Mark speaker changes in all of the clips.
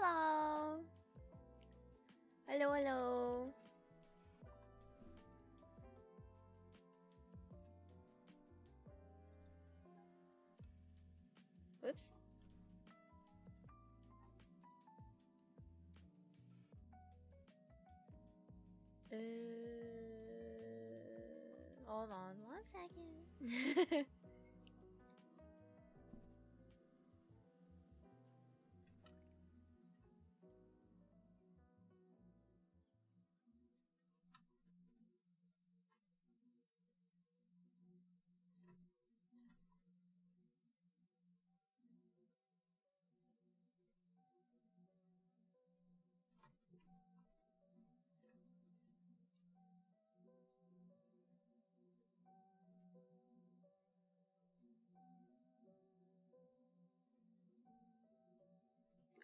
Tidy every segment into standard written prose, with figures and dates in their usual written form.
Speaker 1: Hello! Hello, hello! Whoops. Hold on 1 second.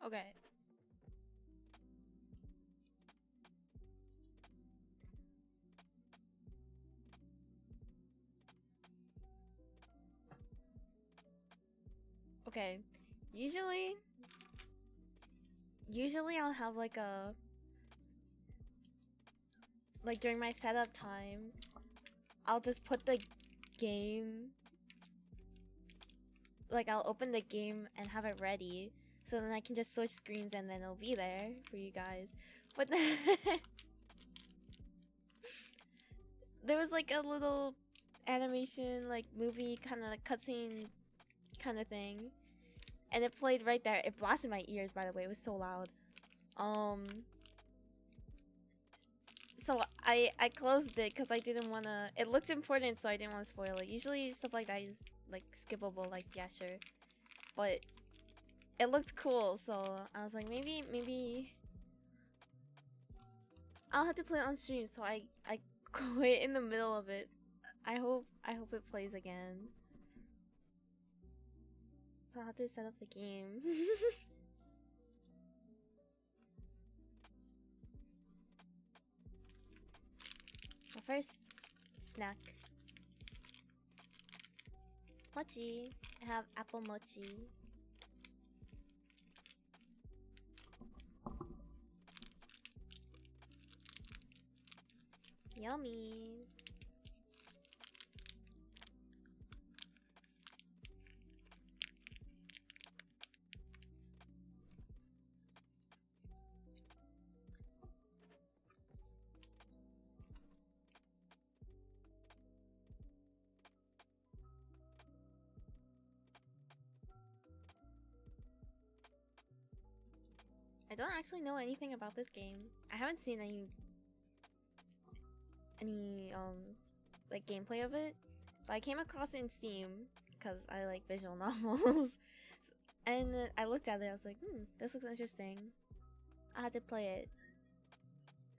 Speaker 1: Okay. Okay. Usually I'll have like a during my setup time, I'll just put the game, I'll open the game and have it ready, so then I can just switch screens and then it'll be there for you guys. But then there was like a little animation, movie kind of cutscene kind of thing, and it played right there. It blasted my ears, by the way. It was so loud. So I closed it because I didn't want to. It looked important, so I didn't want to spoil it. Usually stuff like that is like skippable, like yeah, sure. But it looked cool, so I was like, maybe I'll have to play it on stream. So I quit in the middle of it. I hope it plays again. So I'll have to set up the game. But first, snack. Mochi. I have apple mochi. Yummy. I don't actually know anything about this game. I haven't seen any like gameplay of it, but I came across it in Steam because I like visual novels. And I looked at it, I was like, this looks interesting. I had to play it.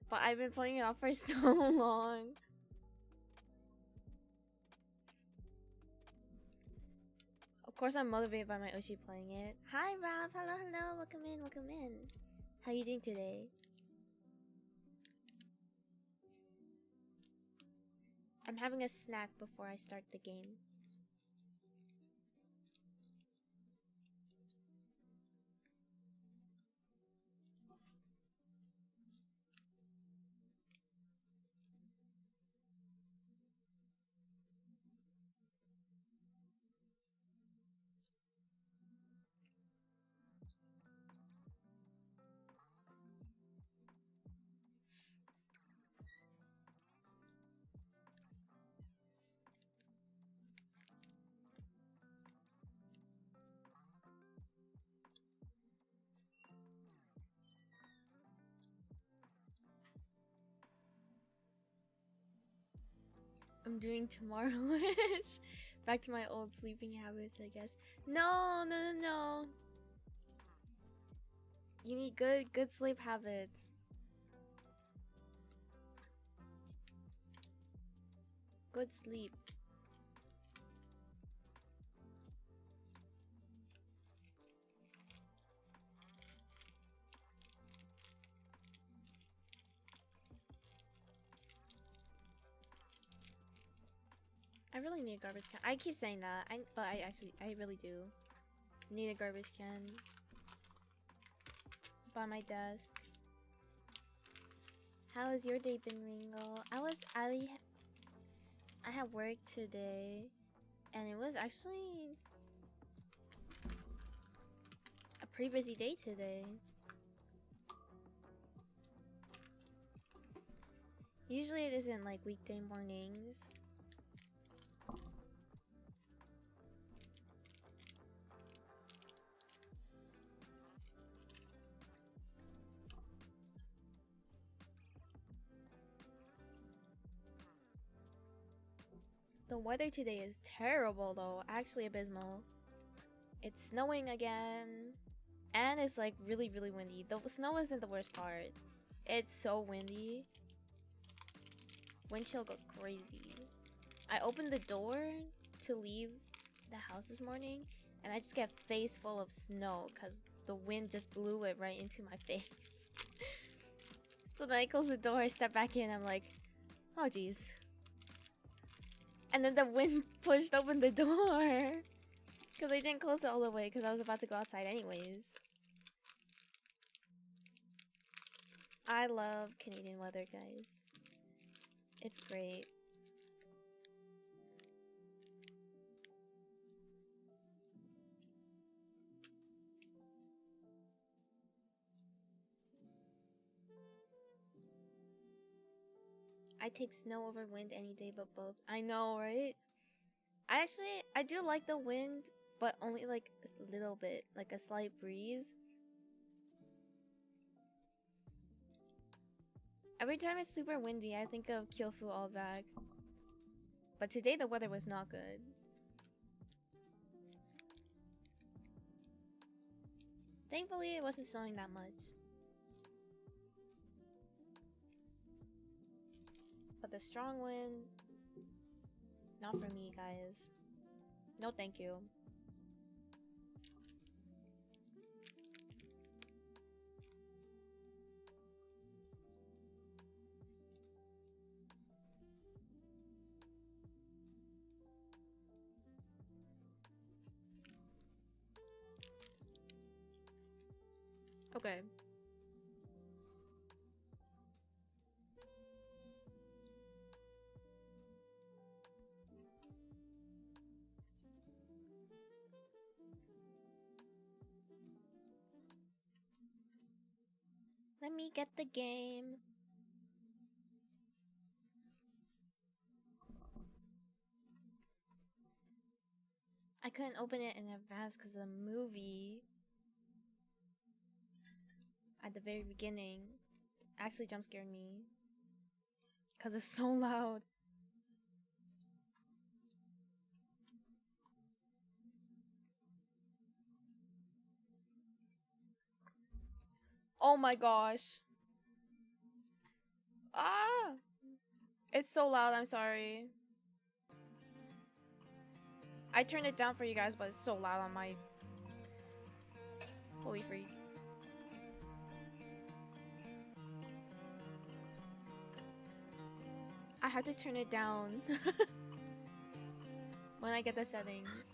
Speaker 1: But I've been playing it off for so long. Of course I'm motivated by my Oshi playing it. Hi Rob, hello, hello, welcome in, welcome in. How are you doing today? I'm having a snack before I start the game. I'm doing tomorrow-ish. Back to my old sleeping habits, I guess. No, no, no, no. You need good sleep habits. Good sleep. I really need a garbage can. I keep saying that, but I really do need a garbage can. by my desk. How has your day been, Ringo? I had work today, and it was actually a pretty busy day today. Usually it isn't like weekday mornings. The weather today is terrible though, actually abysmal. It's snowing again, and it's like really windy. The snow isn't the worst part. It's so windy. Wind chill goes crazy. I opened the door to leave the house this morning, and I just get face full of snow because the wind just blew it right into my face. So then I close the door, I step back in, I'm like, oh jeez. And then the wind pushed open the door because I didn't close it all the way because I was about to go outside anyways. I love Canadian weather, guys. It's great. I take snow over wind any day but both. I know, right? I do like the wind, but only like a little bit, like a slight breeze. Every time it's super windy, I think of Kyofu all back. But today the weather was not good. Thankfully, it wasn't snowing that much. But the strong wind, not for me, guys. No thank you. Okay. Let me get the game. I couldn't open it in advance because the movie at the very beginning actually jump scared me because it's so loud. Oh my gosh. Ah! It's so loud, I'm sorry. I turned it down for you guys, but it's so loud on my... Holy freak. I had to turn it down when I get the settings.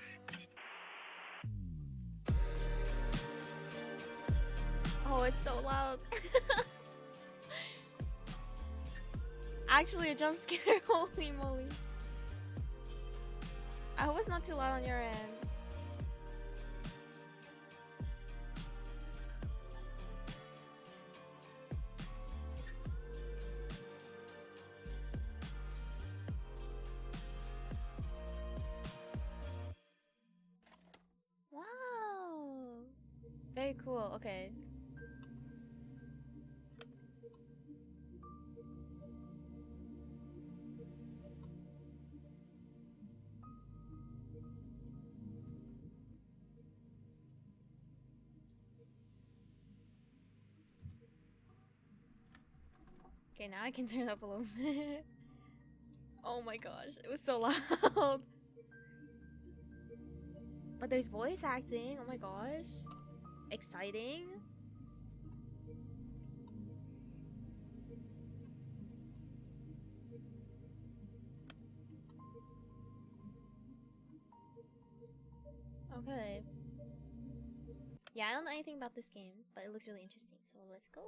Speaker 1: Oh, it's so loud. Actually, a jump scare. Holy moly. I hope it's not too loud on your end. Wow. Very cool. Okay. Okay, now I can turn it up a little bit. Oh my gosh, it was so loud. But there's voice acting. Oh my gosh. Exciting. Okay. Yeah, I don't know anything about this game, but it looks really interesting, so let's go.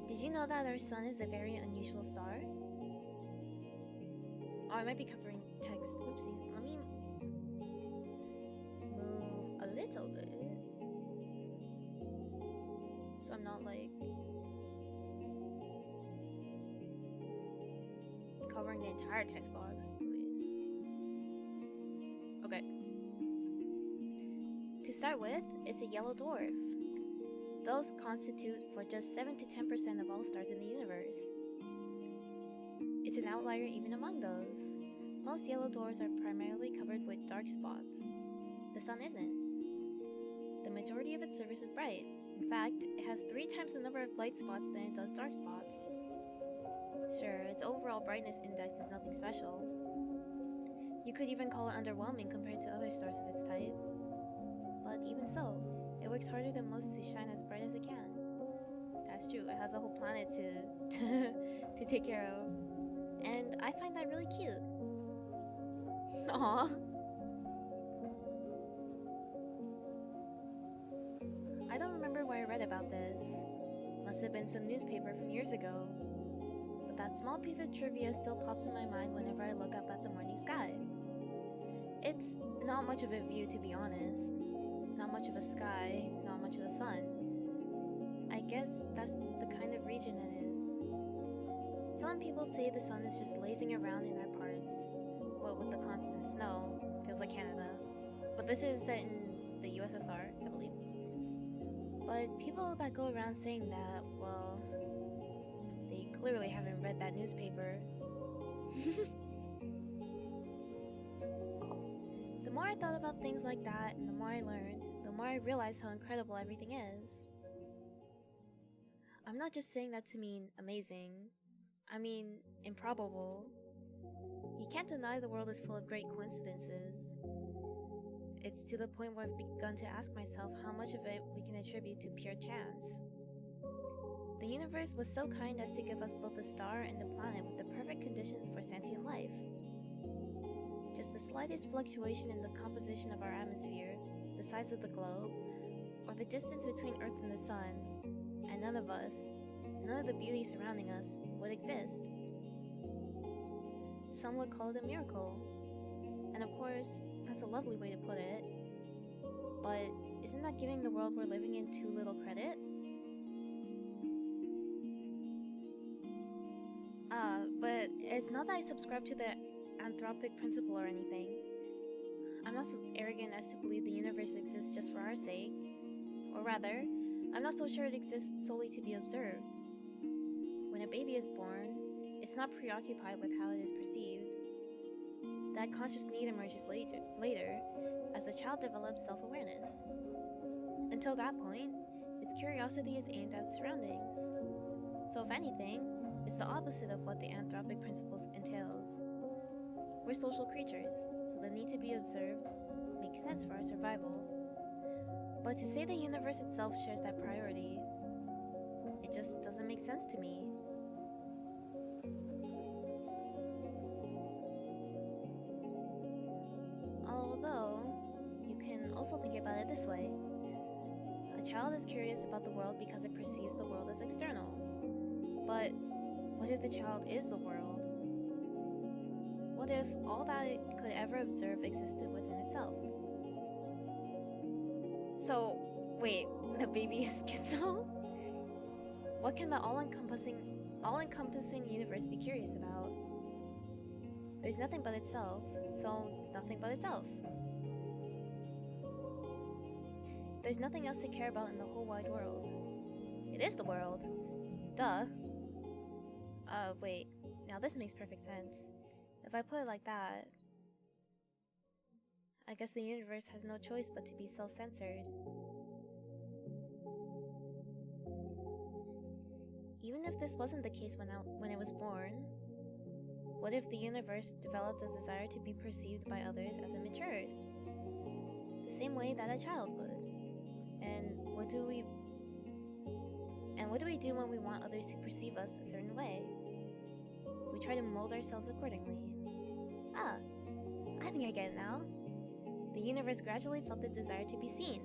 Speaker 1: Did you know that our sun is a very unusual star? Oh, I might be covering text. Oopsies. Let me move a little bit. So I'm not like covering the entire text box, at least. Okay. To start with, it's a yellow dwarf. Those constitute for just 7 to 10% of all stars in the universe. It's an outlier even among those. Most yellow dwarfs are primarily covered with dark spots. The sun isn't. The majority of its surface is bright. In fact, it has 3 times the number of light spots than it does dark spots. Sure, its overall brightness index is nothing special. You could even call it underwhelming compared to other stars of its type. But even so, it works harder than most to shine as bright as it can. That's true, it has a whole planet to take care of. And I find that really cute. Aww. I don't remember where I read about this. Must have been some newspaper from years ago. But that small piece of trivia still pops in my mind whenever I look up at the morning sky. It's not much of a view, to be honest. Not much of a sky, not much of a sun. I guess that's the kind of region it is. Some people say the sun is just lazing around in our parts. Well, with the constant snow, feels like Canada. But this is set in the USSR, I believe. But people that go around saying that, well, they clearly haven't read that newspaper. The more I thought about things like that, and the more I learned, the more I realized how incredible everything is. I'm not just saying that to mean amazing. I mean improbable. You can't deny the world is full of great coincidences. It's to the point where I've begun to ask myself how much of it we can attribute to pure chance. The universe was so kind as to give us both the star and the planet with the perfect conditions for sentient life. Just the slightest fluctuation in the composition of our atmosphere, the size of the globe, or the distance between Earth and the Sun, and none of the beauty surrounding us, would exist. Some would call it a miracle. And of course, that's a lovely way to put it. But isn't that giving the world we're living in too little credit? But it's not that I subscribe to the anthropic principle or anything. I'm not so arrogant as to believe the universe exists just for our sake. Or rather, I'm not so sure it exists solely to be observed. When a baby is born, it's not preoccupied with how it is perceived. That conscious need emerges later as the child develops self-awareness. Until that point, its curiosity is aimed at its surroundings. So if anything, it's the opposite of what the anthropic principle entails. We're social creatures, so the need to be observed makes sense for our survival. But to say the universe itself shares that priority, it just doesn't make sense to me. Although, you can also think about it this way. A child is curious about the world because it perceives the world as external. But what if the child is the world? What if all that it could ever observe existed within itself? So, wait, the baby is schizo? What can the all-encompassing universe be curious about? There's nothing but itself, so nothing but itself. There's nothing else to care about in the whole wide world. It is the world. Duh. Wait. Now this makes perfect sense. If I put it like that, I guess the universe has no choice but to be self-centered. Even if this wasn't the case when I was born, what if the universe developed a desire to be perceived by others as it matured? same way that a child would. And what do we do when we want others to perceive us a certain way? We try to mold ourselves accordingly. Ah, I think I get it now. The universe gradually felt the desire to be seen.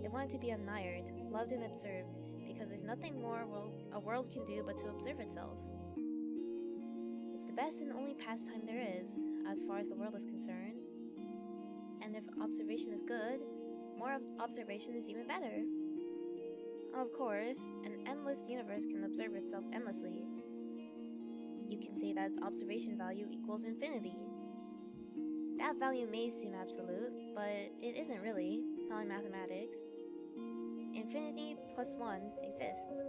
Speaker 1: It wanted to be admired, loved, and observed, because there's nothing more a world can do but to observe itself. It's the best and only pastime there is, as far as the world is concerned. And if observation is good, more observation is even better. Of course, an endless universe can observe itself endlessly. You can say that its observation value equals infinity. That value may seem absolute, but it isn't really, not in mathematics. Infinity plus 1 exists.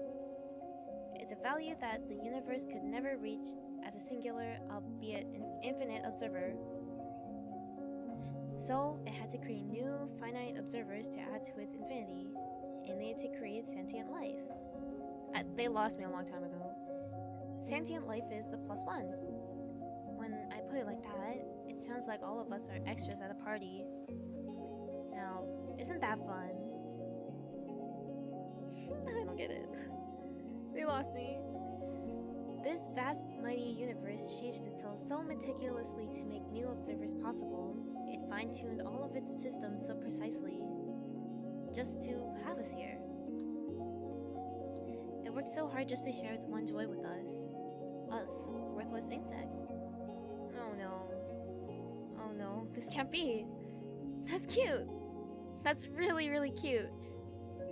Speaker 1: It's a value that the universe could never reach as a singular, albeit infinite observer. So, it had to create new, finite observers to add to its infinity. It needed to create sentient life. They lost me a long time ago. Sentient life is the plus 1. When I put it like that, it sounds like all of us are extras at a party. Now, isn't that fun? I don't get it. They lost me. This vast, mighty universe changed itself so meticulously to make new observers possible. It fine-tuned all of its systems so precisely, just to have us here. It worked so hard just to share its one joy with us. Us, worthless insects. Oh no. Oh no, this can't be. That's cute. That's really, really cute.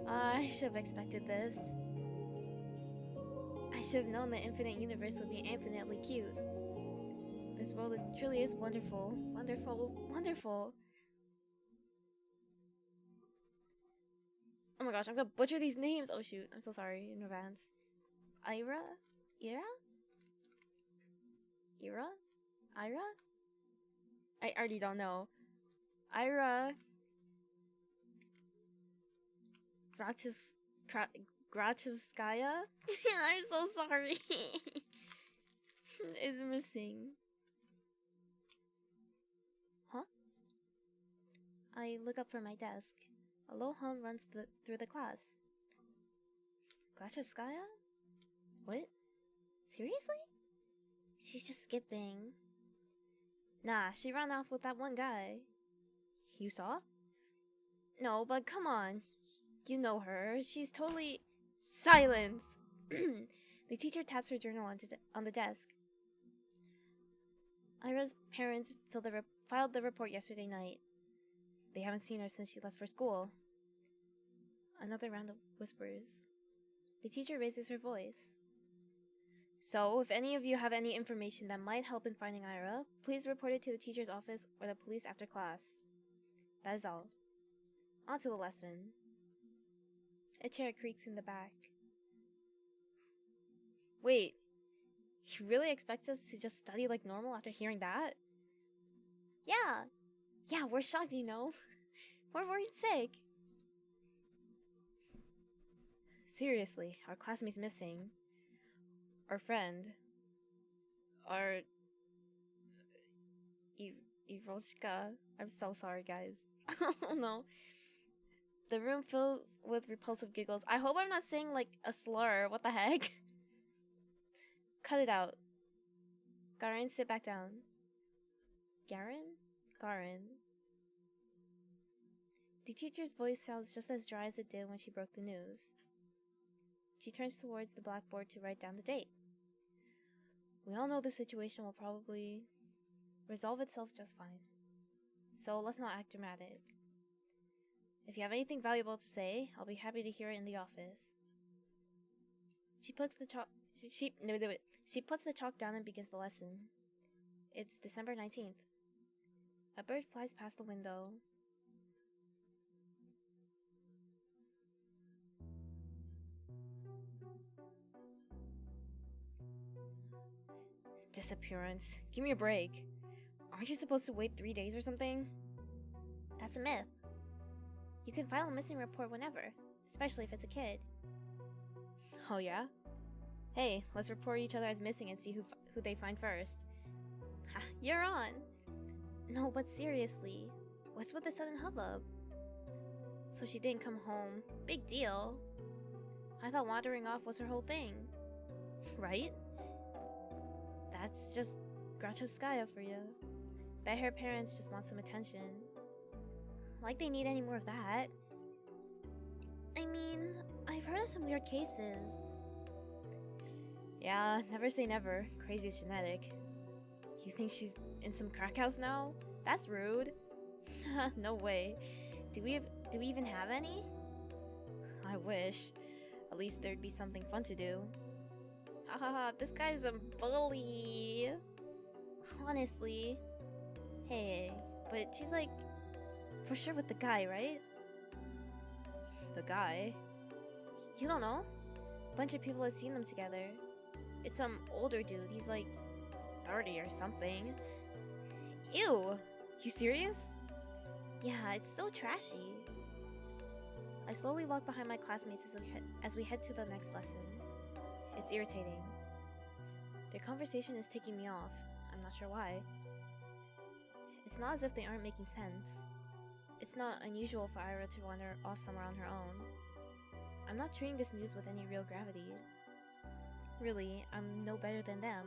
Speaker 1: I should have expected this. I should have known the infinite universe would be infinitely cute. This world truly is wonderful. Wonderful, wonderful. Oh my gosh, I'm gonna butcher these names. Oh shoot, I'm so sorry in advance. Ira? Ira? I already don't know. Ira... Grachevskaya? I'm so sorry. Is missing. Huh? I look up from my desk. A low hum runs through the class. Grachevskaya? What? Seriously? She's just skipping. Nah, she ran off with that one guy. You saw? No, but come on. You know her. She's totally... Silence! The teacher taps her journal on the desk. Ira's parents filed the report yesterday night. They haven't seen her since she left for school. Another round of whispers. The teacher raises her voice. So, if any of you have any information that might help in finding Ira, please report it to the teacher's office or the police after class. That is all. On to the lesson. A chair creaks in the back. Wait, you really expect us to just study like normal after hearing that? Yeah, we're shocked, you know. We're worried sick. Seriously, our classmate's missing. Our friend. Our... Iroshka. I'm so sorry, guys. Oh no. The room fills with repulsive giggles. I hope I'm not saying, like, a slur. What the heck? Cut it out. Garin, sit back down. Garin. The teacher's voice sounds just as dry as it did when she broke the news. She turns towards the blackboard to write down the date. We all know the situation will probably resolve itself just fine. So let's not act dramatic. If you have anything valuable to say, I'll be happy to hear it in the office. She puts the chalk down and begins the lesson. It's December 19th. A bird flies past the window. Disappearance. Give me a break. Aren't you supposed to wait 3 days or something? That's a myth. You can file a missing report whenever, especially if it's a kid. Oh yeah? Hey, let's report each other as missing and see who they find first. Ha, you're on! No, but seriously, what's with the sudden hubbub? So she didn't come home. Big deal. I thought wandering off was her whole thing. Right? That's just Grotowskaya for you. Bet her parents just want some attention. Like they need any more of that. I mean, I've heard of some weird cases. Yeah, never say never. Crazy is genetic. You think she's in some crack house now? That's rude. No way. Do we even have any? I wish. At least there'd be something fun to do. Ah, this guy's a bully. Honestly. Hey, but she's like, for sure with the guy, right? The guy? You don't know? A bunch of people have seen them together. It's some older dude. He's like 30 or something. Ew! You serious? Yeah, it's so trashy. I slowly walk behind my classmates as we head to the next lesson. It's irritating. Their conversation is taking me off. I'm not sure why. It's not as if they aren't making sense. It's not unusual for Ira to wander off somewhere on her own. I'm not treating this news with any real gravity. Really, I'm no better than them.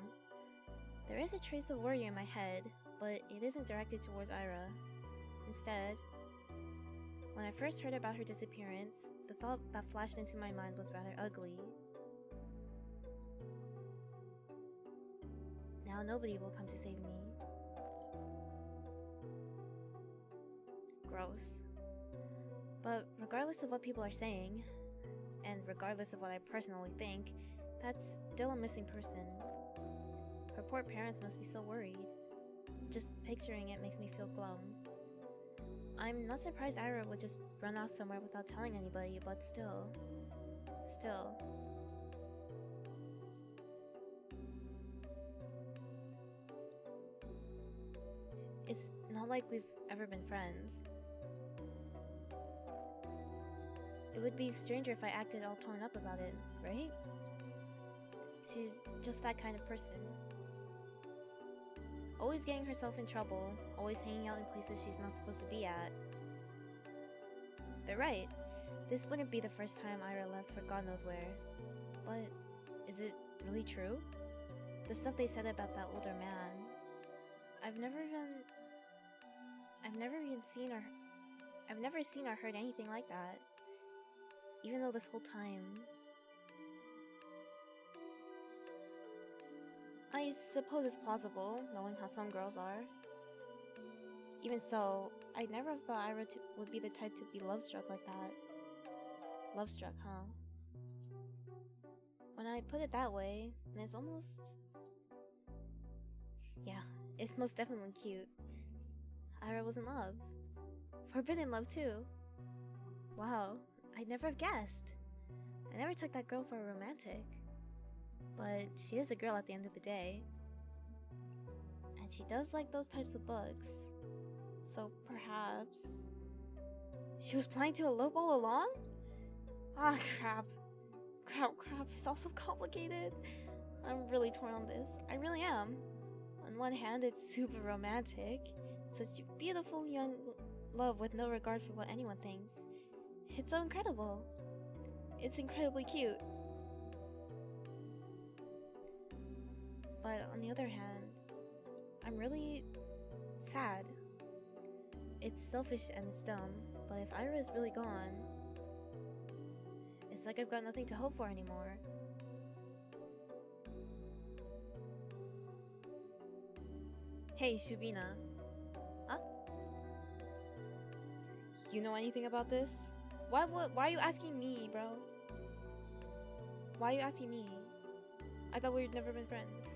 Speaker 1: There is a trace of worry in my head, but it isn't directed towards Ira. Instead, when I first heard about her disappearance, the thought that flashed into my mind was rather ugly. Now nobody will come to save me. Gross. But regardless of what people are saying, and regardless of what I personally think, that's still a missing person. Her poor parents must be so worried. Just picturing it makes me feel glum. I'm not surprised Ira would just run off somewhere without telling anybody, but still. It's not like we've ever been friends. It would be stranger if I acted all torn up about it, right? She's just that kind of person. Always getting herself in trouble, always hanging out in places she's not supposed to be at. They're right. This wouldn't be the first time Ira left for God knows where. But is it really true? The stuff they said about that older man. I've never seen or heard anything like that. Even though this whole time, I suppose it's plausible, knowing how some girls are. Even so, I never thought Ira would be the type to be love-struck like that. Love-struck, huh? When I put it that way, it's almost... Yeah, it's most definitely cute. Ira was in love. Forbidden love, too. Wow, I'd never have guessed. I never took that girl for a romantic. But she is a girl at the end of the day. And she does like those types of books. So perhaps... she was planning to elope all along? Ah, crap. Crap. It's all so complicated. I'm really torn on this. I really am. On one hand, it's super romantic. Such a beautiful young love with no regard for what anyone thinks. It's so incredible. It's incredibly cute. But on the other hand, I'm really sad. It's selfish and it's dumb, but if Ira is really gone, it's like I've got nothing to hope for anymore. Hey, Shubina. Huh? You know anything about this? Why are you asking me, bro? Why are you asking me? I thought we'd never been friends.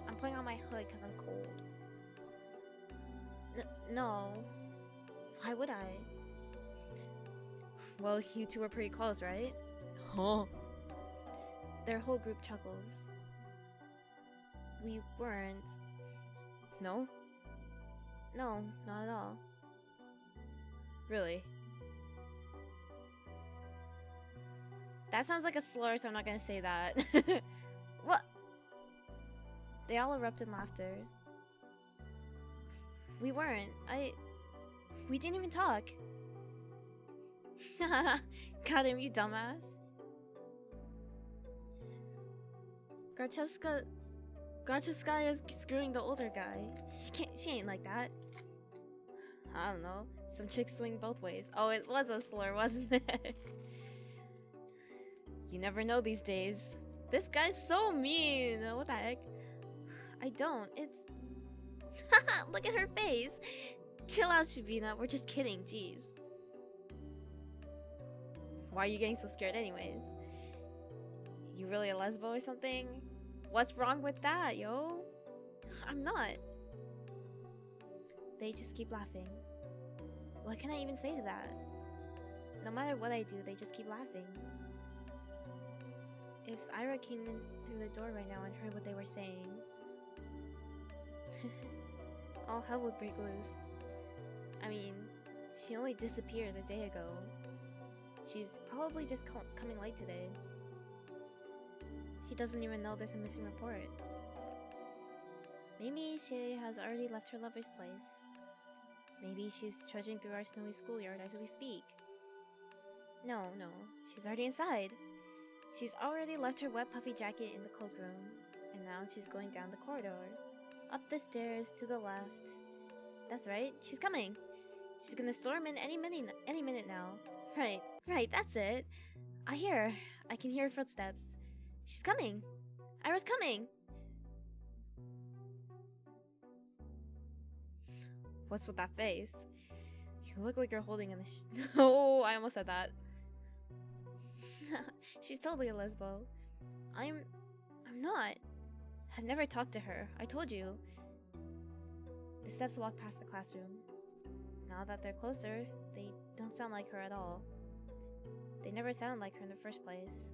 Speaker 1: I'm putting on my hood because I'm cold. No. Why would I? Well, you two were pretty close, right? Huh? Their whole group chuckles. We weren't. No? No, not at all. Really? That sounds like a slur, so I'm not gonna say that. What? They all erupt in laughter. We weren't. We didn't even talk. Got him, you dumbass. Grachevska is screwing the older guy. She ain't like that. I don't know. Some chicks swing both ways. Oh, it was a slur, wasn't it? You never know these days. This guy's so mean. What the heck? I don't. It's... Look at her face. Chill out, Shabina. We're just kidding. Jeez. Why are you getting so scared anyways? You really a lesbo or something? What's wrong with that, yo? I'm not. They just keep laughing. What can I even say to that? No matter what I do, they just keep laughing. If Ira came in through the door right now and heard what they were saying, all hell would break loose. I mean, she only disappeared a day ago. She's probably just coming late today. She doesn't even know there's a missing report. Maybe she has already left her lover's place. Maybe she's trudging through our snowy schoolyard as we speak. No, she's already inside. She's already left her wet puffy jacket in the cloakroom, and now she's going down the corridor. Up the stairs to the left. That's right, she's coming. She's gonna storm in any minute now. Right, that's it. I hear her. I can hear her footsteps. She's coming. Ira's coming. What's with that face? You look like you're holding in the Oh, I almost said that. She's totally a lesbo. I'm not. I've never talked to her. I told you. The steps walk past the classroom. Now that they're closer, they don't sound like her at all. They never sounded like her in the first place.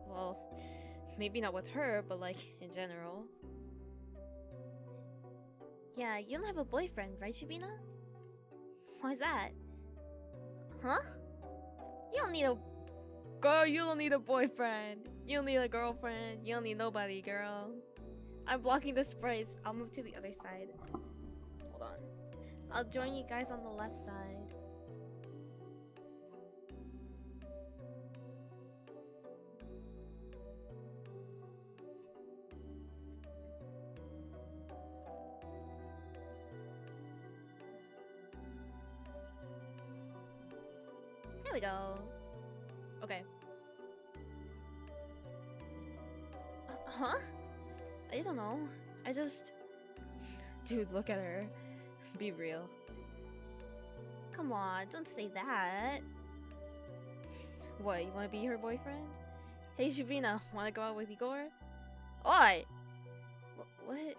Speaker 1: Well, maybe not with her, but like in general. Yeah, you don't have a boyfriend, right, Shabina? Why's that? Huh? You don't need a... Girl, you don't need a boyfriend. You don't need a girlfriend. You don't need nobody, girl. I'm blocking the sprites. I'll move to the other side. Hold on. I'll join you guys on the left side. There we go. Okay. Huh? I don't know. I just... Dude, look at her. Be real. Come on, don't say that. What, you wanna be her boyfriend? Hey, Shabina, wanna go out with Igor? Oi! What?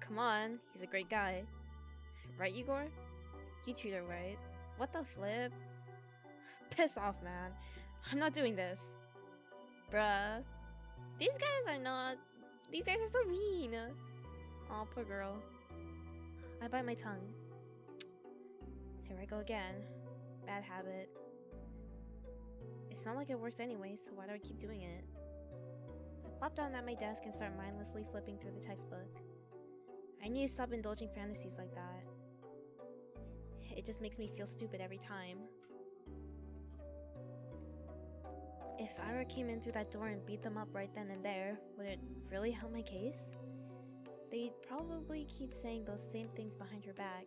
Speaker 1: Come on, he's a great guy. Right, Igor? You treat her right. What the flip? Piss off, man. I'm not doing this. Bruh. These guys are not... These guys are so mean. Aw, poor girl. I bite my tongue. Here I go again. Bad habit. It's not like it works anyway, so why do I keep doing it? I plop down at my desk and start mindlessly flipping through the textbook. I need to stop indulging fantasies like that. It just makes me feel stupid every time. If Ira came in through that door and beat them up right then and there, would it really help my case? They'd probably keep saying those same things behind her back.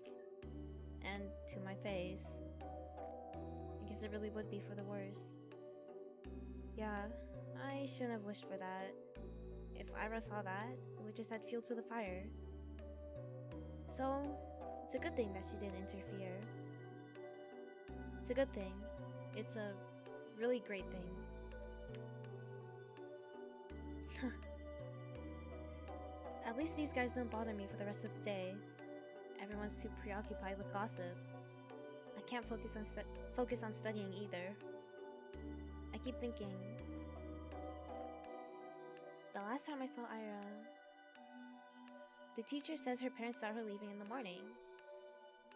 Speaker 1: And to my face. I guess it really would be for the worse. Yeah, I shouldn't have wished for that. If Ira saw that, it would just add fuel to the fire. So, it's a good thing that she didn't interfere. It's a good thing. It's a really great thing. At least these guys don't bother me for the rest of the day. Everyone's too preoccupied with gossip. I can't focus on studying either. I keep thinking. The last time I saw Ira, the teacher says her parents saw her leaving in the morning.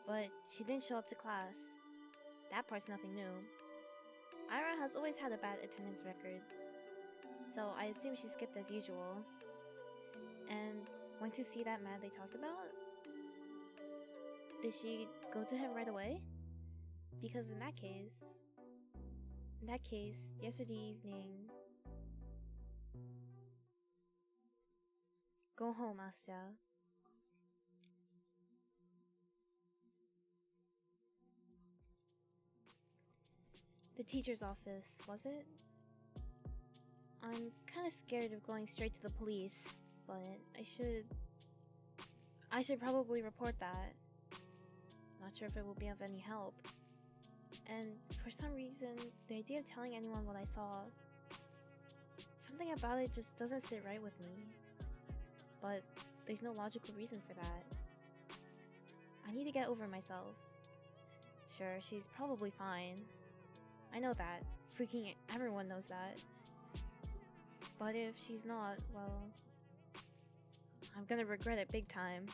Speaker 1: But she didn't show up to class. That part's nothing new. Ira has always had a bad attendance record, so I assume she skipped as usual. And went to see that man they talked about? Did she go to him right away? Because in that case, yesterday evening... Go home, Asya. The teacher's office, was it? I'm kind of scared of going straight to the police, but I should probably report that. Not sure if it will be of any help. And for some reason, the idea of telling anyone what I saw, something about it just doesn't sit right with me. But there's no logical reason for that. I need to get over myself. Sure, she's probably fine. I know that. Freaking everyone knows that. But if she's not, well... I'm gonna regret it big time.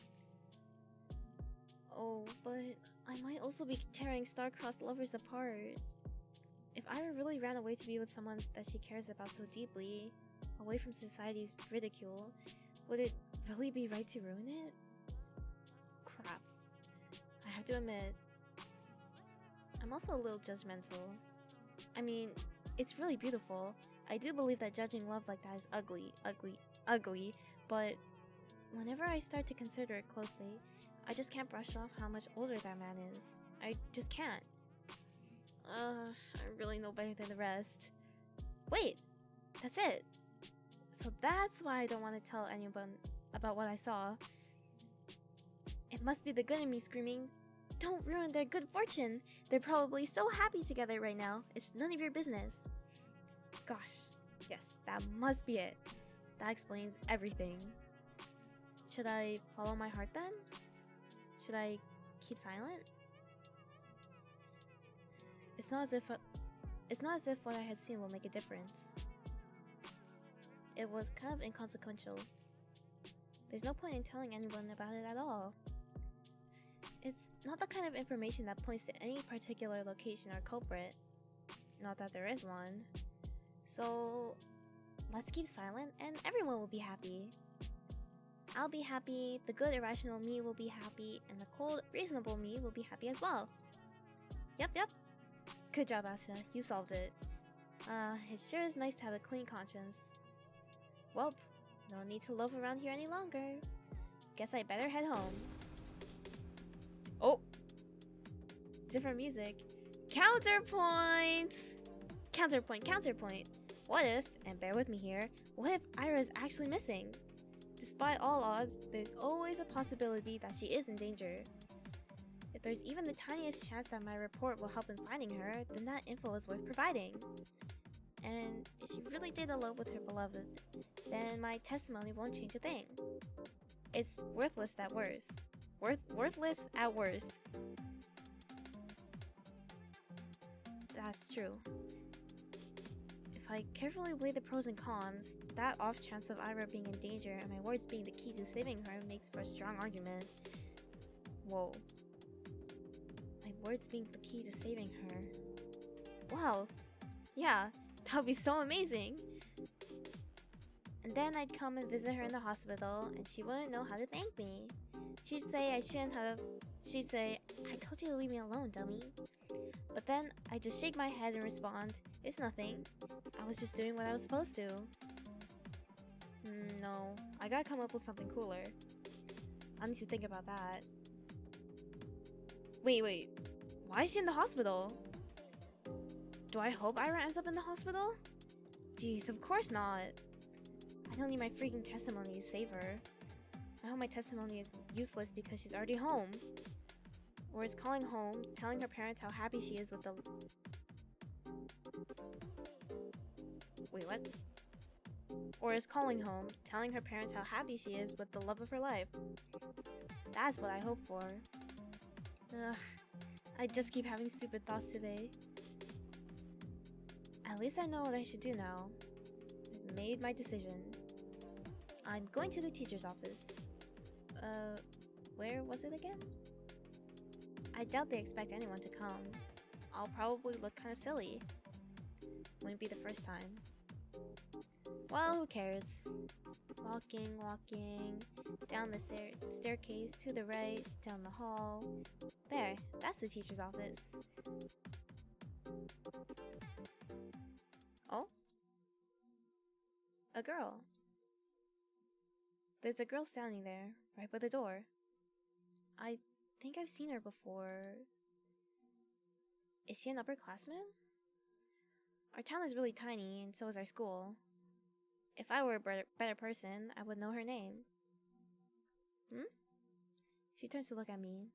Speaker 1: Oh, but I might also be tearing star-crossed lovers apart. If Ira really ran away to be with someone that she cares about so deeply, away from society's ridicule, would it really be right to ruin it? Crap. I have to admit, I'm also a little judgmental. I mean, it's really beautiful. I do believe that judging love like that is ugly, but whenever I start to consider it closely, I just can't brush off how much older that man is. I just can't. I really know better than the rest. Wait, that's it. So that's why I don't want to tell anyone about what I saw. It must be the good in me screaming, "Don't ruin their good fortune. They're probably so happy together right now. It's none of your business." Gosh, yes, that must be it. That explains everything. Should I follow my heart then? Should I keep silent? It's not as if what I had seen will make a difference. It was kind of inconsequential. There's no point in telling anyone about it at all. It's not the kind of information that points to any particular location or culprit. Not that there is one. So, let's keep silent and everyone will be happy. I'll be happy, the good irrational me will be happy, and the cold reasonable me will be happy as well. Yep. Good job, Asya. You solved it. It sure is nice to have a clean conscience. Welp, no need to loaf around here any longer. Guess I better head home. Oh! Different music. Counterpoint! Counterpoint. What if, and bear with me here, what if Ira is actually missing? Despite all odds, there's always a possibility that she is in danger. If there's even the tiniest chance that my report will help in finding her, then that info is worth providing. And if she really did elope with her beloved, then my testimony won't change a thing. It's worthless at worst. Worthless at worst. That's true. If I carefully weigh the pros and cons, that off chance of Ira being in danger and my words being the key to saving her makes for a strong argument. Whoa. My words being the key to saving her. Wow. Yeah, that would be so amazing. And then I'd come and visit her in the hospital and she wouldn't know how to thank me. She'd say I shouldn't have. She'd say, "I told you to leave me alone, dummy." But then I'd just shake my head and respond, "It's nothing. I was just doing what I was supposed to." No, I gotta come up with something cooler. I need to think about that. Wait. Why is she in the hospital? Do I hope Ira ends up in the hospital? Jeez, of course not. I don't need my freaking testimony to save her. I hope my testimony is useless because she's already home. Or is calling home, telling her parents how happy she is with the... Wait, what? Or is calling home, telling her parents how happy she is with the love of her life. That's what I hope for. Ugh, I just keep having stupid thoughts today. At least I know what I should do now. I've made my decision. I'm going to the teacher's office. Where was it again? I doubt they expect anyone to come. I'll probably look kind of silly. Wouldn't be the first time. Well, who cares? Walking. Down the staircase, to the right, down the hall. There, that's the teacher's office. Oh? A girl. There's a girl standing there, right by the door. I think I've seen her before. Is she an upperclassman? Our town is really tiny, and so is our school. If I were a better person, I would know her name. She turns to look at me.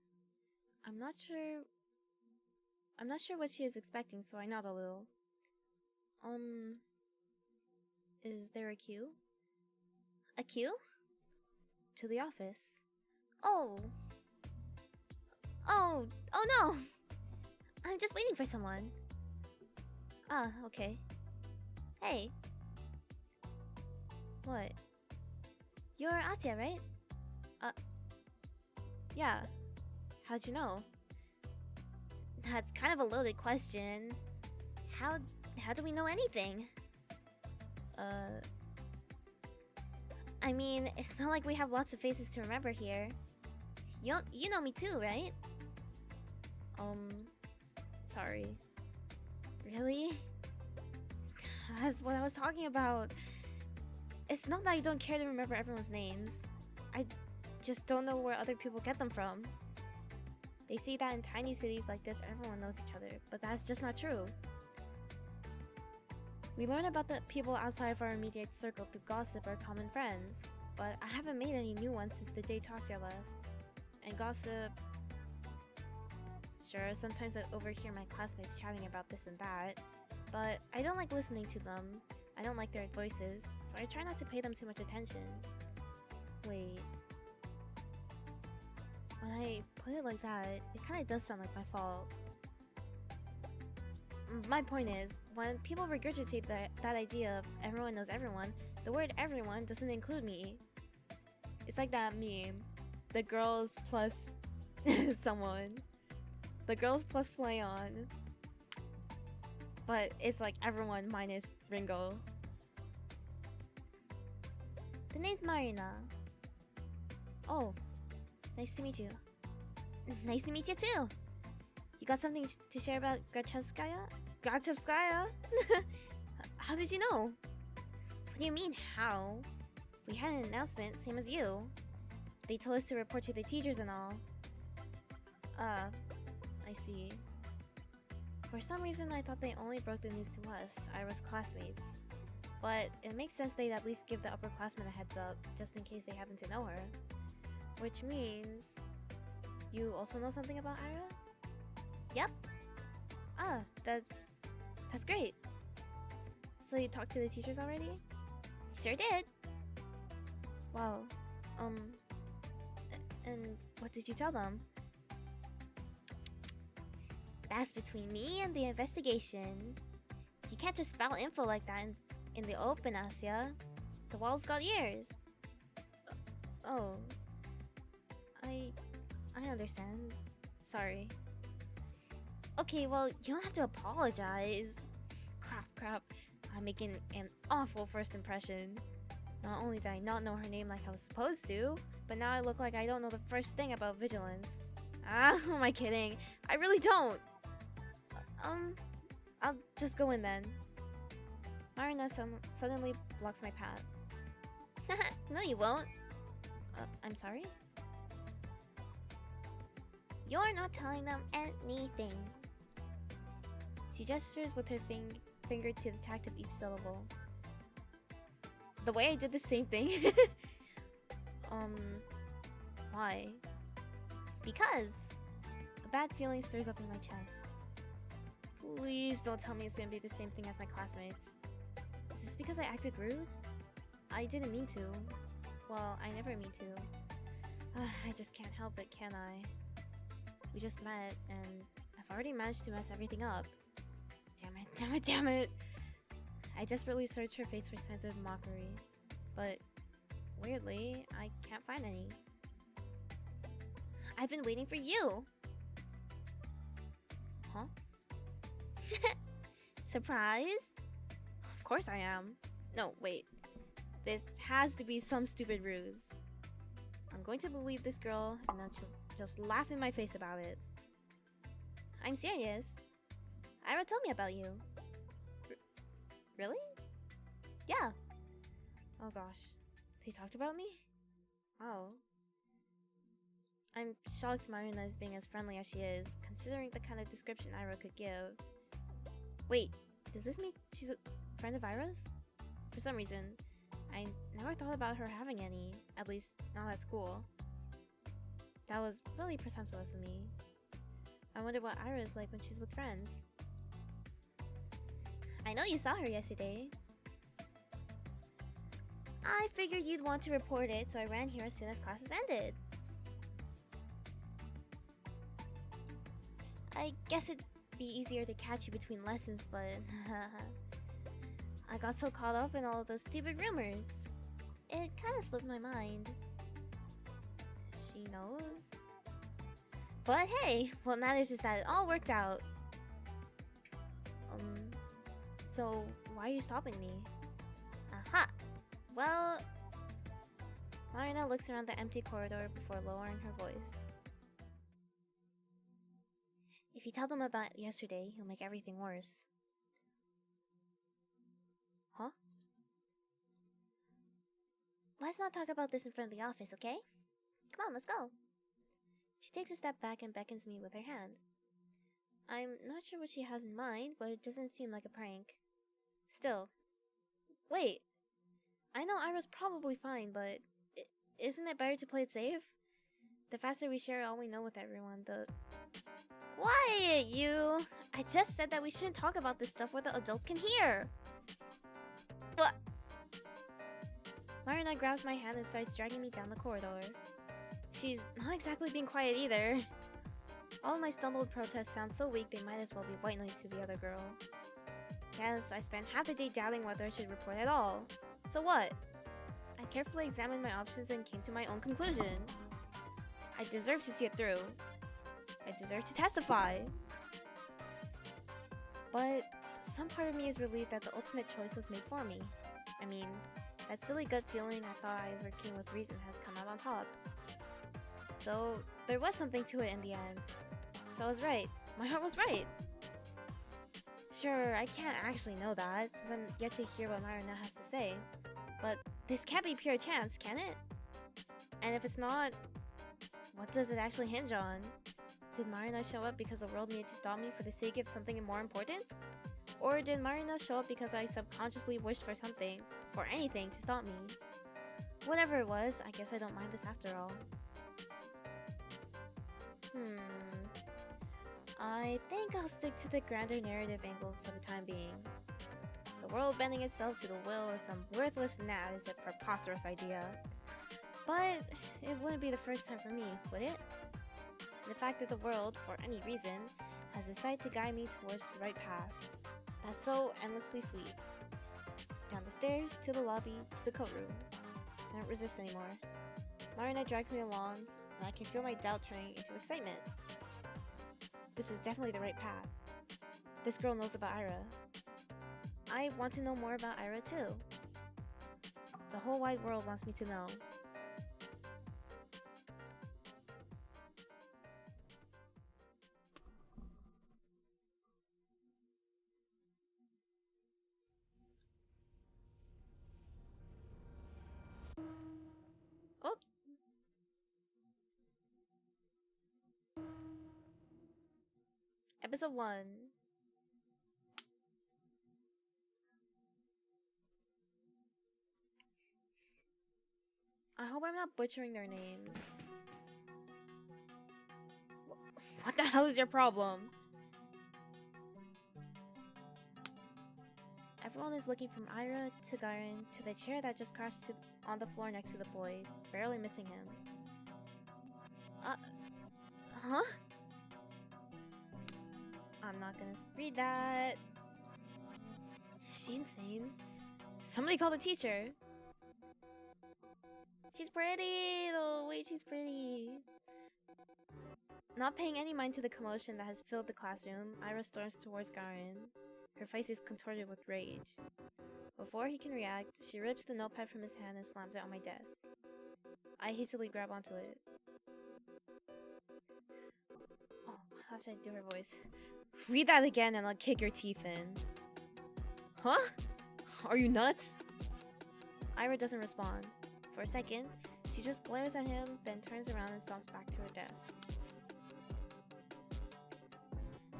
Speaker 1: I'm not sure what she is expecting, so I nod a little. Is there a queue? A queue? To the office. Oh no! I'm just waiting for someone. Ah, okay. Hey. What? You're Asya, right? Yeah. How'd you know? That's kind of a loaded question. How do we know anything? I mean, it's not like we have lots of faces to remember here. You know me too, right? Sorry. Really? That's what I was talking about. It's not that I don't care to remember everyone's names. I just don't know where other people get them from. They say that in tiny cities like this, everyone knows each other, but that's just not true. We learn about the people outside of our immediate circle through gossip or common friends, but I haven't made any new ones since the day Asya left. And gossip... Sure, sometimes I overhear my classmates chatting about this and that, but I don't like listening to them. I don't like their voices, so I try not to pay them too much attention. Wait... When I put it like that, it kinda does sound like my fault. My point is, when people regurgitate that idea of everyone knows everyone, the word everyone doesn't include me. It's like that meme. The girls plus someone. The girls plus Flayon. But it's like everyone minus Ringo. The name's Marina. Oh, nice to meet you. Nice to meet you too. You got something to share about Grachevskaya? Grachevskaya? How did you know? What do you mean, how? We had an announcement, same as you. They told us to report to the teachers and all. I see. For some reason, I thought they only broke the news to us, Ira's classmates. But it makes sense they'd at least give the upperclassmen a heads up, just in case they happen to know her. Which means... You also know something about Ira? Yep. Ah, that's great. So you talked to the teachers already? Sure did. Wow. And what did you tell them? That's between me and the investigation. You can't just spout info like that in the open, Asya. The wall's got ears. Oh. I understand. Sorry. Okay, well, you don't have to apologize. Crap. I'm making an awful first impression. Not only did I not know her name like I was supposed to, but now I look like I don't know the first thing about vigilance. Ah, who am I kidding? I really don't. I'll just go in then. Marina suddenly blocks my path. No, you won't. I'm sorry? You're not telling them anything. She gestures with her finger to the tact of each syllable. The way I did the same thing. Why? Because a bad feeling stirs up in my chest. Please don't tell me it's gonna be the same thing as my classmates. Is this because I acted rude? I didn't mean to. Well, I never mean to. I just can't help it, can I? We just met, and I've already managed to mess everything up. Damn it. I desperately search her face for signs of mockery, but weirdly, I can't find any. I've been waiting for you! Huh? Surprised? Of course I am. No, wait. This has to be some stupid ruse. I'm going to believe this girl and then she'll just laugh in my face about it. I'm serious. Ira told me about you. Really? Yeah. Oh gosh. They talked about me? Oh. I'm shocked Marina is being as friendly as she is, considering the kind of description Ira could give. Wait, does this mean she's a friend of Ira's? For some reason, I never thought about her having any, at least not at school. That was really presumptuous of me. I wonder what Ira is like when she's with friends. I know you saw her yesterday. I figured you'd want to report it, so I ran here as soon as classes ended. I guess it'd be easier to catch you between lessons, but I got so caught up in all of those stupid rumors. It kind of slipped my mind. She knows? But hey, what matters is that it all worked out. So why are you stopping me? Aha! Well... Marina looks around the empty corridor before lowering her voice. If you tell them about yesterday, you'll make everything worse. Huh? Let's not talk about this in front of the office, okay? Come on, let's go. She takes a step back and beckons me with her hand. I'm not sure what she has in mind, but it doesn't seem like a prank. Still. Wait. I know Ira's probably fine, but isn't it better to play it safe? The faster we share all we know with everyone, the... Quiet, you! I just said that we shouldn't talk about this stuff where the adults can hear! What? Marina grabs my hand and starts dragging me down the corridor. She's not exactly being quiet either. All of my stumbled protests sound so weak they might as well be white noise to the other girl. Yes, I spent half the day doubting whether I should report at all. So what? I carefully examined my options and came to my own conclusion. I deserve to see it through. I deserve to testify. But some part of me is relieved that the ultimate choice was made for me. I mean, that silly gut feeling I thought I overcame with reason has come out on top. So there was something to it in the end. So I was right. My heart was right. Sure, I can't actually know that, since I'm yet to hear what Marina has to say. But this can't be pure chance, can it? And if it's not, what does it actually hinge on? Did Marina show up because the world needed to stop me for the sake of something more important? Or did Marina show up because I subconsciously wished for something, for anything, to stop me? Whatever it was, I guess I don't mind this after all. I think I'll stick to the grander narrative angle for the time being. The world bending itself to the will of some worthless gnat is a preposterous idea. But it wouldn't be the first time for me, would it? The fact that the world, for any reason, has decided to guide me towards the right path. That's so endlessly sweet. Down the stairs, to the lobby, to the coat room. I don't resist anymore. Marina drags me along, and I can feel my doubt turning into excitement. This is definitely the right path. This girl knows about Ira. I want to know more about Ira too. The whole wide world wants me to know. Oh! Episode 1. I hope I'm not butchering their names. What the hell is your problem? Everyone is looking from Ira to Garen to the chair that just crashed on the floor next to the boy, barely missing him. Huh? I'm not gonna read that. Is she insane? Somebody call the teacher. She's pretty! The way she's pretty. Not paying any mind to the commotion that has filled the classroom, Ira storms towards Garen. Her face is contorted with rage. Before he can react, she rips the notepad from his hand and slams it on my desk. I hastily grab onto it. Oh, how should I do her voice? Read that again and I'll kick your teeth in. Huh? Are you nuts? Ira doesn't respond. For a second, she just glares at him, then turns around and stomps back to her desk.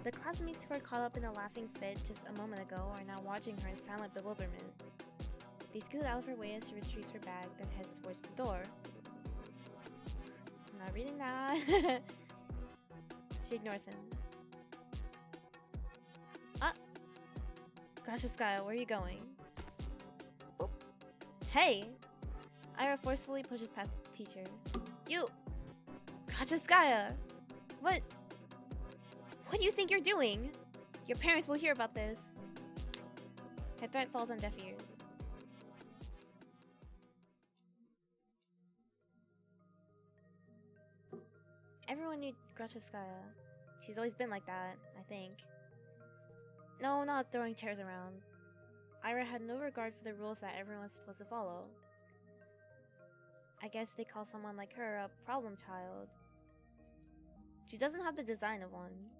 Speaker 1: The classmates who were caught up in a laughing fit just a moment ago are now watching her in silent bewilderment. They scoot out of her way as she retrieves her bag, then heads towards the door. I'm not reading that. She ignores him. Ah! Grashevskaya, where are you going? Oh. Hey! Ira forcefully pushes past the teacher. You! Grashevskaya! What do you think you're doing? Your parents will hear about this. Her threat falls on deaf ears. Everyone knew Grashevskaya. She's always been like that, I think. No, not throwing chairs around. Ira had no regard for the rules that everyone's supposed to follow. I guess they call someone like her a problem child. She doesn't have the design of one.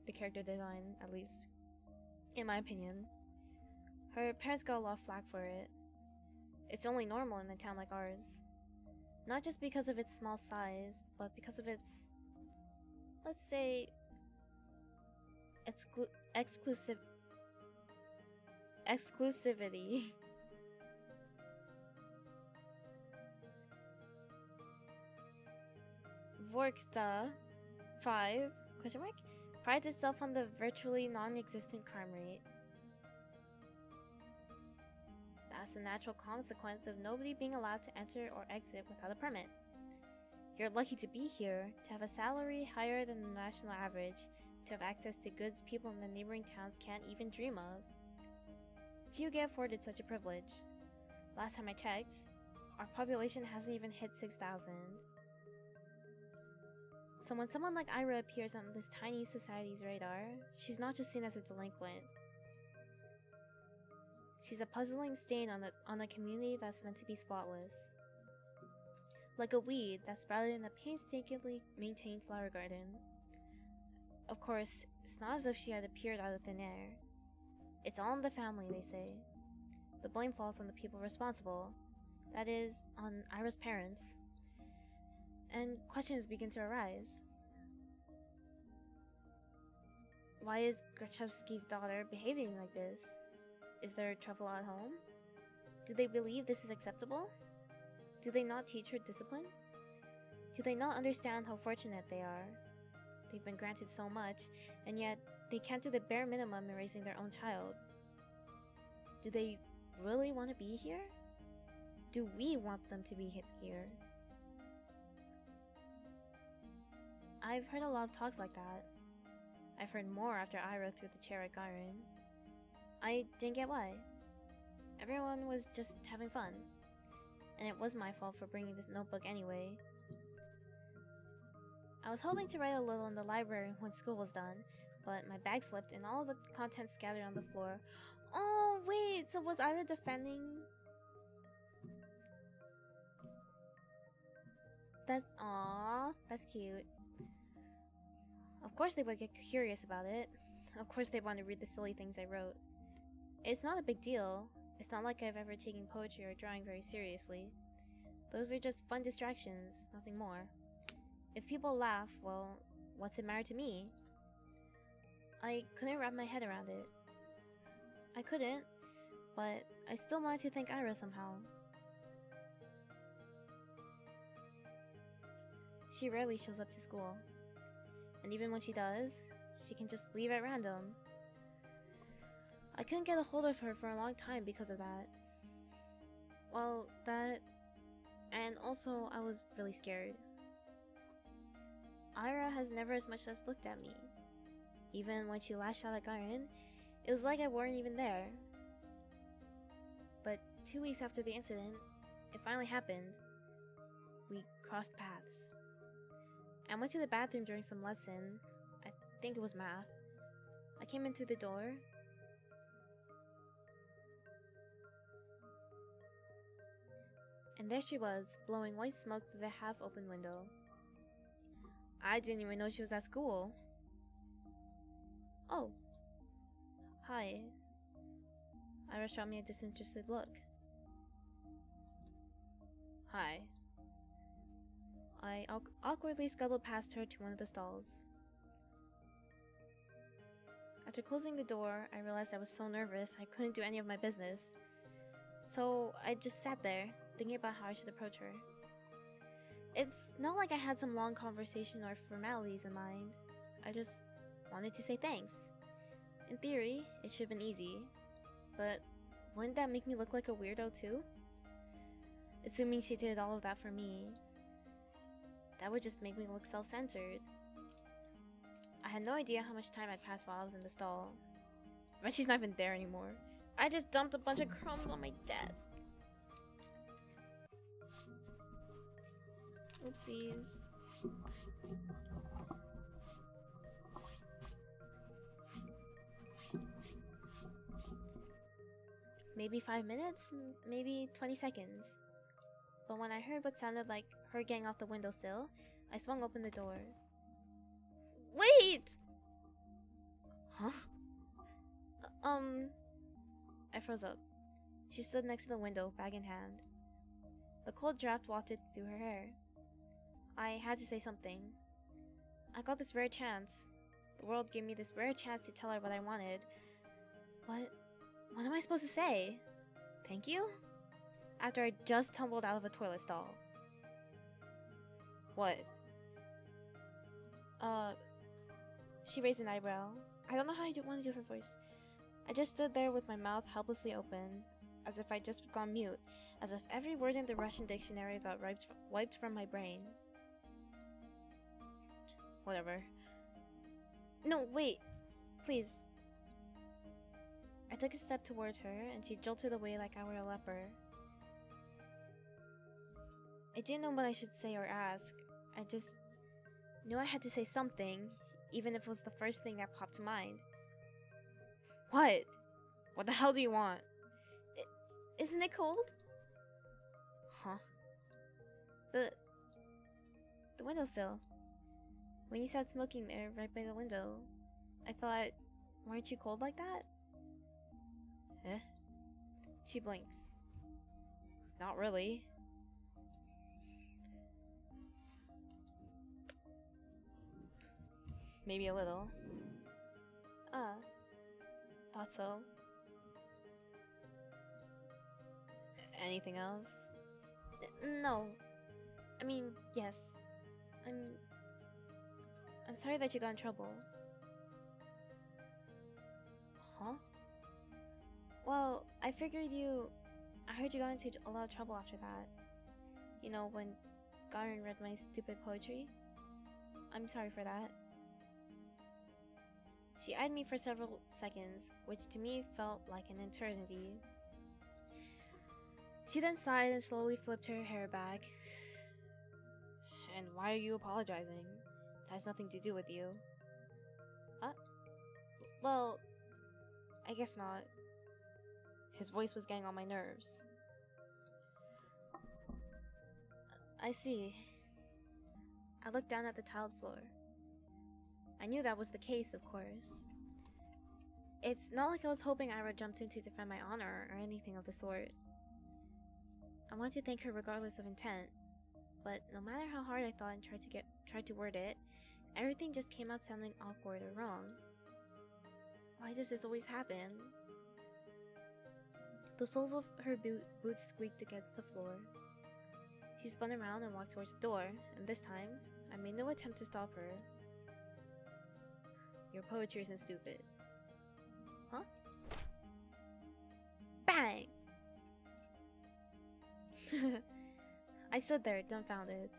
Speaker 1: The character design, at least. In my opinion. Her parents got a lot of flack for it. It's only normal in a town like ours. Not just because of its small size, but because of its, let's say, exclusivity. Vorkta 5 ? Prides itself on the virtually non-existent crime rate. That's the natural consequence of nobody being allowed to enter or exit without a permit. You're lucky to be here, to have a salary higher than the national average, to have access to goods people in the neighboring towns can't even dream of. Few get afforded such a privilege. Last time I checked, our population hasn't even hit 6,000. So when someone like Ira appears on this tiny society's radar, she's not just seen as a delinquent. She's a puzzling stain on a community that's meant to be spotless. Like a weed that sprouted in a painstakingly maintained flower garden. Of course, it's not as if she had appeared out of thin air. It's all in the family, they say. The blame falls on the people responsible. That is, on Ira's parents. And questions begin to arise. Why is Grachevsky's daughter behaving like this? Is there trouble at home? Do they believe this is acceptable? Do they not teach her discipline? Do they not understand how fortunate they are? They've been granted so much, and yet they can't do the bare minimum in raising their own child. Do they really want to be here? Do we want them to be here? I've heard a lot of talks like that. I've heard more after Ira threw the chair at Garen. I didn't get why. Everyone was just having fun. And it was my fault for bringing this notebook anyway. I was hoping to write a little in the library when school was done, but my bag slipped and all of the contents scattered on the floor. Oh, wait, so was Ira defending? That's cute. Of course they would get curious about it. Of course they want to read the silly things I wrote. It's not a big deal. It's not like I've ever taken poetry or drawing very seriously. Those are just fun distractions, nothing more. If people laugh, well, what's it matter to me? I couldn't wrap my head around it. I couldn't, but I still wanted to thank Ira somehow. She rarely shows up to school. And even when she does, she can just leave at random. I couldn't get a hold of her for a long time because of that. Well, that... And also, I was really scared. Ira has never as much as looked at me. Even when she lashed out at Garen, it was like I weren't even there. But 2 weeks after the incident, it finally happened. We crossed paths. I went to the bathroom during some lesson. I think it was math. I came in through the door. and there she was, blowing white smoke through the half-open window. I didn't even know she was at school. Oh. Hi. Ira shot me a disinterested look. Hi. I awkwardly scuttled past her to one of the stalls. After closing the door, I realized I was so nervous I couldn't do any of my business. So I just sat there, thinking about how I should approach her. It's not like I had some long conversation or formalities in mind. I just wanted to say thanks. In theory, it should have been easy. But wouldn't that make me look like a weirdo too? Assuming she did all of that for me. That would just make me look self-centered. I had no idea how much time had passed while I was in the stall. But she's not even there anymore. I just dumped a bunch of crumbs on my desk. Oopsies. Maybe 5 minutes, maybe 20 seconds. But when I heard what sounded like her getting off the windowsill, I swung open the door. Wait! Huh? I froze up. She stood next to the window, bag in hand. The cold draft wafted through her hair. I had to say something. I got this rare chance. The world gave me this rare chance to tell her what I wanted. What am I supposed to say? Thank you? After I just tumbled out of a toilet stall. What? She raised an eyebrow. I don't know how I want to do her voice. I just stood there with my mouth helplessly open, as if I'd just gone mute, as if every word in the Russian dictionary got wiped from my brain. Whatever. No, wait. Please. I took a step toward her, and she jolted away like I were a leper. I didn't know what I should say or ask. I just knew I had to say something, even if it was the first thing that popped to mind. What? What the hell do you want? Isn't it cold? Huh? The windowsill. When you sat smoking there, right by the window, I thought, weren't you cold like that? Eh? She blinks. Not really. Maybe a little. Thought so. Anything else? No. I mean, yes. I'm sorry that you got in trouble. Huh? Well, I heard you got into a lot of trouble after that. You know, when Garen read my stupid poetry. I'm sorry for that. She eyed me for several seconds, which to me felt like an eternity. She then sighed and slowly flipped her hair back. And why are you apologizing? It has nothing to do with you. Well, I guess not. His voice was getting on my nerves. I see. I looked down at the tiled floor. I knew that was the case, of course. It's not like I was hoping Ira jumped in to defend my honor or anything of the sort. I want to thank her regardless of intent, but no matter how hard I thought and tried to word it, everything just came out sounding awkward or wrong. Why does this always happen? The soles of her boots squeaked against the floor. She spun around and walked towards the door, and this time, I made no attempt to stop her. Your poetry isn't stupid. Huh? Bang! I stood there, dumbfounded.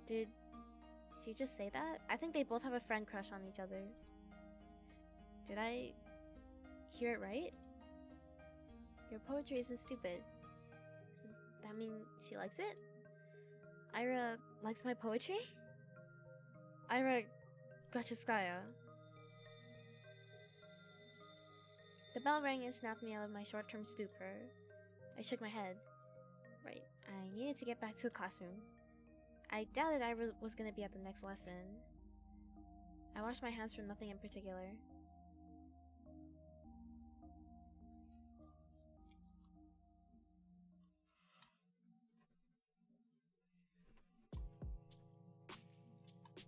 Speaker 1: Did she just say that? I think they both have a friend crush on each other. Did I hear it right? Your poetry isn't stupid. Does that mean she likes it? Ira likes my poetry? Ira Gachevskaya. The bell rang and snapped me out of my short-term stupor. I shook my head. Right, I needed to get back to the classroom. I doubted I was gonna be at the next lesson. I washed my hands from nothing in particular.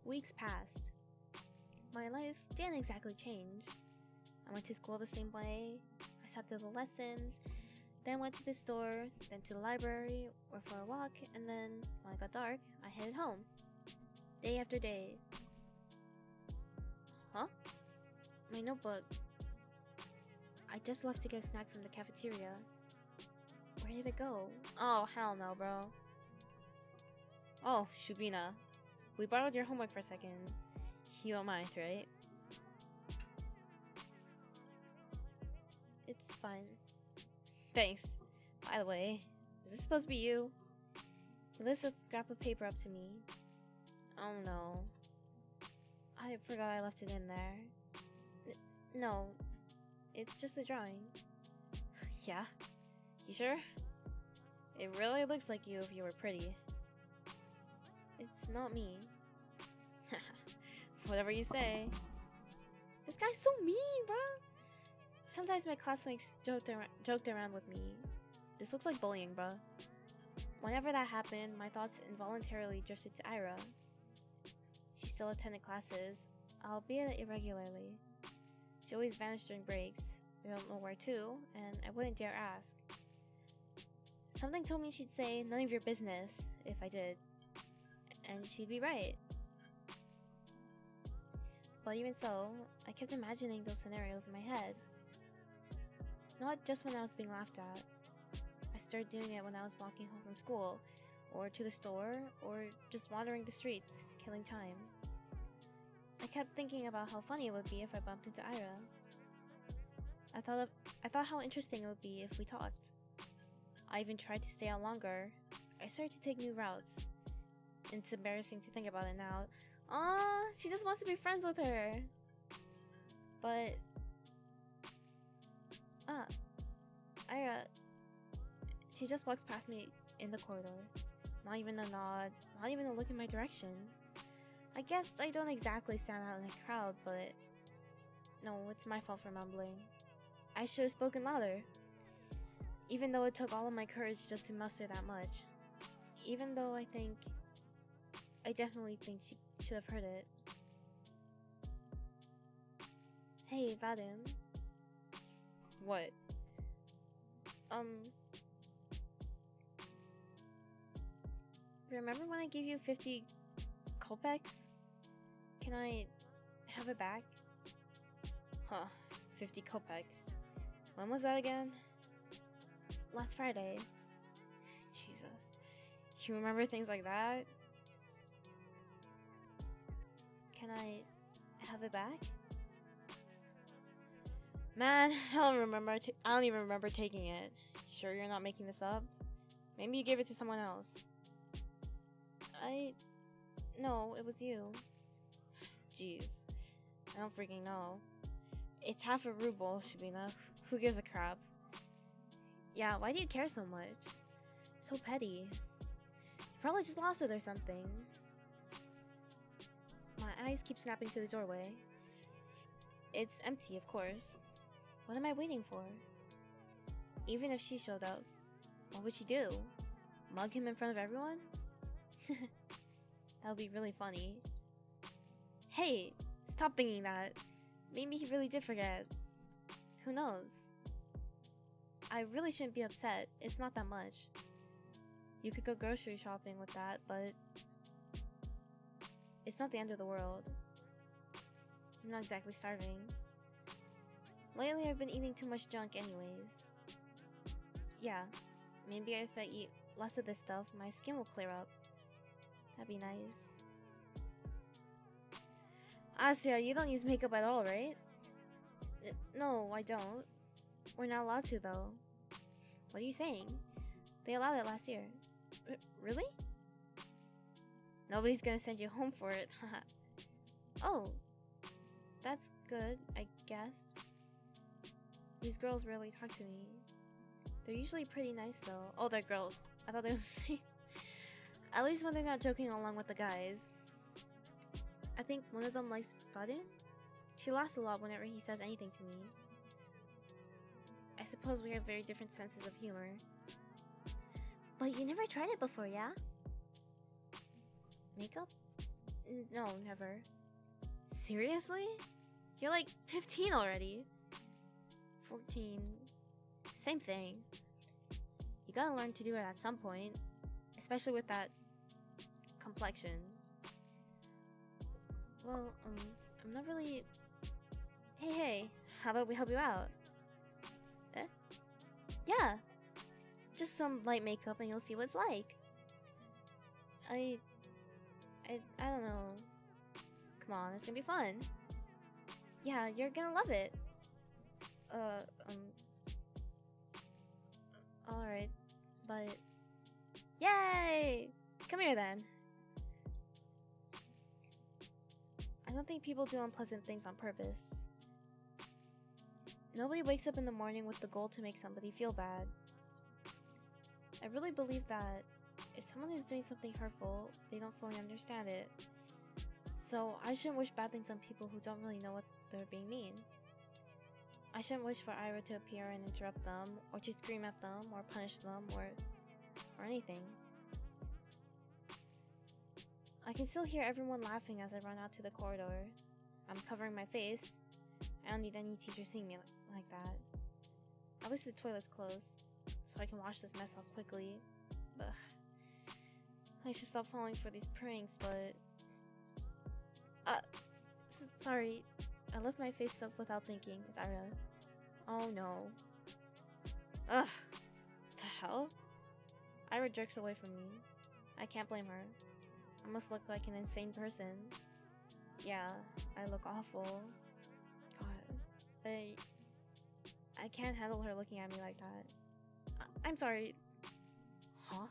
Speaker 1: Weeks passed. My life didn't exactly change. I went to school the same way. I sat through the lessons, then went to the store, then to the library, or for a walk, and then, when it got dark, I headed home. Day after day. Huh? My notebook. I just left to get a snack from the cafeteria. Where did it go? Oh, hell no, bro. Oh, Shubina. We borrowed your homework for a second. You don't mind, right? It's fine. Thanks. By the way, is this supposed to be you? He lifts a scrap of paper up to me. Oh no. I forgot I left it in there. No, it's just a drawing. Yeah? You sure? It really looks like you if you were pretty. It's not me. Whatever you say. This guy's so mean, bruh. Sometimes my classmates joked around with me. This looks like bullying, bruh. Whenever that happened, my thoughts involuntarily drifted to Ira. She still attended classes, albeit irregularly. She always vanished during breaks. I don't know where to, and I wouldn't dare ask. Something told me she'd say, "None of your business," if I did. And she'd be right. But even so, I kept imagining those scenarios in my head. Not just when I was being laughed at. I started doing it when I was walking home from school, or to the store, or just wandering the streets, killing time. I kept thinking about how funny it would be if I bumped into Ira. I thought how interesting it would be if we talked. I even tried to stay out longer. I started to take new routes. It's embarrassing to think about it now. She just wants to be friends with her. But Ira, she just walks past me in the corridor. Not even a nod, not even a look in my direction. I guess I don't exactly stand out in a crowd, but no, it's my fault for mumbling. I should have spoken louder. Even though it took all of my courage just to muster that much. Even though I definitely think she should have heard it. Hey, Vadim. What? Remember when I gave you 50 kopecks? Can I have it back? Huh, 50 kopecks. When was that again? Last Friday. Jesus. You remember things like that? Can I have it back? Man, I don't even remember taking it. Sure you're not making this up? Maybe you gave it to someone else. No, it was you. Jeez. I don't freaking know. It's half a ruble, Shabina. Who gives a crap? Yeah, why do you care so much? So petty. You probably just lost it or something. My eyes keep snapping to the doorway. It's empty, of course. What am I waiting for? Even if she showed up, what would she do? Mug him in front of everyone? That would be really funny. Hey, stop thinking that. Maybe he really did forget. Who knows? I really shouldn't be upset. It's not that much. You could go grocery shopping with that, but it's not the end of the world. I'm not exactly starving. Lately, I've been eating too much junk anyways. Yeah, maybe if I eat less of this stuff, my skin will clear up. That'd be nice. Asya, you don't use makeup at all, right? No, I don't. We're not allowed to, though. What are you saying? They allowed it last year. Really? Nobody's gonna send you home for it. Oh, that's good, I guess. These girls rarely talk to me. They're usually pretty nice though. Oh, they're girls. I thought they was the same. At least when they're not joking along with the guys. I think one of them likes Fadin. She laughs a lot whenever he says anything to me. I suppose we have very different senses of humor. But you never tried it before, yeah? Makeup? No, never. Seriously? You're like 15 already. 14. Same thing. You gotta learn to do it at some point. Especially with that complexion. Well, I'm not really... Hey, how about we help you out? Eh? Yeah. Just some light makeup and you'll see what it's like. I don't know. Come on, it's gonna be fun. Yeah, you're gonna love it. Alright, but... Yay! Come here then. I don't think people do unpleasant things on purpose. Nobody wakes up in the morning with the goal to make somebody feel bad. I really believe that if someone is doing something hurtful, they don't fully understand it. So I shouldn't wish bad things on people who don't really know what they're being mean. I shouldn't wish for Ira to appear and interrupt them, or to scream at them, or punish them, or anything. I can still hear everyone laughing as I run out to the corridor. I'm covering my face. I don't need any teacher seeing me like that. At least the toilet's closed, so I can wash this mess off quickly. Ugh. I should stop falling for these pranks, but... sorry. I left my face up without thinking. It's Ira. Oh no. Ugh. The hell? Ira jerks away from me. I can't blame her. I must look like an insane person. Yeah, I look awful. God. I can't handle her looking at me like that. I'm sorry. Huh?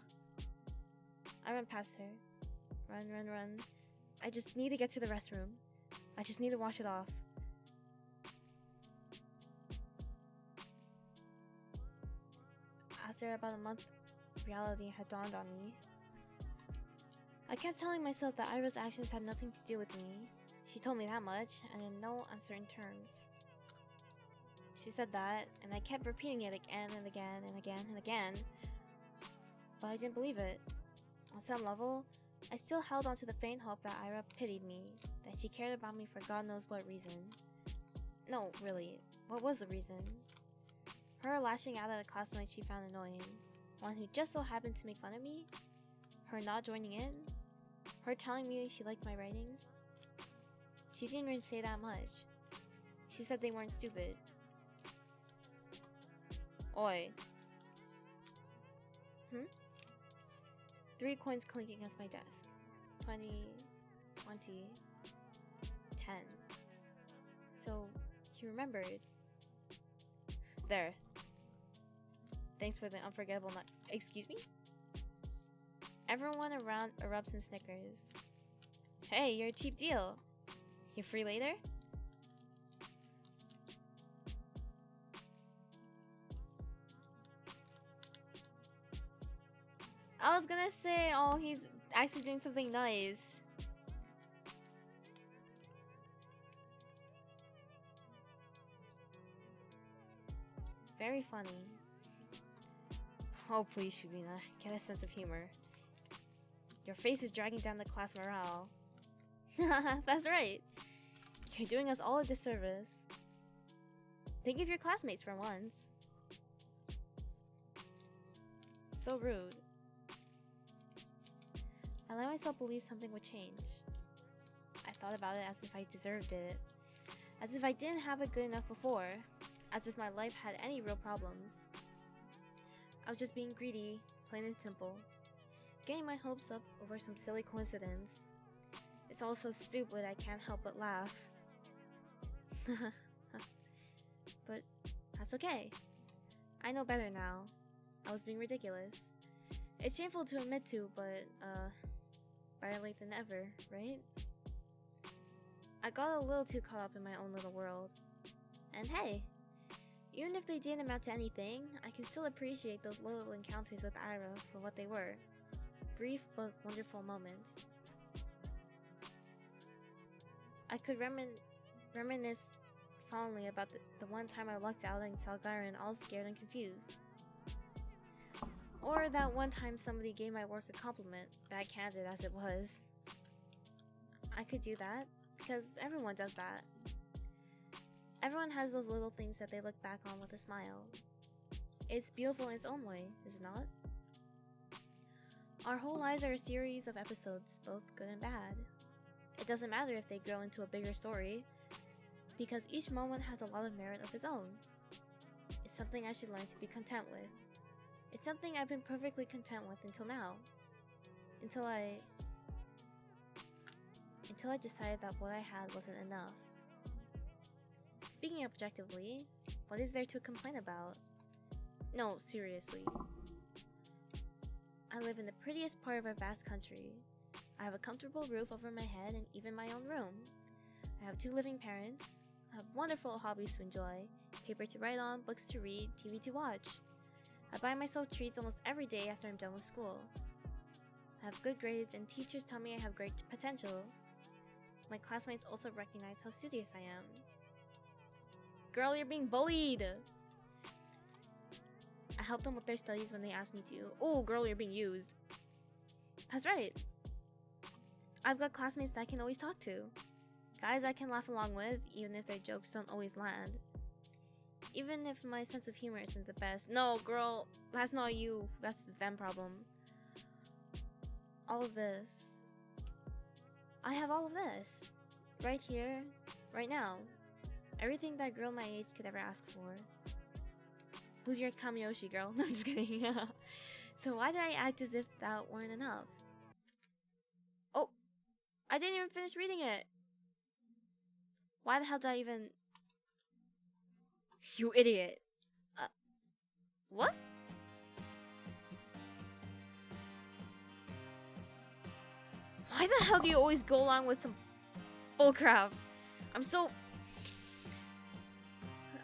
Speaker 1: I run past her. Run. I just need to get to the restroom. I just need to wash it off. After about a month, reality had dawned on me. I kept telling myself that Ira's actions had nothing to do with me. She told me that much, and in no uncertain terms. She said that, and I kept repeating it again and again and again and again. But I didn't believe it. On some level, I still held on to the faint hope that Ira pitied me, that she cared about me for God knows what reason. No, really, what was the reason? Her lashing out at a classmate she found annoying, one who just so happened to make fun of me? Her not joining in? Her telling me she liked my writings? She didn't even say that much. She said they weren't stupid. Oi. 3 coins clinking against my desk. 20, 20, 10. So, he remembered. There. Thanks for the unforgettable night. Excuse me? Everyone around erupts in snickers. Hey, you're a cheap deal. You free later? I was gonna say, oh, he's actually doing something nice. Very funny. Oh, please, Shubina, get a sense of humor. Your face is dragging down the class morale. That's right. You're doing us all a disservice. Think of your classmates for once. So rude. I let myself believe something would change. I thought about it as if I deserved it. As if I didn't have it good enough before. As if my life had any real problems. I was just being greedy, plain and simple. Getting my hopes up over some silly coincidence. It's all so stupid I can't help but laugh. But that's okay. I know better now. I was being ridiculous. It's shameful to admit to, but better late than never, right? I got a little too caught up in my own little world. And hey, Even if they didn't amount to anything, I can still appreciate those little encounters with Ira for what they were. Brief but wonderful moments. I could reminisce fondly about the one time I lucked out and saw Garen all scared and confused. Or that one time somebody gave my work a compliment, backhanded as it was. I could do that, because everyone does that. Everyone has those little things that they look back on with a smile. It's beautiful in its own way, is it not? Our whole lives are a series of episodes, both good and bad. It doesn't matter if they grow into a bigger story, because each moment has a lot of merit of its own. It's something I should learn to be content with. It's something I've been perfectly content with until now. Until I decided that what I had wasn't enough. Speaking objectively, what is there to complain about? No, seriously. I live in the prettiest part of our vast country. I have a comfortable roof over my head and even my own room. I have 2 living parents. I have wonderful hobbies to enjoy, paper to write on, books to read, TV to watch. I buy myself treats almost every day after I'm done with school. I have good grades and teachers tell me I have great potential. My classmates also recognize how studious I am. Girl, you're being bullied! I help them with their studies when they ask me to. Oh, girl, you're being used. That's right. I've got classmates that I can always talk to. Guys I can laugh along with, even if their jokes don't always land. Even if my sense of humor isn't the best. No, girl, that's not you. That's the them problem. All of this. I have all of this. Right here, right now. Everything that a girl my age could ever ask for. Who's your Kamiyoshi, girl? No, I'm just kidding. So why did I act as if that weren't enough? Oh, I didn't even finish reading it. Why the hell did I even... You idiot. What? Why the hell do you always go along with some bullcrap? I'm so...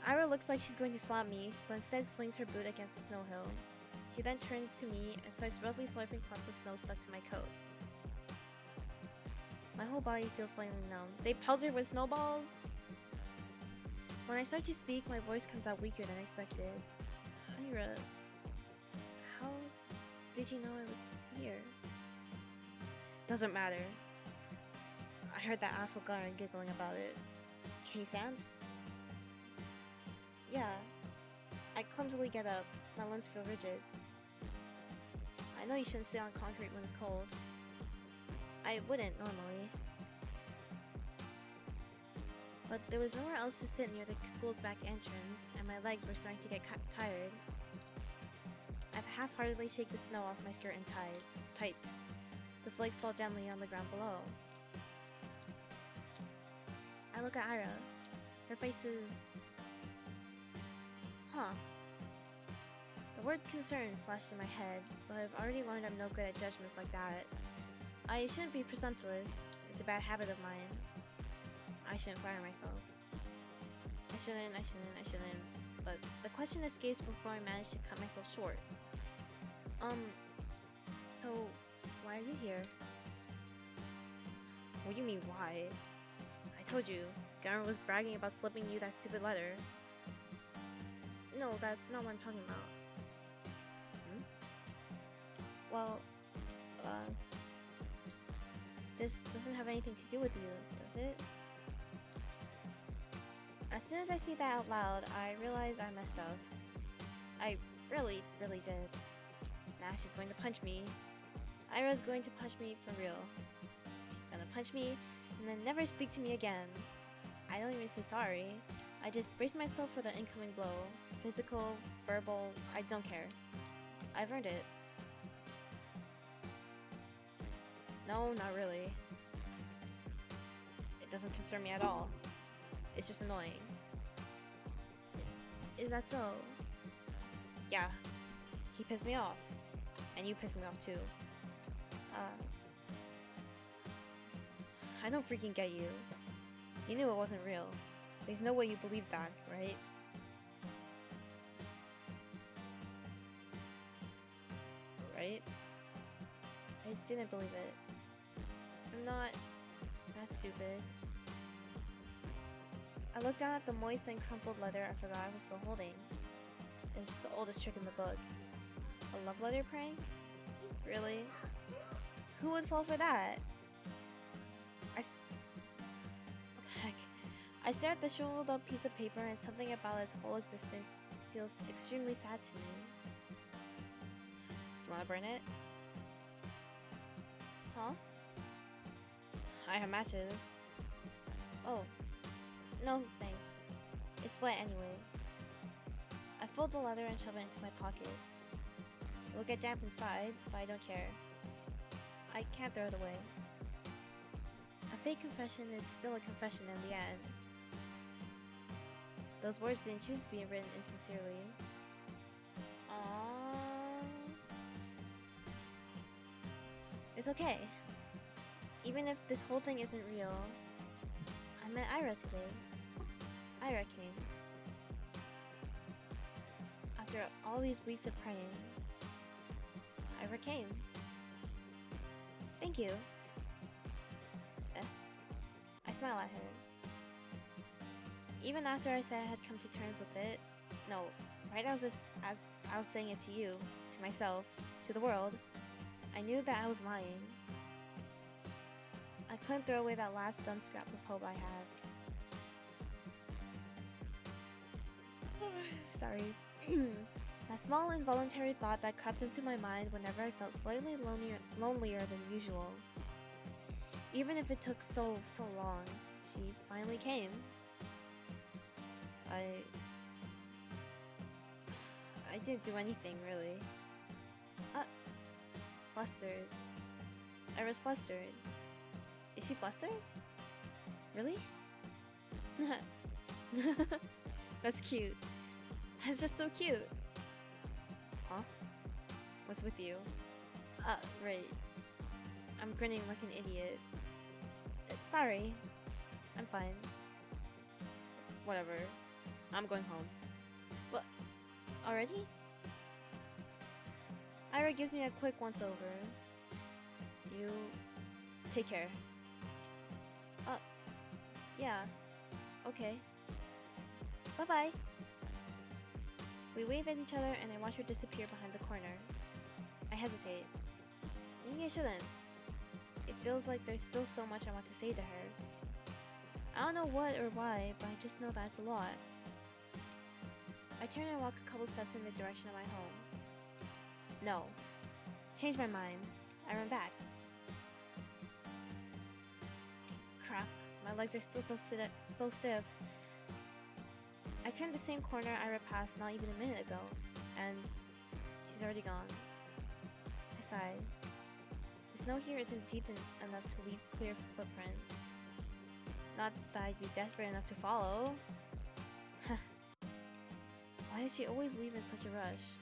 Speaker 1: Ira looks like she's going to slap me, but instead swings her boot against the snow hill. She then turns to me and starts roughly swiping clumps of snow stuck to my coat. My whole body feels slightly numb. They pelt her with snowballs? When I start to speak, my voice comes out weaker than expected. Ira, how did you know I was here? Doesn't matter. I heard that asshole Garen giggling about it. Can you stand? Yeah. I clumsily get up. My limbs feel rigid. I know you shouldn't stay on concrete when it's cold. I wouldn't normally. But there was nowhere else to sit near the school's back entrance, and my legs were starting to get tired. I've half-heartedly shake the snow off my skirt and tights. The flakes fall gently on the ground below. I look at Ira. Her face is... Huh. The word concern flashed in my head, but I've already learned I'm no good at judgments like that. I shouldn't be presumptuous. It's a bad habit of mine. I shouldn't flatter myself. I shouldn't. But the question escapes before I manage to cut myself short. So, why are you here? What do you mean, why? I told you, Garen was bragging about slipping you that stupid letter. No, that's not what I'm talking about. Well, this doesn't have anything to do with you, does it? As soon as I say that out loud, I realize I messed up. I really did. Now she's going to punch me. Ira's going to punch me for real. She's gonna punch me and then never speak to me again. I don't even say sorry. I just brace myself for the incoming blow. Physical, verbal, I don't care. I've earned it. No, not really. It doesn't concern me at all. It's just annoying. Is that so? Yeah. He pissed me off. And you pissed me off too. I don't freaking get you. You knew it wasn't real. There's no way you believed that, right? didn't believe it. I'm not that stupid. I looked down at the moist and crumpled letter I forgot I was still holding. It's the oldest trick in the book. A love letter prank? Really? Who would fall for that? What the heck? I stare at the shriveled up piece of paper and something about its whole existence feels extremely sad to me. You wanna burn it? Huh? I have matches. Oh. No, thanks. It's wet anyway. I fold the letter and shove it into my pocket. It will get damp inside, but I don't care. I can't throw it away. A fake confession is still a confession in the end. Those words didn't choose to be written insincerely. It's okay. Even if this whole thing isn't real, I met Ira today. Ira came. After all these weeks of praying, Ira came. Thank you. I smile at her. Even after I said I had come to terms with it, no, right as I was saying it to you, to myself, to the world, I knew that I was lying. I couldn't throw away that last dumb scrap of hope I had. Sorry. That small involuntary thought that crept into my mind whenever I felt slightly lonelier than usual. Even if it took so long, she finally came. I didn't do anything, really. Flustered. I was flustered. Is she flustered? Really? That's cute. That's just so cute. Huh? What's with you? Right. I'm grinning like an idiot. Sorry. I'm fine. Whatever. I'm going home. What? Already? Ira gives me a quick once-over. You... take care. Yeah. Okay. Bye-bye. We wave at each other and I watch her disappear behind the corner. I hesitate. Maybe I shouldn't. It feels like there's still so much I want to say to her. I don't know what or why, but I just know that it's a lot. I turn and walk a couple steps in the direction of my home. No. Change my mind. I run back. Crap. My legs are still so stiff. I turned the same corner I passed not even a minute ago, and she's already gone. I sighed. The snow here isn't deep enough to leave clear footprints. Not that I'd be desperate enough to follow. Why does she always leave in such a rush?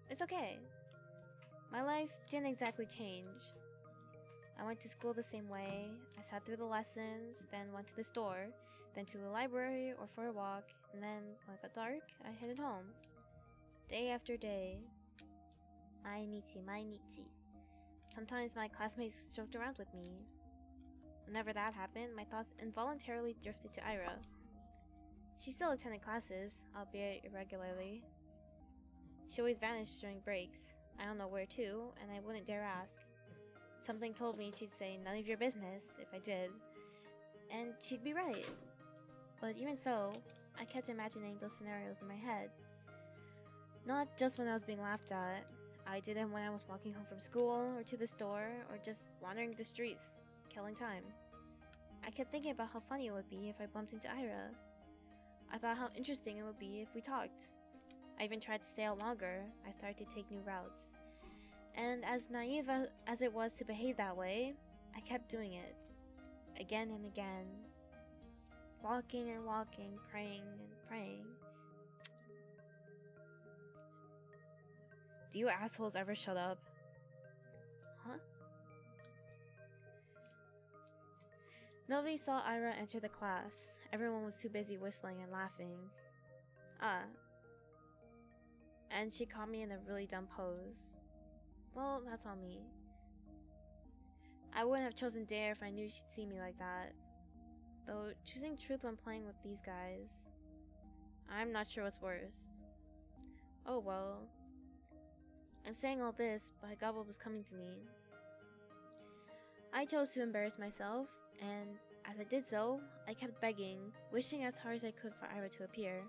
Speaker 1: It's okay. My life didn't exactly change. I went to school the same way. I sat through the lessons, then went to the store, then to the library or for a walk, and then when it got dark, I headed home. Day after day. Mainichi. Sometimes my classmates joked around with me. Whenever that happened, my thoughts involuntarily drifted to Ira. She still attended classes, albeit irregularly. She always vanished during breaks. I don't know where to, and I wouldn't dare ask. Something told me she'd say none of your business if I did. And she'd be right. But even so, I kept imagining those scenarios in my head. Not just when I was being laughed at. I did them when I was walking home from school, or to the store, or just wandering the streets, killing time. I kept thinking about how funny it would be if I bumped into Ira. I thought how interesting it would be if we talked. I even tried to stay out longer. I started to take new routes. And as naive as it was to behave that way, I kept doing it. Again and again. Walking and walking, praying and praying. Do you assholes ever shut up? Huh? Nobody saw Ira enter the class. Everyone was too busy whistling and laughing. Ah. And she caught me in a really dumb pose. Well, that's on me. I wouldn't have chosen Dare if I knew she'd see me like that. Though, choosing truth when playing with these guys, I'm not sure what's worse. Oh well. I'm saying all this, but I got what was coming to me. I chose to embarrass myself, and as I did so, I kept begging, wishing as hard as I could for Ira to appear.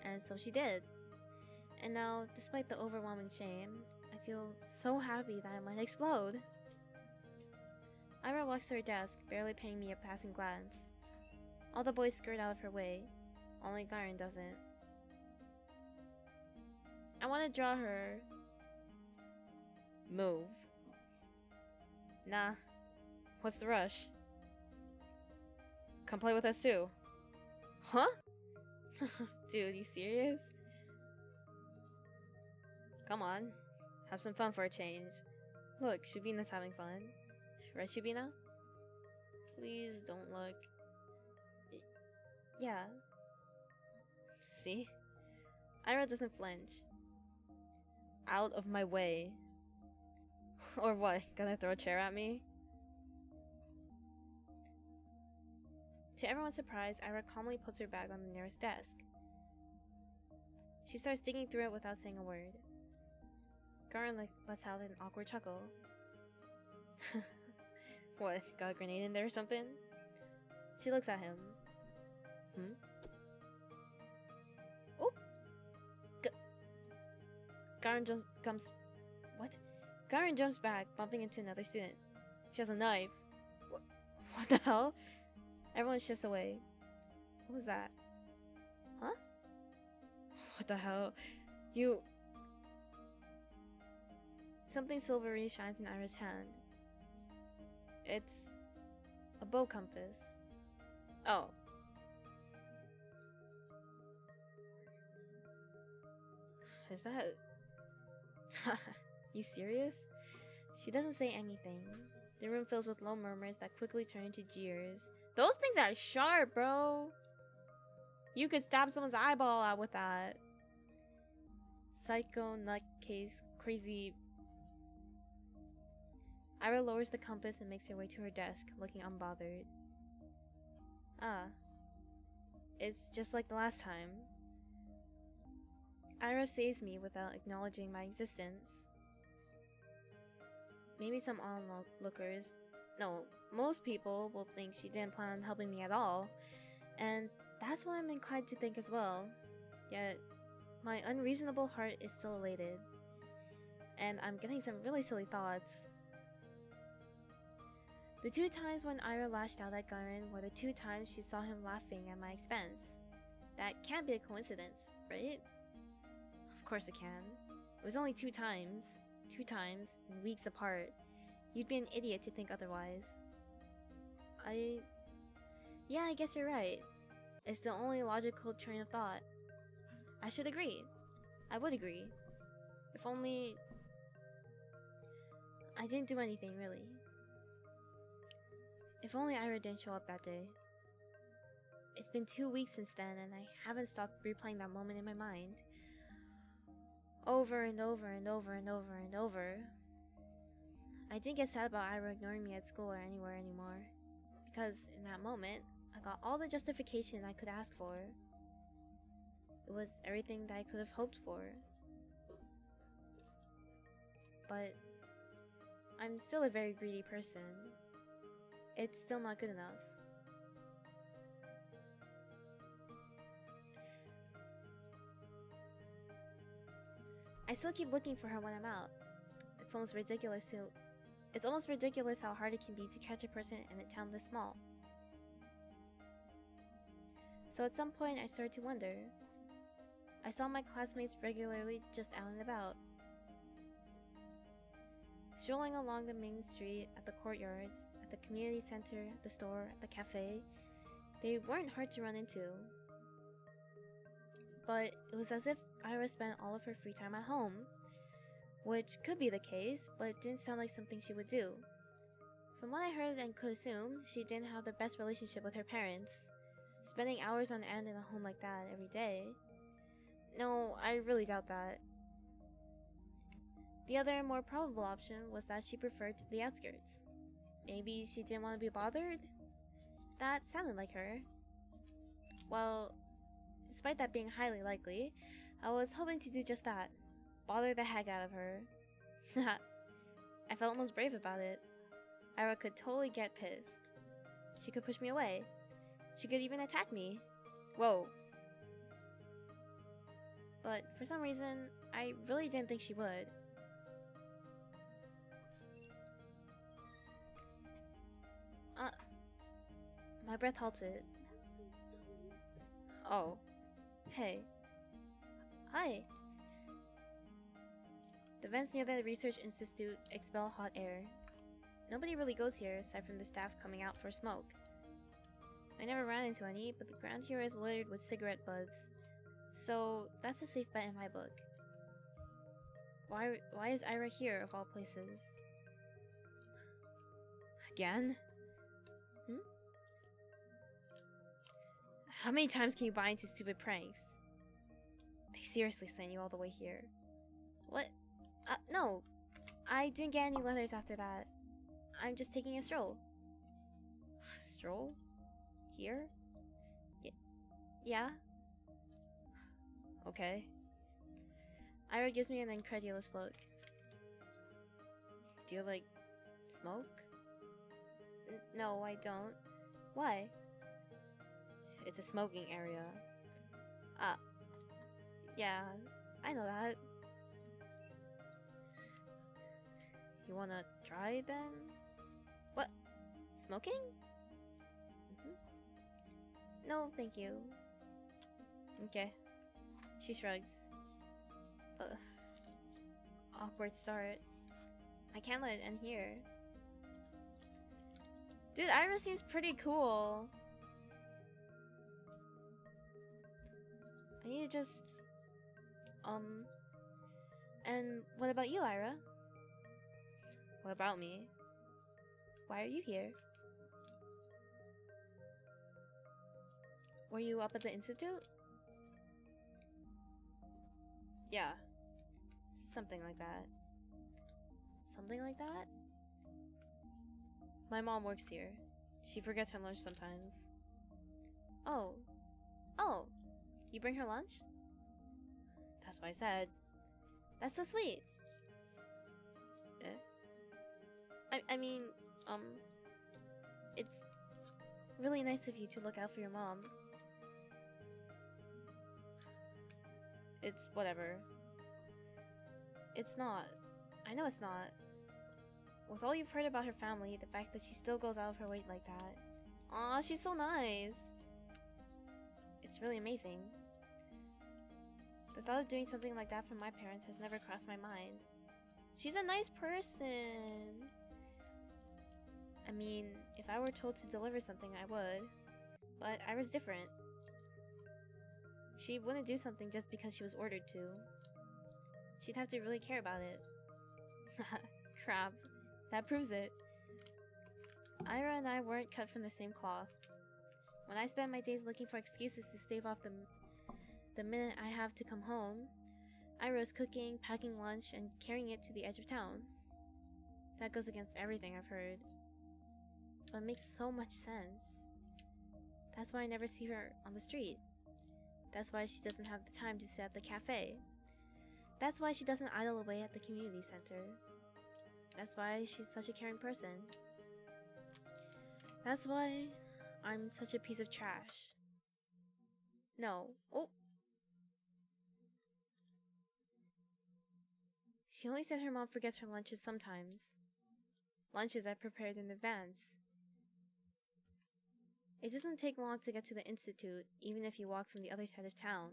Speaker 1: And so she did. And now, despite the overwhelming shame, I feel so happy that I might explode. Ira walks to her desk, barely paying me a passing glance. All the boys skirt out of her way. Only Garen doesn't. I want to draw her. Move. Nah. What's the rush? Come play with us too. Huh? Dude, you serious? Come on. Have some fun for a change. Look, Shubina's having fun. Right, Shubina? Please don't look. Yeah. See? Ira doesn't flinch. Out of my way. Or what? Gonna throw a chair at me? To everyone's surprise, Ira calmly puts her bag on the nearest desk. She starts digging through it without saying a word. Garen lets out an awkward chuckle. What, got a grenade in there or something? She looks at him. Oh! Garen Garen jumps back, bumping into another student. She has a knife. What the hell? Everyone shifts away. What was that? Huh? What the hell? You... Something silvery shines in Ira's hand. It's a bow compass. Oh. Is that... You serious? She doesn't say anything. The room fills with low murmurs that quickly turn into jeers. Those things are sharp, bro! You could stab someone's eyeball out with that. Psycho, nutcase, crazy... Ira lowers the compass and makes her way to her desk, looking unbothered. Ah. It's just like the last time. Ira saves me without acknowledging my existence. Maybe some onlookers, no, most people will think she didn't plan on helping me at all, and that's what I'm inclined to think as well. Yet, my unreasonable heart is still elated, and I'm getting some really silly thoughts. The 2 times when Ira lashed out at Garen were the 2 times she saw him laughing at my expense. That can't be a coincidence, right? Of course it can. It was only 2 times. 2 times, and weeks apart. You'd be an idiot to think otherwise. Yeah, I guess you're right. It's the only logical train of thought. I should agree. I would agree. If only... I didn't do anything, really. If only Ira didn't show up that day. It's been 2 weeks since then, and I haven't stopped replaying that moment in my mind. Over and over and over and over and over. I didn't get sad about Ira ignoring me at school or anywhere anymore. Because in that moment, I got all the justification I could ask for. It was everything that I could have hoped for. But I'm still a very greedy person. It's still not good enough. I still keep looking for her when I'm out. It's almost ridiculous how hard it can be to catch a person in a town this small. So at some point I started to wonder. I saw my classmates regularly just out and about. Strolling along the main street, at the courtyards, at the community center, at the store, at the cafe, they weren't hard to run into. But it was as if Ira spent all of her free time at home, which could be the case, but it didn't sound like something she would do. From what I heard and could assume, she didn't have the best relationship with her parents, spending hours on end in a home like that every day. No, I really doubt that. The other, more probable option was that she preferred the outskirts. Maybe she didn't want to be bothered? That sounded like her. Well, despite that being highly likely, I was hoping to do just that. Bother the heck out of her. I felt almost brave about it. Ira could totally get pissed. She could push me away. She could even attack me. Whoa. But for some reason, I really didn't think she would. My breath halted. Oh. Hey. Hi. The vents near the research institute expel hot air. Nobody really goes here aside from the staff coming out for smoke. I never ran into any, but the ground here is littered with cigarette butts. So that's a safe bet in my book. Why is Ira here of all places? Again? How many times can you buy into stupid pranks? They seriously sent you all the way here. What? No. I didn't get any letters after that. I'm just taking a stroll. Stroll? Here? Yeah? Okay. Ira gives me an incredulous look. Do you like smoke? No, I don't. Why? It's a smoking area. Yeah, I know that. You wanna try then? What? Smoking? No, thank you. Okay. She shrugs. Awkward start. I can't let it end here. Dude, Ira seems pretty cool. I need to just... And what about you, Ira? What about me? Why are you here? Were you up at the institute? Yeah. Something like that. Something like that? My mom works here. She forgets her lunch sometimes. Oh. Oh! You bring her lunch? That's what I said. That's so sweet. I mean, it's really nice of you to look out for your mom. It's whatever. It's not. I know it's not. With all you've heard about her family, the fact that she still goes out of her way like that. Aw, she's so nice. It's really amazing. The thought of doing something like that for my parents has never crossed my mind. She's a nice person. I mean, if I were told to deliver something, I would. But Ira's different. She wouldn't do something just because she was ordered to. She'd have to really care about it. Crap. That proves it. Ira and I weren't cut from the same cloth. When I spend my days looking for excuses to stave off the minute I have to come home, Ira's cooking, packing lunch, and carrying it to the edge of town. That goes against everything I've heard. But makes so much sense. That's why I never see her on the street. That's why she doesn't have the time to sit at the cafe. That's why she doesn't idle away at the community center. That's why she's such a caring person. That's why I'm such a piece of trash. No. Oh! She only said her mom forgets her lunches sometimes. Lunches I prepared in advance. It doesn't take long to get to the institute, even if you walk from the other side of town.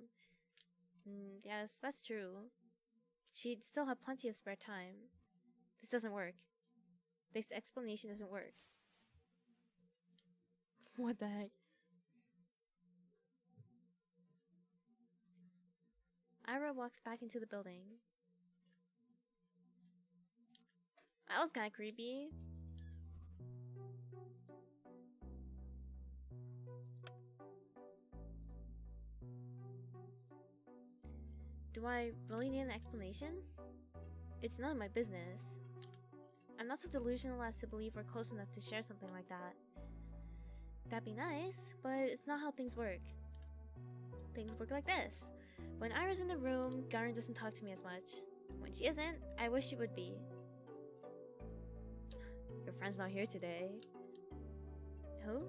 Speaker 1: Yes, that's true. She'd still have plenty of spare time. This doesn't work. This explanation doesn't work. What the heck? Ira walks back into the building. That was kinda creepy. Do I really need an explanation? It's none of my business. I'm not so delusional as to believe we're close enough to share something like that. That'd be nice, but it's not how things work. Things work like this. When Ira's in the room, Garen doesn't talk to me as much. When she isn't, I wish she would be. Your friend's not here today. Who?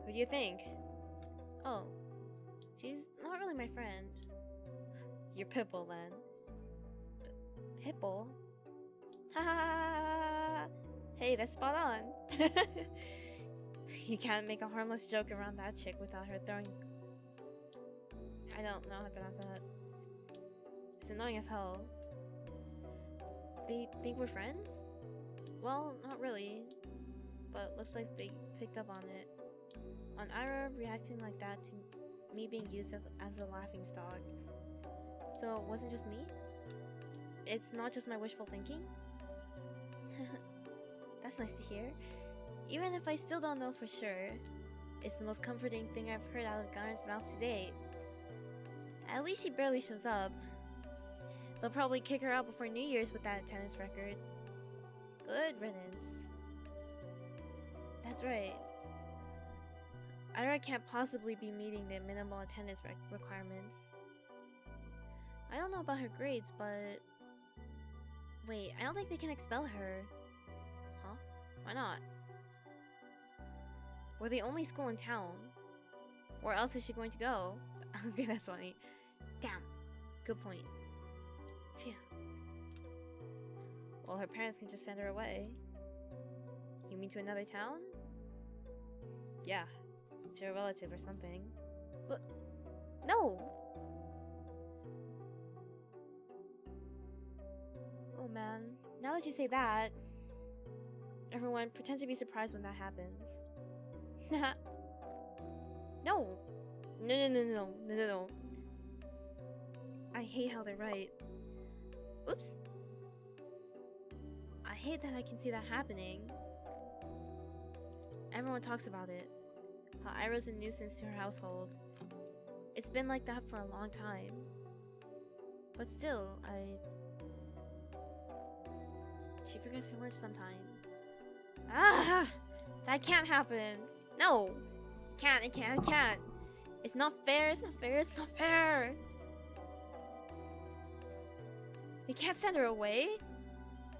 Speaker 1: Who do you think? Oh, she's not really my friend. You're Pitbull then. Pitbull? Ha ha ha! Hey, that's spot on. You can't make a harmless joke around that chick without her throwing... I don't know how to pronounce that. It's annoying as hell. They think we're friends? Well, not really. But looks like they picked up on it. On Ira reacting like that to me being used as a laughingstock. So it wasn't just me? It's not just my wishful thinking? That's nice to hear. Even if I still don't know for sure, it's the most comforting thing I've heard out of Garen's mouth to date. At least she barely shows up. They'll probably kick her out before New Year's with that attendance record. Good riddance. That's right. Ira can't possibly be meeting the minimal attendance requirements. I don't know about her grades, but... Wait, I don't think they can expel her. Huh? Why not? We're the only school in town. Where else is she going to go? Okay, that's funny. Damn. Good point. Phew. Well, her parents can just send her away. You mean to another town? Yeah. To a relative or something. What? No! Oh man. Now that you say that, everyone pretend to be surprised when that happens. No. No. No. I hate how they write. Oops. I hate that I can see that happening. Everyone talks about it. How Ira's a nuisance to her household. It's been like that for a long time. But still, she forgets her lunch sometimes. Ah! That can't happen. No! It can't. It's not fair. They can't send her away.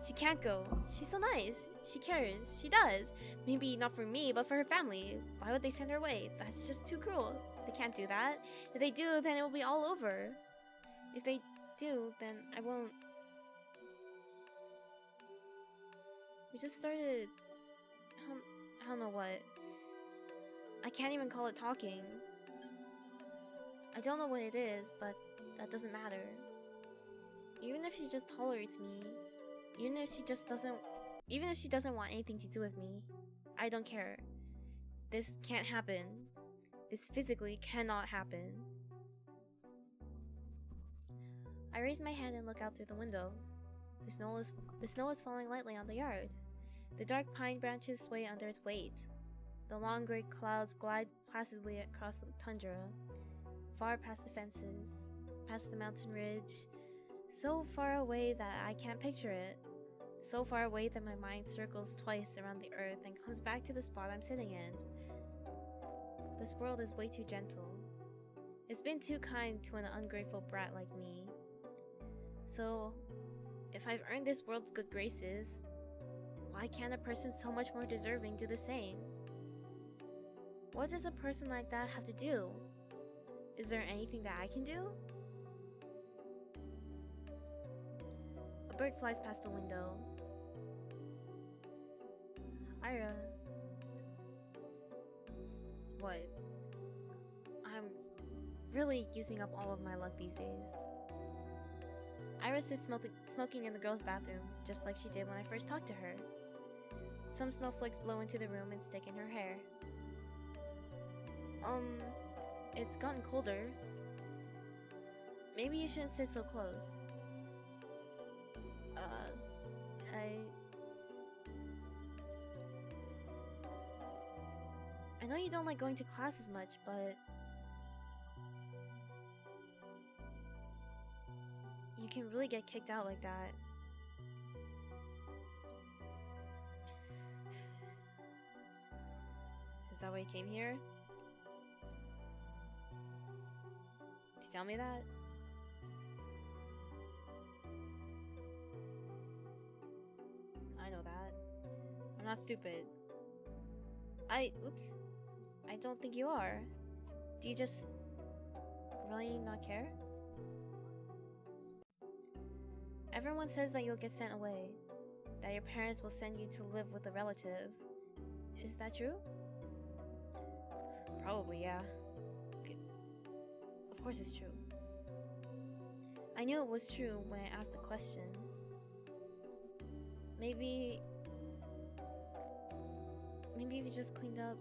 Speaker 1: She can't go. She's so nice. She cares. She does. Maybe not for me, but for her family. Why would they send her away? That's just too cruel. They can't do that. If they do, then it will be all over. If they do, then I won't... We just started... I don't know what. I can't even call it talking. I don't know what it is, but that doesn't matter. Even if she just tolerates me, even if she doesn't want anything to do with me, I don't care. This can't happen. This physically cannot happen. I raise my head and look out through the window. The snow is falling lightly on the yard. The dark pine branches sway under its weight. The long gray clouds glide placidly across the tundra, far past the fences, past the mountain ridge, so far away that I can't picture it, so far away that my mind circles twice around the earth and comes back to the spot I'm sitting in. This world is way too gentle. It's been too kind to an ungrateful brat like me. So, if I've earned this world's good graces, why can't a person so much more deserving do the same? What does a person like that have to do? Is there anything that I can do? A bird flies past the window. Ira. What? I'm really using up all of my luck these days. Ira sits smoking in the girl's bathroom, just like she did when I first talked to her. Some snowflakes blow into the room and stick in her hair. It's gotten colder. Maybe you shouldn't sit so close. I know you don't like going to class as much, but... can really get kicked out like that. Is that why you came here? To tell me that? I know that. I'm not stupid. Oops. I don't think you are. Do you just really not care? Everyone says that you'll get sent away. That your parents will send you to live with a relative. Is that true? Probably, yeah. Of course it's true. I knew it was true when I asked the question. Maybe if you just cleaned up.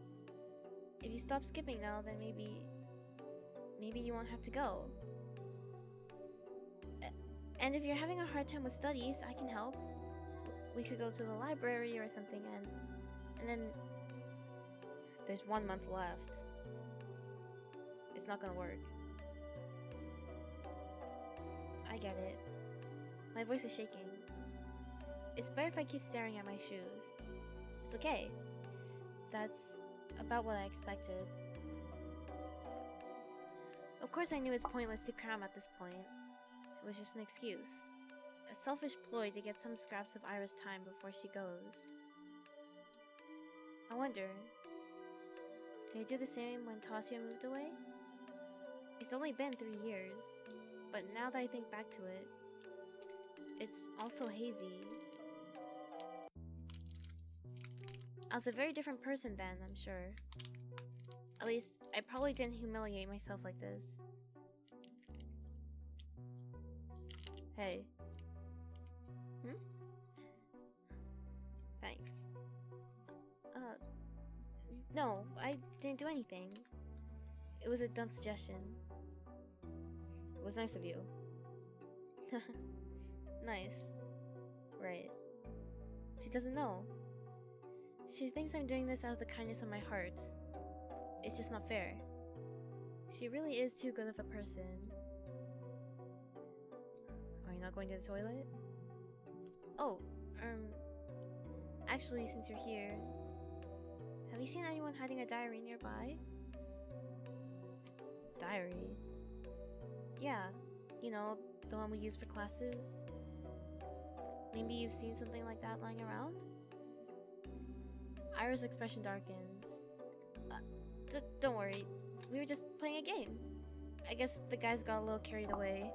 Speaker 1: If you stop skipping now, then maybe you won't have to go. And if you're having a hard time with studies, I can help. We could go to the library or something, and then there's 1 month left. It's not gonna work. I get it. My voice is shaking. It's better if I keep staring at my shoes. It's okay. That's about what I expected. Of course I knew it's pointless to cram at this point. It was just an excuse. A selfish ploy to get some scraps of Ira's time before she goes. I wonder, did I do the same when Asya moved away? It's only been 3 years, but now that I think back to it, it's also hazy. I was a very different person then, I'm sure. At least, I probably didn't humiliate myself like this. Hey. Thanks. No, I didn't do anything. It was a dumb suggestion. It was nice of you. Nice. Right. She doesn't know. She thinks I'm doing this out of the kindness of my heart. It's just not fair. She really is too good of a person. Are you not going to the toilet? Oh, actually, since you're here, have you seen anyone hiding a diary nearby? Diary? Yeah, you know, the one we use for classes. Maybe you've seen something like that lying around? Ira's expression darkens. Don't worry, we were just playing a game. I guess the guys got a little carried away.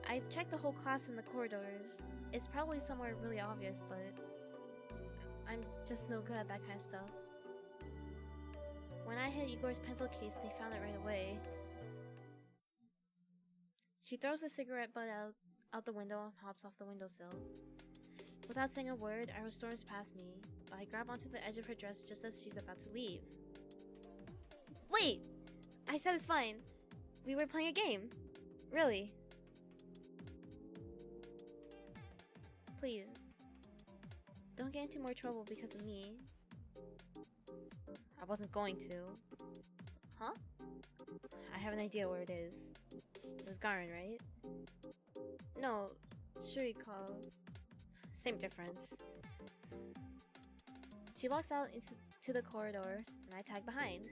Speaker 1: I've checked the whole class in the corridors. It's probably somewhere really obvious, but I'm just no good at that kind of stuff. When I hid Igor's pencil case, they found it right away. She throws the cigarette butt out the window and hops off the windowsill. Without saying a word, Ira storms past me, but I grab onto the edge of her dress just as she's about to leave. Wait! I said it's fine. We were playing a game. Really. Please. Don't get into more trouble because of me. I wasn't going to. Huh? I have an idea where it is. It was Garen, right? No, Shurikov. Same difference. She walks out into the corridor, and I tag behind.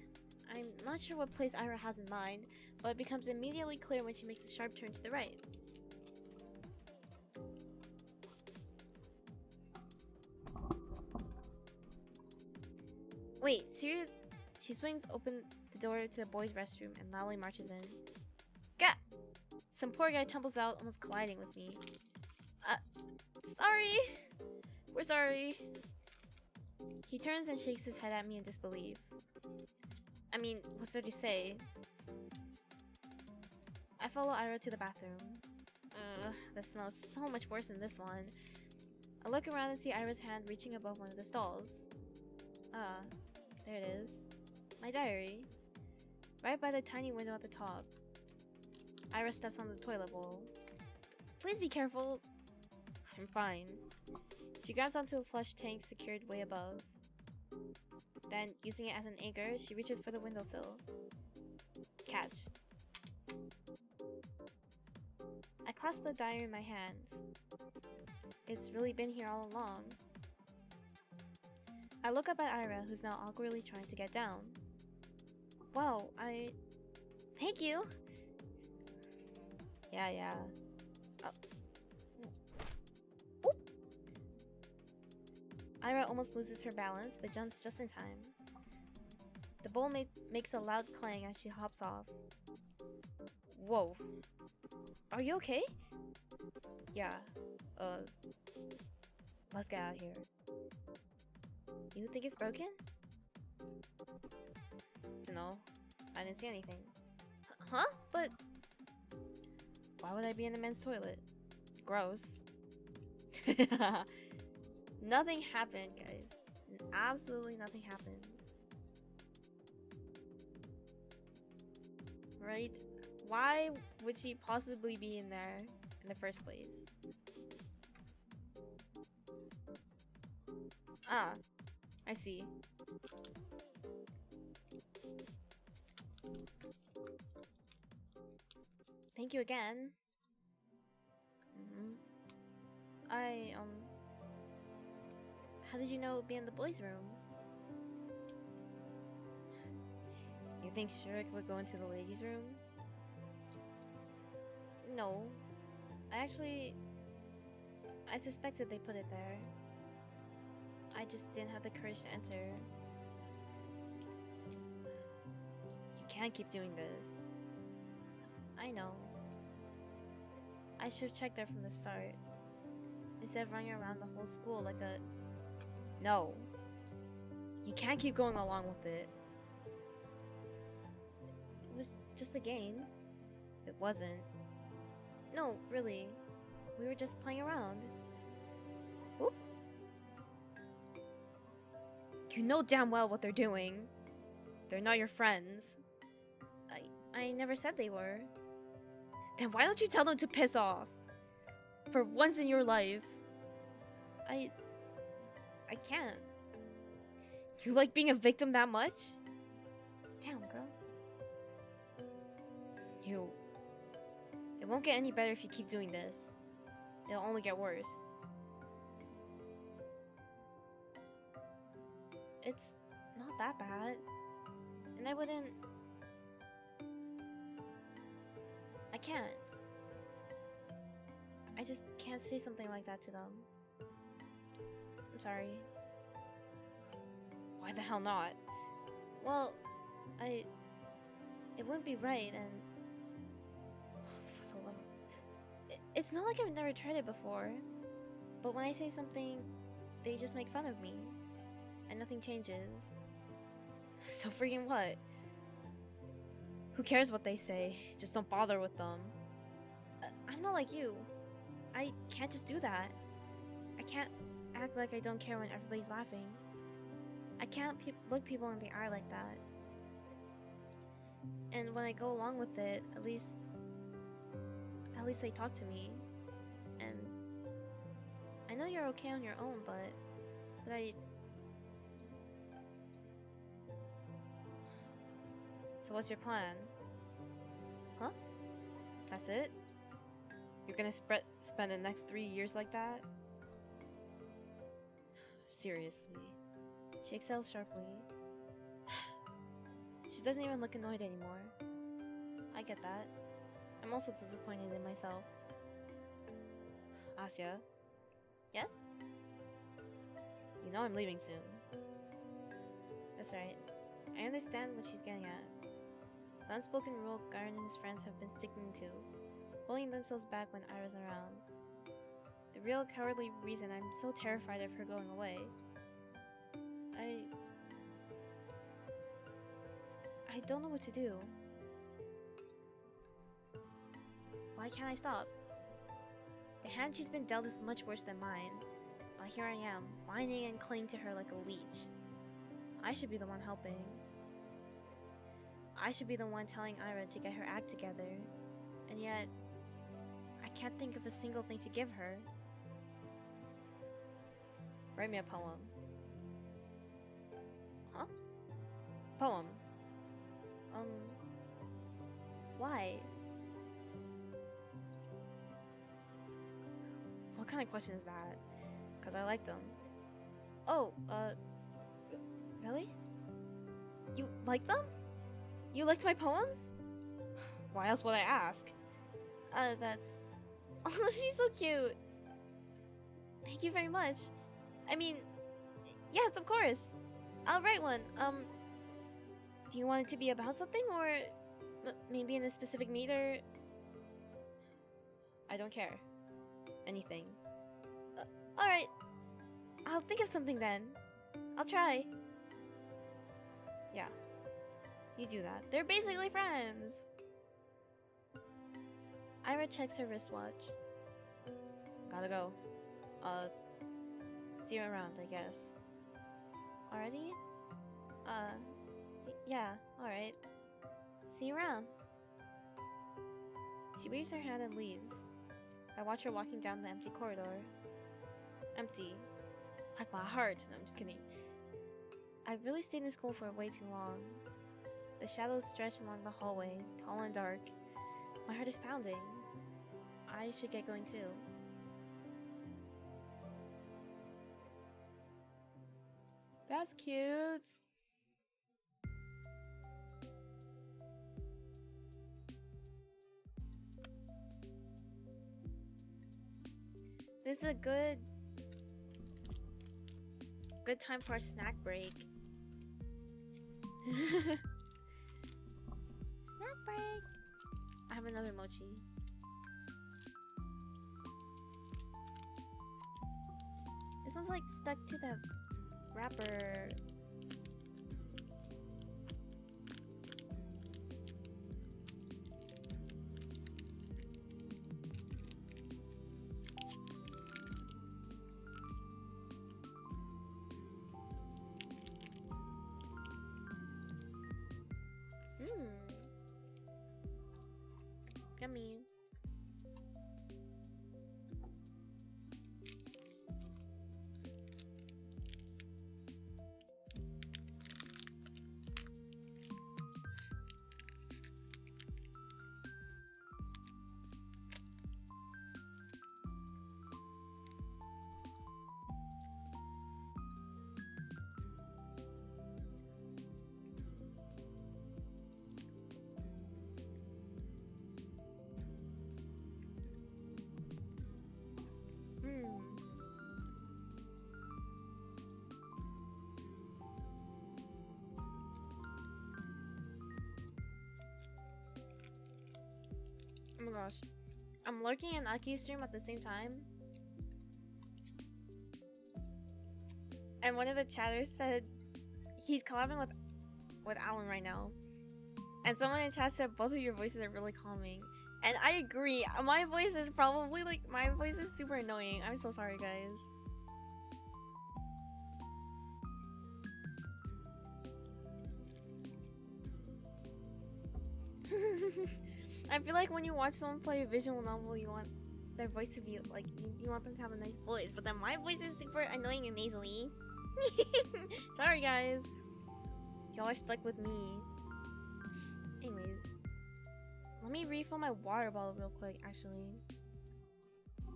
Speaker 1: I'm not sure what place Ira has in mind, but it becomes immediately clear when she makes a sharp turn to the right. Wait, serious? She swings open the door to the boys' restroom and loudly marches in. Gah! Some poor guy tumbles out, almost colliding with me. Sorry! We're sorry. He turns and shakes his head at me in disbelief. I mean, what's there to say? I follow Ira to the bathroom. That smells so much worse than this one. I look around and see Ira's hand reaching above one of the stalls. There it is. My diary. Right by the tiny window at the top. Ira steps on the toilet bowl. Please be careful. I'm fine. She grabs onto the flush tank secured way above. Then, using it as an anchor, she reaches for the windowsill. Catch. I clasp the diary in my hands. It's really been here all along. I look up at Ira, who's now awkwardly trying to get down. Wow, Thank you! Yeah. Oh. Oop. Ira almost loses her balance, but jumps just in time. The bowl makes a loud clang as she hops off. Whoa. Are you okay? Yeah. Let's get out of here. You think it's broken? No, I didn't see anything. Huh? But why would I be in the men's toilet? Gross. Nothing happened, guys. Absolutely nothing happened. Right? Why would she possibly be in there in the first place? Ah, I see. Thank you again. How did you know it would be in the boys' room? You think Shrek would go into the ladies' room? No. I suspected they put it there. I just didn't have the courage to enter. You can't keep doing this. I know. I should have checked there from the start. Instead of running around the whole school like a... No. You can't keep going along with it. It was just a game. It wasn't. No, really. We were just playing around. Oop. You know damn well what they're doing. They're not your friends. I never said they were. Then why don't you tell them to piss off? For once in your life. I can't. You like being a victim that much? Damn, girl. It won't get any better if you keep doing this. It'll only get worse. It's not that bad. And I can't. I just can't say something like that to them. I'm sorry. Why the hell not? Well, it wouldn't be right, and for the love of... It's not like I've never tried it before, but when I say something, they just make fun of me, and nothing changes. So freaking what? Who cares what they say? Just don't bother with them. I'm not like you. I can't just do that. I can't act like I don't care when everybody's laughing. I can't look people in the eye like that. And when I go along with it, at least they talk to me. And I know you're okay on your own, but So what's your plan? Huh? That's it? You're gonna spend the next 3 years like that? Seriously. She exhales sharply. She doesn't even look annoyed anymore. I get that. I'm also disappointed in myself. Asya? Yes? You know I'm leaving soon. That's right. I understand what she's getting at. The unspoken rule Garn and his friends have been sticking to, holding themselves back when Ira's around. The real cowardly reason I'm so terrified of her going away. I don't know what to do. Why can't I stop? The hand she's been dealt is much worse than mine, but here I am, whining and clinging to her like a leech. I should be the one helping. I should be the one telling Ira to get her act together, and yet, I can't think of a single thing to give her. Write me a poem. Huh? Poem. Why? What kind of question is that? Because I like them. Oh, really? You like them? You liked my poems? Why else would I ask? That's... Oh, she's so cute. Thank you very much. I mean, yes, of course. I'll write one. Do you want it to be about something, or maybe in a specific meter? I don't care. Anything. Alright. I'll think of something then. I'll try. Yeah. You do that. They're basically friends. Ira checks her wristwatch. Gotta go. See you around, I guess. Already? Yeah, alright. See you around. She waves her hand and leaves. I watch her walking down the empty corridor. Empty. Like my heart. No, I'm just kidding. I've really stayed in school for way too long. The shadows stretch along the hallway, tall and dark. My heart is pounding. I should get going too. That's cute. This is a good time for a snack break. Snack break. I have another mochi. This one's like stuck to the wrapper. Yummy. Oh my gosh. I'm lurking in Aki's stream at the same time. And one of the chatters said he's collabing with Alan right now. And someone in chat said both of your voices are really calming. And I agree. My voice is probably like, my voice is super annoying. I'm so sorry, guys. I feel like when you watch someone play a visual novel, you want their voice to be like, you want them to have a nice voice, but then my voice is super annoying and nasally. Sorry, guys. Y'all are stuck with me. Anyways, let me refill my water bottle real quick, actually.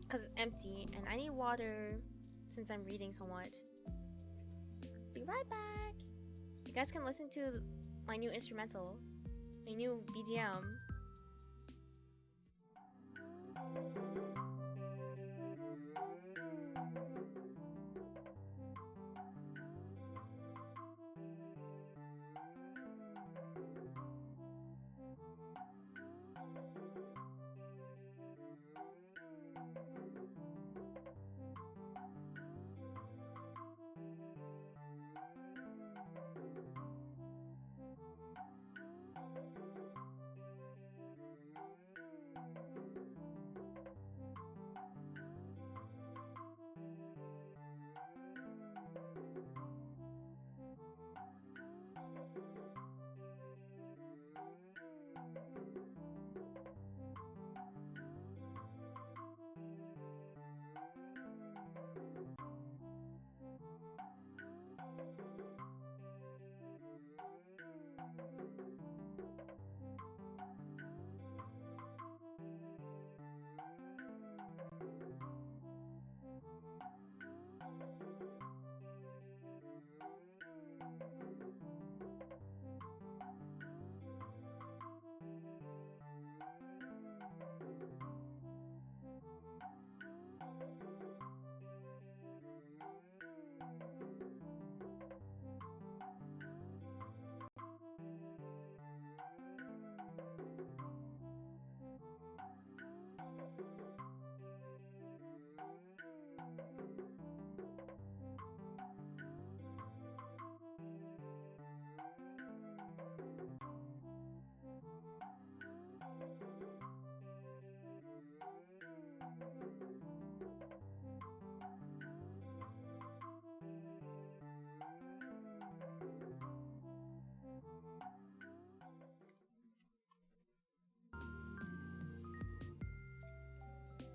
Speaker 1: Because it's empty, and I need water since I'm reading so much. Be right back. You guys can listen to my new instrumental, my new BGM.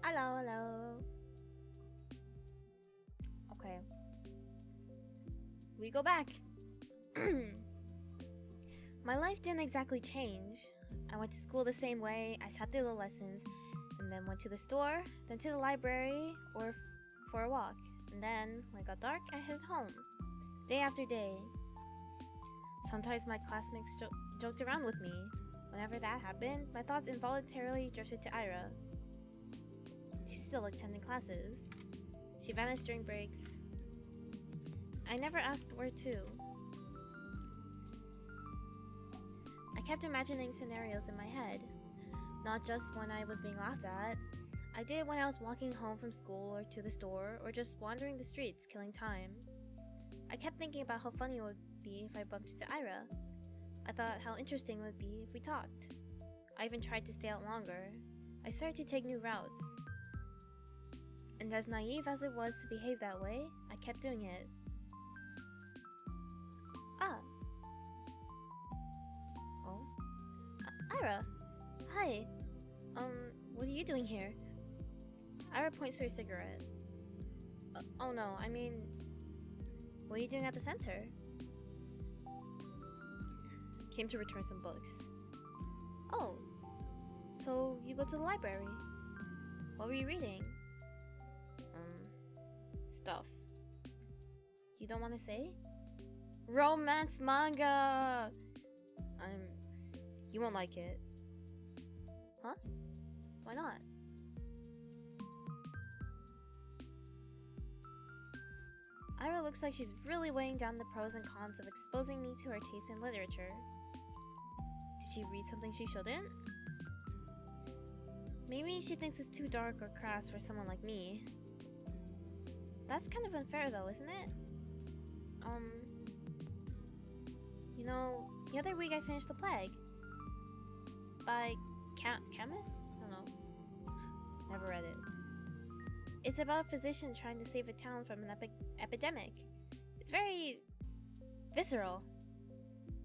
Speaker 1: Hello, hello. Okay. We go back. My life didn't exactly change. I went to school the same way, I sat through the lessons, and then went to the store, then to the library, or for a walk. And then, when it got dark, I headed home. Day after day. Sometimes my classmates joked around with me. Whenever that happened, my thoughts involuntarily drifted to Ira. She's still attending classes. She vanished during breaks. I never asked where to. I kept imagining scenarios in my head. Not just when I was being laughed at. I did it when I was walking home from school or to the store or just wandering the streets, killing time. I kept thinking about how funny it would be if I bumped into Ira. I thought how interesting it would be if we talked. I even tried to stay out longer. I started to take new routes. And as naive as it was to behave that way, I kept doing it. Ah. Oh? Ira! Hi! What are you doing here? Ira points to her cigarette. Oh no, I mean... What are you doing at the center? Came to return some books. Oh. So, you go to the library. What were you reading? Stuff. You don't want to say? Romance manga! You won't like it. Huh? Why not? Ira looks like she's really weighing down the pros and cons of exposing me to her taste in literature. Did she read something she shouldn't? Maybe she thinks it's too dark or crass for someone like me. That's kind of unfair though, isn't it? You know, the other week I finished The Plague. By Camus? I don't know. Never read it. It's about a physician trying to save a town from an epidemic. It's very visceral,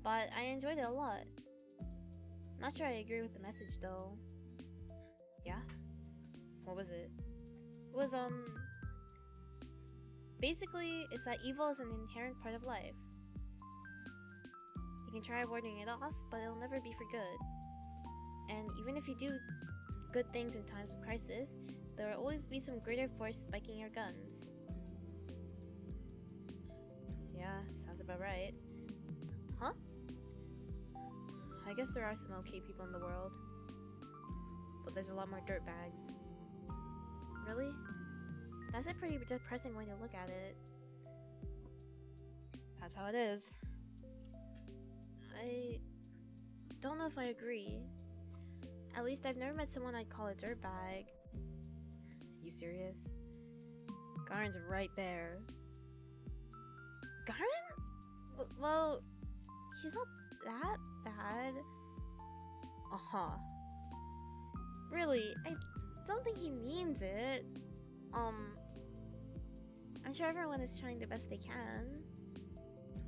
Speaker 1: but I enjoyed it a lot. Not sure I agree with the message though. Yeah? What was it? It was, basically, it's that evil is an inherent part of life. You can try warding it off, but it'll never be for good. And even if you do good things in times of crisis, there will always be some greater force spiking your guns. Yeah, sounds about right. Huh? I guess there are some okay people in the world. But there's a lot more dirtbags. Really? That's a pretty depressing way to look at it. That's how it is. I don't know if I agree. At least I've never met someone I'd call a dirtbag. You serious? Garen's right there. Garen? Well, he's not that bad. Uh-huh. Really, I don't think he means it. I'm sure everyone is trying the best they can.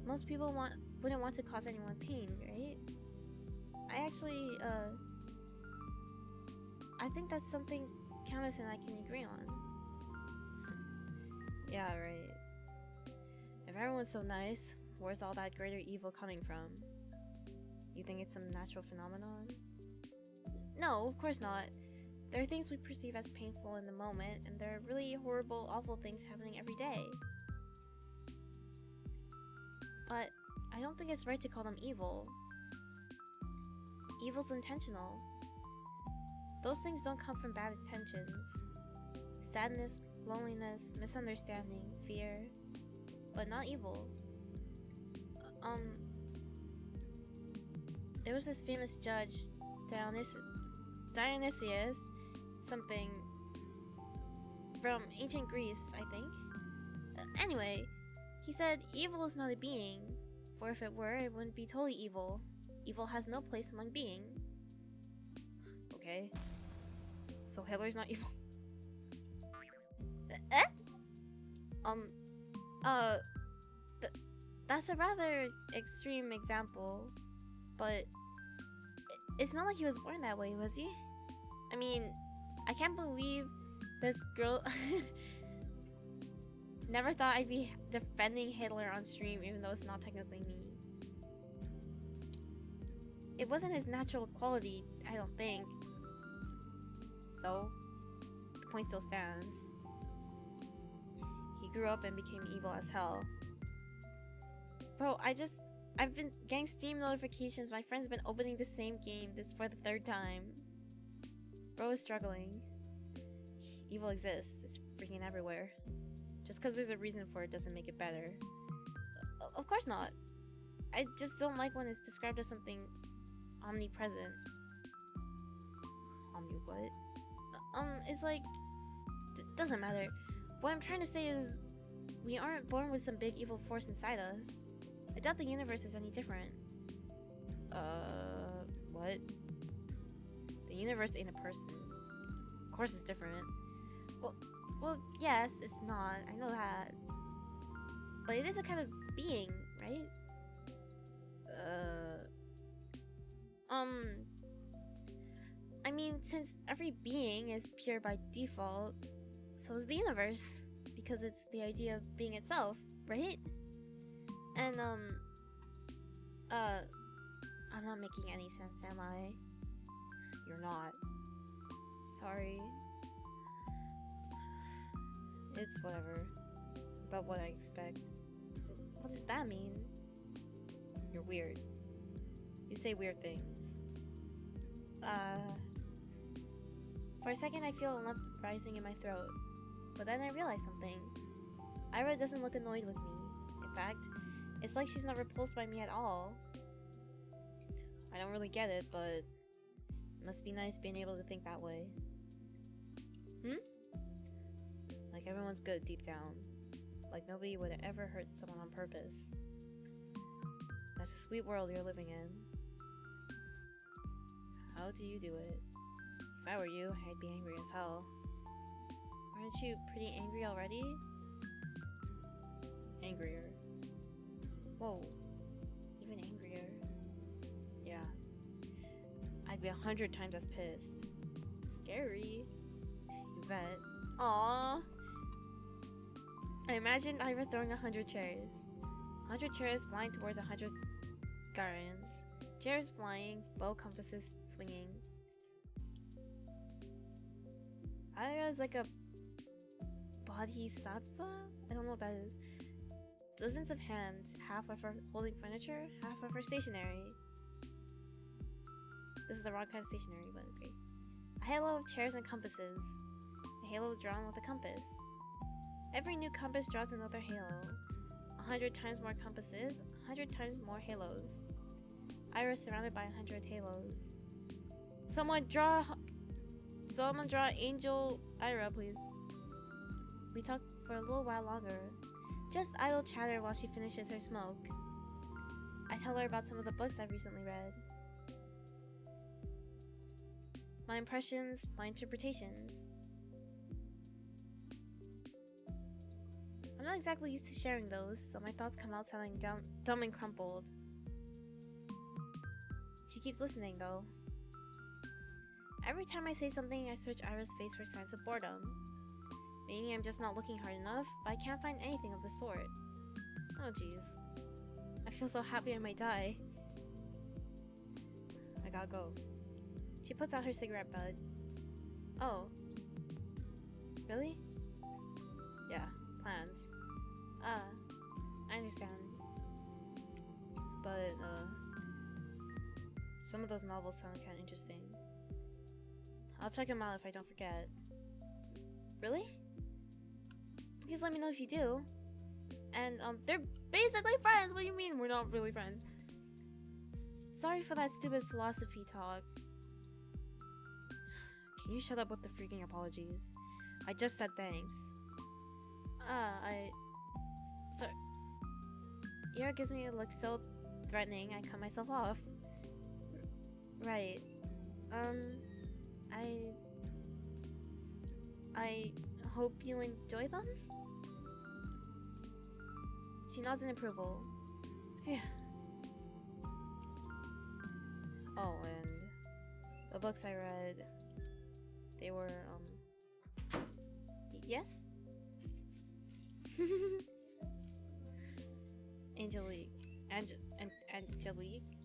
Speaker 1: Most people wouldn't want to cause anyone pain, right? I think that's something Camus and I can agree on. Yeah, right. If everyone's so nice, where's all that greater evil coming from? You think it's some natural phenomenon? No, of course not. There are things we perceive as painful in the moment, and there are really horrible, awful things happening every day. But I don't think it's right to call them evil. Evil's intentional. Those things don't come from bad intentions. Sadness, loneliness, misunderstanding, fear, but not evil. There was this famous judge, Dionysius, something from ancient Greece, I think. Anyway, he said evil is not a being, for if it were, it wouldn't be totally evil. Evil has no place among being. Okay. So Hitler's not evil. That's a rather extreme example, but it's not like he was born that way, was he? I mean, I can't believe This girl never thought I'd be defending Hitler on stream, even though it's not technically me. It wasn't his natural quality, I don't think. So, the point still stands. He grew up and became evil as hell. Bro, I've been getting Steam notifications. My friends have been opening the same game this for the 3rd time. Bro is struggling. Evil exists. It's freaking everywhere. Just because there's a reason for it doesn't make it better. Of course not. I just don't like when it's described as something omnipresent. Omni what? It's like... doesn't matter. What I'm trying to say is... we aren't born with some big evil force inside us. I doubt the universe is any different. What? The universe ain't a person. Of course it's different. Well, yes, it's not. I know that. But it is a kind of being, right? I mean, since every being is pure by default, so is the universe. Because it's the idea of being itself, right? And, I'm not making any sense, am I? You're not. Sorry. It's whatever. About what I expect. What does that mean? You're weird. You say weird things. For a second I feel a lump rising in my throat. But then I realize something. Ira doesn't look annoyed with me. In fact, it's like she's not repulsed by me at all. I don't really get it, but it must be nice being able to think that way. Like everyone's good deep down. Like nobody would ever hurt someone on purpose. That's a sweet world you're living in. How do you do it? If I were you, I'd be angry as hell. Aren't you pretty angry already? Angrier. Whoa. Even angrier. Yeah. I'd be 100 times as pissed. Scary. You bet. Aww. I imagined Ira throwing 100 chairs. 100 chairs flying towards 100 Garans. Chairs flying, bow compasses swinging. Ira's like a bodhisattva? I don't know what that is. Dozens of hands, half of her holding furniture, half of her stationery. This is the wrong kind of stationery, but okay. A halo of chairs and compasses. A halo drawn with a compass. Every new compass draws another halo. 100 times more compasses, 100 times more halos. Ira surrounded by 100 halos. Someone draw Angel Ira, please. We talk for a little while longer. Just idle chatter while she finishes her smoke. I tell her about some of the books I've recently read. My impressions, my interpretations. I'm not exactly used to sharing those, so my thoughts come out sounding dumb and crumpled. She keeps listening, though. Every time I say something, I search Ira's face for signs of boredom. Maybe I'm just not looking hard enough, but I can't find anything of the sort. Oh jeez. I feel so happy I might die. I gotta go. She puts out her cigarette butt. Oh. Really? Yeah, plans. I understand. But, some of those novels sound kinda interesting. I'll check them out if I don't forget. Really? Please let me know if you do. And, they're basically friends! What do you mean we're not really friends? Sorry for that stupid philosophy talk. Can you shut up with the freaking apologies? I just said thanks. Sorry. Ira gives me a look so threatening, I cut myself off. Right. I hope you enjoy them? She nods in approval. Phew. Oh, and the books I read, they were, Yes? Angelique. Angelique?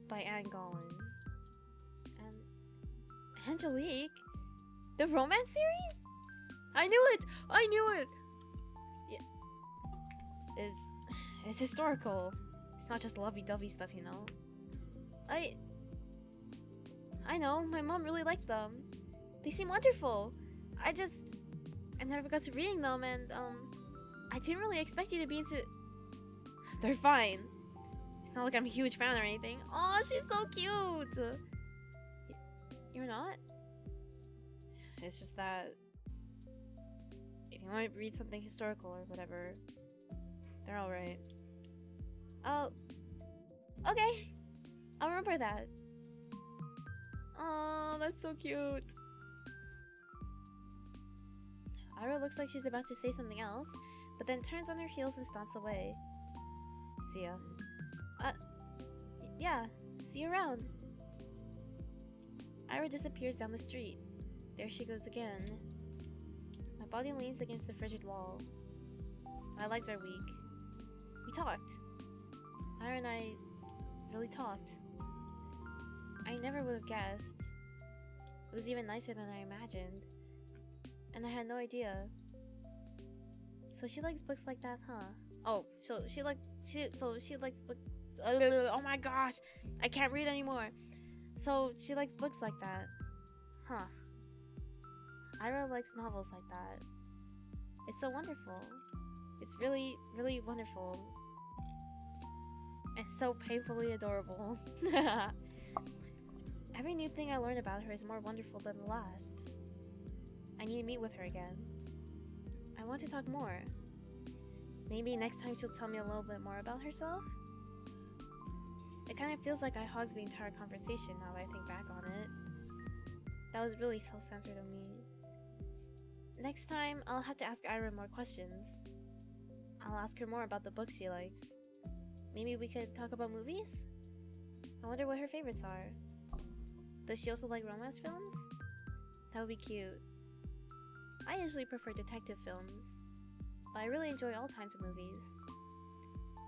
Speaker 1: By Anne Golan. Angelique? The romance series? I knew it! I knew it! Yeah. It's historical. It's not just lovey-dovey stuff, you know? I know, my mom really likes them. They seem wonderful. I never got to reading them, and I didn't really expect you to be into. They're fine. It's not like I'm a huge fan or anything. Oh, she's so cute. You're not? It's just that if you want to read something historical or whatever, they're all right. Oh, okay. I'll remember that. Oh, that's so cute. Ira looks like she's about to say something else, but then turns on her heels and stomps away. See ya. Yeah, see you around. Ira disappears down the street. There she goes again. My body leans against the frigid wall. My legs are weak. We talked. Ira and I really talked. I never would have guessed. It was even nicer than I imagined. And I had no idea. So she likes books like that, huh? Oh, so she likes books. Oh my gosh, I can't read anymore. So she likes books like that, huh? Ira likes novels like that. It's so wonderful. It's really, really wonderful. And so painfully adorable. Every new thing I learn about her is more wonderful than the last. I need to meet with her again. I want to talk more. Maybe next time she'll tell me a little bit more about herself? It kind of feels like I hogged the entire conversation now that I think back on it. That was really self-censored of me. Next time, I'll have to ask Ira more questions. I'll ask her more about the books she likes. Maybe we could talk about movies? I wonder what her favorites are. Does she also like romance films? That would be cute. I usually prefer detective films, but I really enjoy all kinds of movies.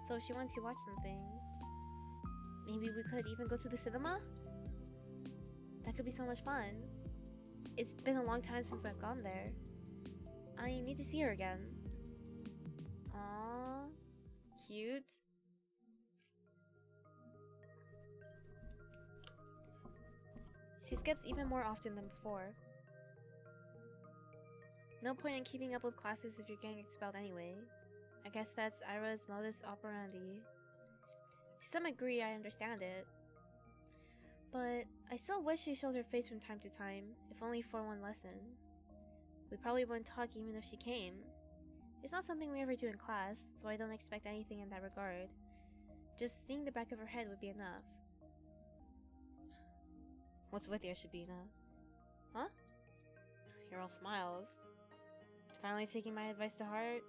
Speaker 1: So if she wants to watch something, maybe we could even go to the cinema? That could be so much fun. It's been a long time since I've gone there. I need to see her again. Aww, cute. She skips even more often than before. No point in keeping up with classes if you're getting expelled anyway. I guess that's Ira's modus operandi. To some degree, I understand it. But I still wish she showed her face from time to time, if only for one lesson. We probably wouldn't talk even if she came. It's not something we ever do in class, so I don't expect anything in that regard. Just seeing the back of her head would be enough. What's with you, Shabina? Huh? You're all smiles. Finally taking my advice to heart?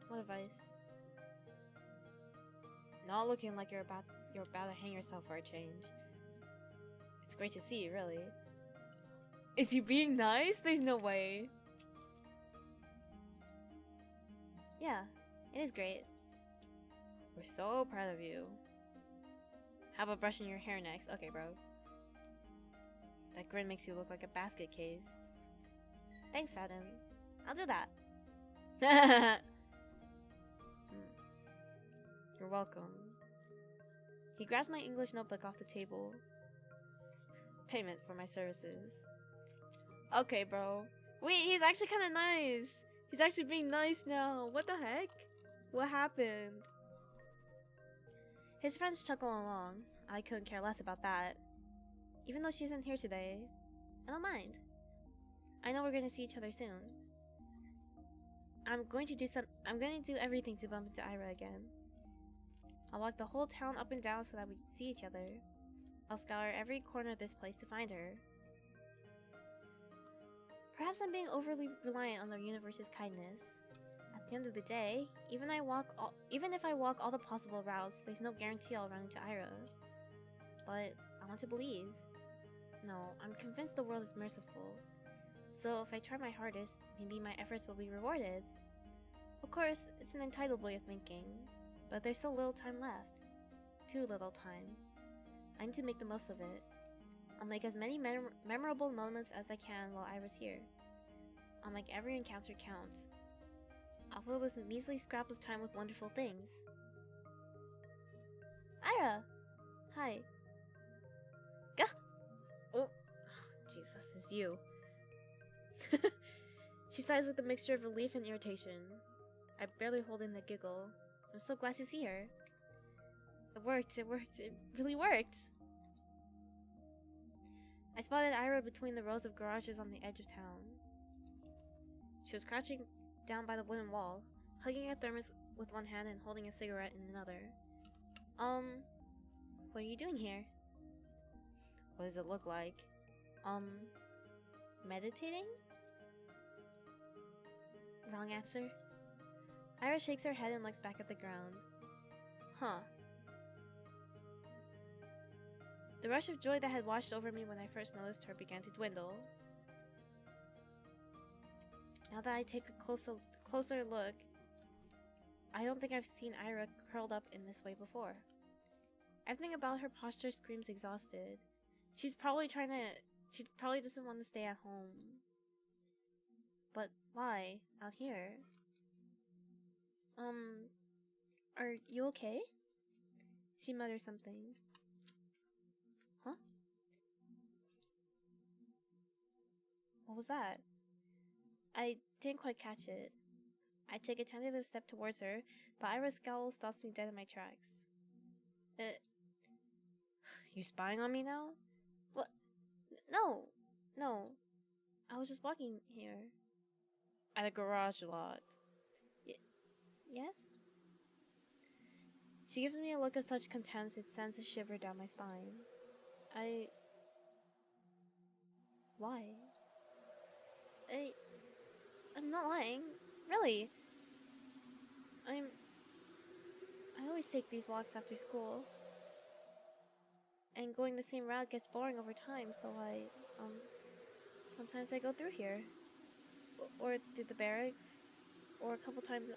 Speaker 1: What advice? Not looking like you're about to hang yourself for a change. It's great to see you, really. Is he being nice? There's no way. Yeah, it is great. We're so proud of you. How about brushing your hair next? Okay, bro. That grin makes you look like a basket case. Thanks, Fathom. I'll do that. You're welcome. He grabs my English notebook off the table. Payment for my services. Okay, bro. Wait, he's actually kind of nice. He's actually being nice now. What the heck? What happened? His friends chuckle along. I couldn't care less about that. Even though she isn't here today, I don't mind. I know we're gonna see each other soon. I'm going to do everything to bump into Ira again. I'll walk the whole town up and down so that we can see each other. I'll scour every corner of this place to find her. Perhaps I'm being overly reliant on the universe's kindness. At the end of the day, even if I walk all the possible routes, there's no guarantee I'll run into Ira. But I want to believe. No, I'm convinced the world is merciful. So if I try my hardest, maybe my efforts will be rewarded. Of course, it's an entitled way of thinking, but there's still little time left. Too little time. I need to make the most of it. I'll make as many memorable moments as I can while Ira's here. I'll make every encounter count. I'll fill this measly scrap of time with wonderful things. Ira! Hi. Gah! Oh, Jesus, it's you. She sighs with a mixture of relief and irritation. I barely hold in the giggle. I'm so glad to see her. It worked, it really worked! I spotted Ira between the rows of garages on the edge of town. She was crouching down by the wooden wall, hugging a thermos with one hand and holding a cigarette in another. What are you doing here? What does it look like? Meditating? Wrong answer. Ira shakes her head and looks back at the ground. Huh. The rush of joy that had washed over me when I first noticed her began to dwindle. Now that I take a closer look, I don't think I've seen Ira curled up in this way before. Everything about her posture screams exhausted. She probably doesn't want to stay at home. But why? Out here? Are you okay? She mutters something. Huh? What was that? I didn't quite catch it. I take a tentative step towards her, but Ira's scowl stops me dead in my tracks. You spying on me now? What? No. I was just walking here. At a garage lot. Yes? She gives me a look of such contempt it sends a shiver down my spine. Why? I'm not lying. Really. I always take these walks after school. And going the same route gets boring over time, so sometimes I go through here. Or through the barracks. Or a couple times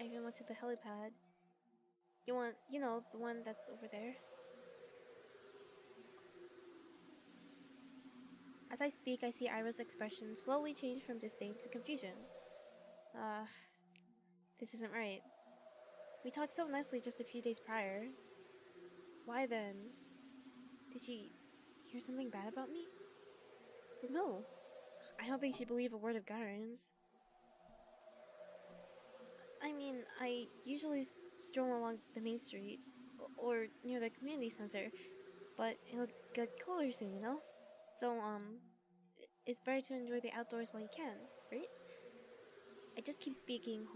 Speaker 1: I even went to the helipad. You know, the one that's over there. As I speak, I see Ira's expression slowly change from disdain to confusion. This isn't right. We talked so nicely just a few days prior. Why then? Did she hear something bad about me? No. I don't think she'd believe a word of Garen's. I mean, I usually stroll along the main street, or near the community center, but it'll get cooler soon, you know? So, it's better to enjoy the outdoors while you can, right? I just keep speaking,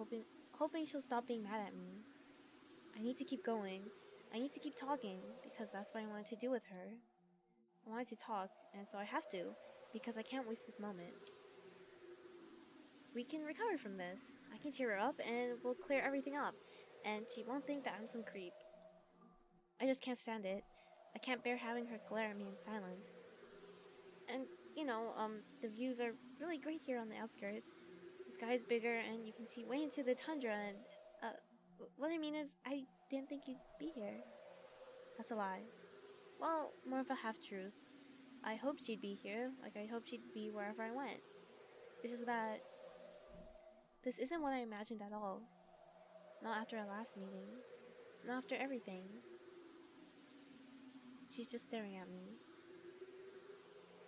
Speaker 1: hoping she'll stop being mad at me. I need to keep going. I need to keep talking, because that's what I wanted to do with her. I wanted to talk, and so I have to, because I can't waste this moment. We can recover from this. I can cheer her up, and we'll clear everything up, and she won't think that I'm some creep. I just can't stand it. I can't bear having her glare at me in silence. And, the views are really great here on the outskirts. The sky is bigger, and you can see way into the tundra, and, what I mean is, I didn't think you'd be here. That's a lie. Well, more of a half-truth. I hoped she'd be here, like I hoped she'd be wherever I went. It's just that this isn't what I imagined at all. Not after our last meeting. Not after everything. She's just staring at me.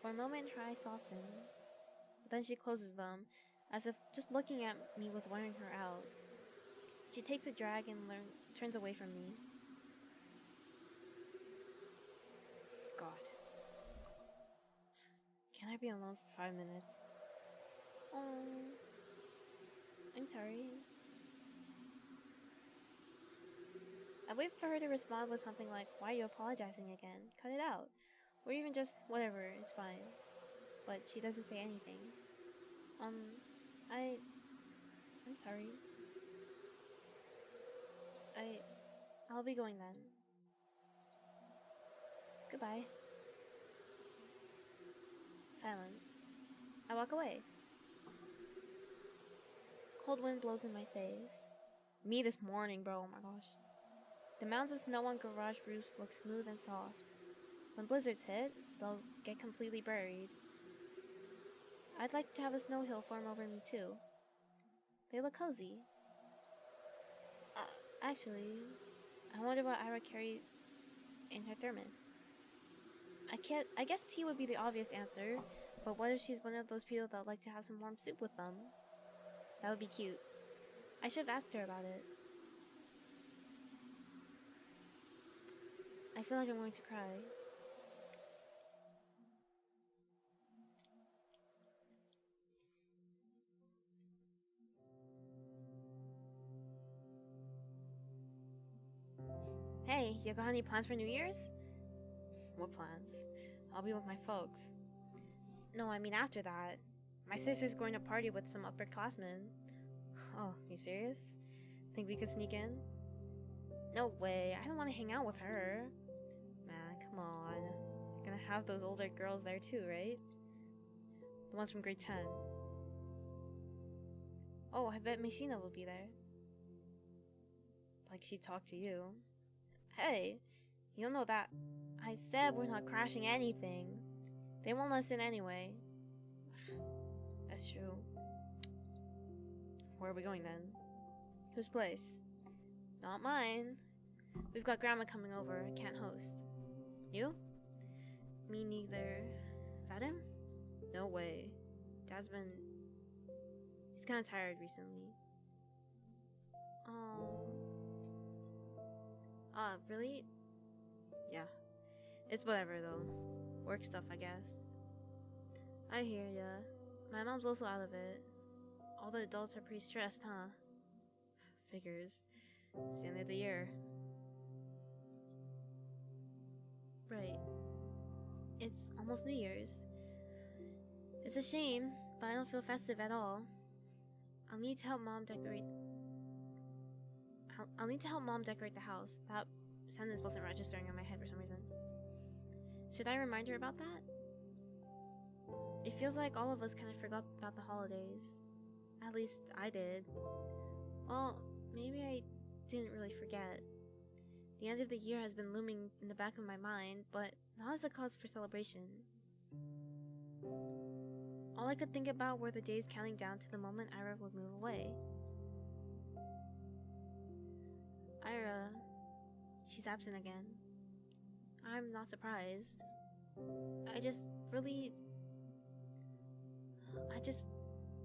Speaker 1: For a moment, her eyes soften. But then she closes them, as if just looking at me was wearing her out. She takes a drag and turns away from me. God. Can I be alone for 5 minutes? Oh, I'm sorry. I wait for her to respond with something like, why are you apologizing again? Cut it out. Or even just, whatever, it's fine. But she doesn't say anything. I'm sorry. I'll be going then. Goodbye. Silence. I walk away. Cold wind blows in my face. Me this morning, bro. Oh my gosh. The mounds of snow on garage roofs look smooth and soft. When blizzards hit, they'll get completely buried. I'd like to have a snow hill form over me too. They look cozy. Actually, I wonder what Ira carried in her thermos. I guess tea would be the obvious answer, but what if she's one of those people that like to have some warm soup with them? That would be cute. I should have asked her about it. I feel like I'm going to cry. Hey, you got any plans for New Year's? What plans? I'll be with my folks. No, I mean after that. My sister's going to party with some upperclassmen. Oh, you serious? Think we could sneak in? No way, I don't want to hang out with her. Man, come on. You're gonna have those older girls there too, right? The ones from grade 10. Oh, I bet Messina will be there. Like she talked to you. Hey, you don't know that. I said we're not crashing anything. They won't listen anyway. That's true. Where are we going then? Whose place? Not mine. We've got Grandma coming over. I can't host. You? Me neither. Fatim? No way. Dad's been... He's kind of tired recently. Oh. Really? Yeah. It's whatever though. Work stuff, I guess. I hear ya. My mom's also out of it. All the adults are pretty stressed, huh? Figures. It's the end of the year. Right. It's almost New Year's. It's a shame, but I don't feel festive at all. I'll need to help Mom decorate... I'll need to help Mom decorate the house. That sentence wasn't registering in my head for some reason. Should I remind her about that? It feels like all of us kind of forgot about the holidays. At least I did. Well, maybe I didn't really forget. The end of the year has been looming in the back of my mind, but not as a cause for celebration. All I could think about were the days counting down to the moment Ira would move away. Ira... She's absent again. I'm not surprised. I just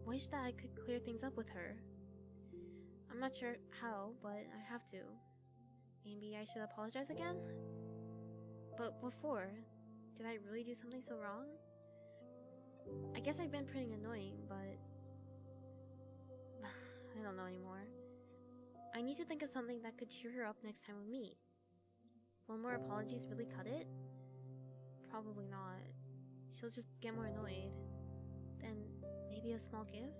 Speaker 1: wish that I could clear things up with her. I'm not sure how, but I have to. Maybe I should apologize again? But before, did I really do something so wrong? I guess I've been pretty annoying, but... I don't know anymore. I need to think of something that could cheer her up next time we meet. Will more apologies really cut it? Probably not. She'll just get more annoyed. Then maybe a small gift?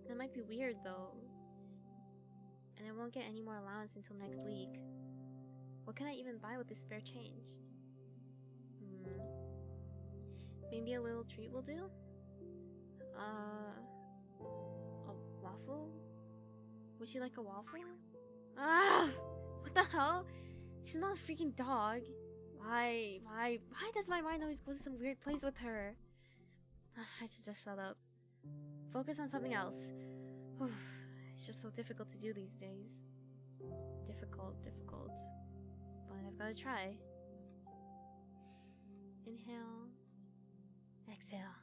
Speaker 1: That might be weird though. And I won't get any more allowance until next week. What can I even buy with this spare change? Maybe a little treat will do? A waffle? Would she like a waffle? Ah! What the hell? She's not a freaking dog. Why does my mind always go to some weird place with her? I should just shut up. Focus on something else. It's just so difficult to do these days. Difficult. But I've gotta try. Inhale. Exhale.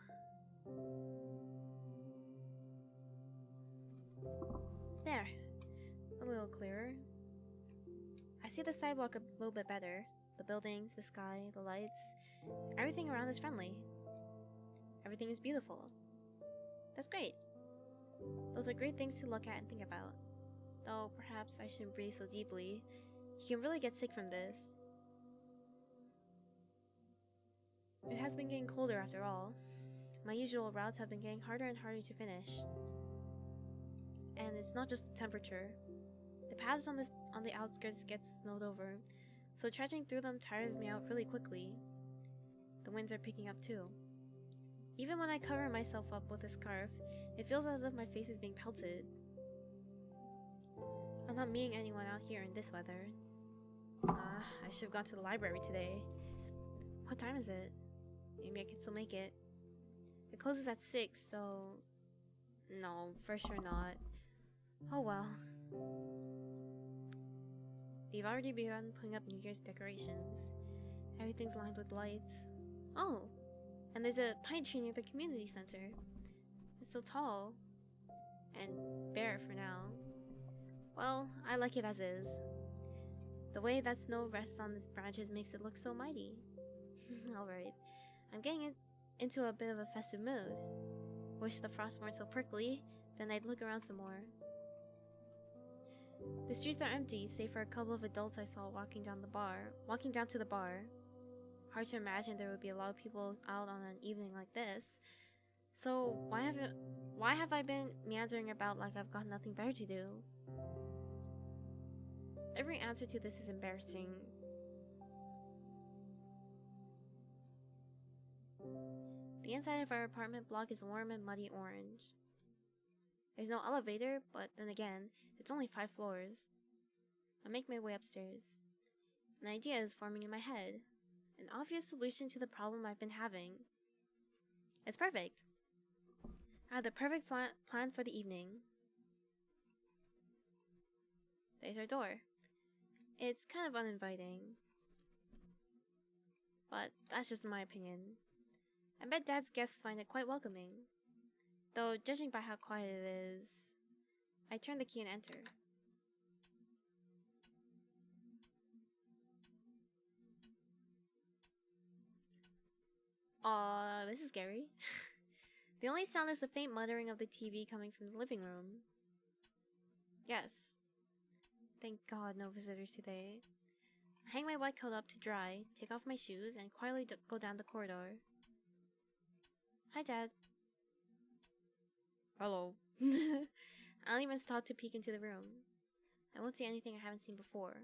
Speaker 1: There. A little clearer. I see the sidewalk a little bit better. The buildings, the sky, the lights. Everything around is friendly. Everything is beautiful. That's great. Those are great things to look at and think about. Though perhaps I shouldn't breathe so deeply. You can really get sick from this. It has been getting colder after all. My usual routes have been getting harder and harder to finish. And it's not just the temperature. The paths on the outskirts get snowed over, so trudging through them tires me out really quickly. The winds are picking up too. Even when I cover myself up with a scarf, it feels as if my face is being pelted. I'm not meeting anyone out here in this weather. I should have gone to the library today. What time is it? Maybe I can still make it. It closes at 6, so... No, for sure not. Oh well. They've already begun putting up New Year's decorations. Everything's lined with lights. Oh! And there's a pine tree near the community center. It's so tall. And bare for now. Well, I like it as is. The way that snow rests on its branches makes it look so mighty. Alright, I'm getting into a bit of a festive mood. Wish the frost weren't so prickly, then I'd look around some more. The streets are empty, save for a couple of adults I saw walking down to the bar. Hard to imagine there would be a lot of people out on an evening like this. So why have I been meandering about like I've got nothing better to do? Every answer to this is embarrassing. The inside of our apartment block is warm and muddy orange. There's no elevator, but then again, it's only 5 floors. I make my way upstairs. An idea is forming in my head. An obvious solution to the problem I've been having. It's perfect. I have the perfect plan for the evening. There's our door. It's kind of uninviting. But that's just my opinion. I bet Dad's guests find it quite welcoming. Though, judging by how quiet it is... I turn the key and enter. Aw, this is scary. The only sound is the faint muttering of the TV coming from the living room. Yes. Thank God no visitors today. I hang my white coat up to dry, take off my shoes, and quietly go down the corridor. Hi, Dad. Hello. I don't even stop to peek into the room. I won't see anything I haven't seen before.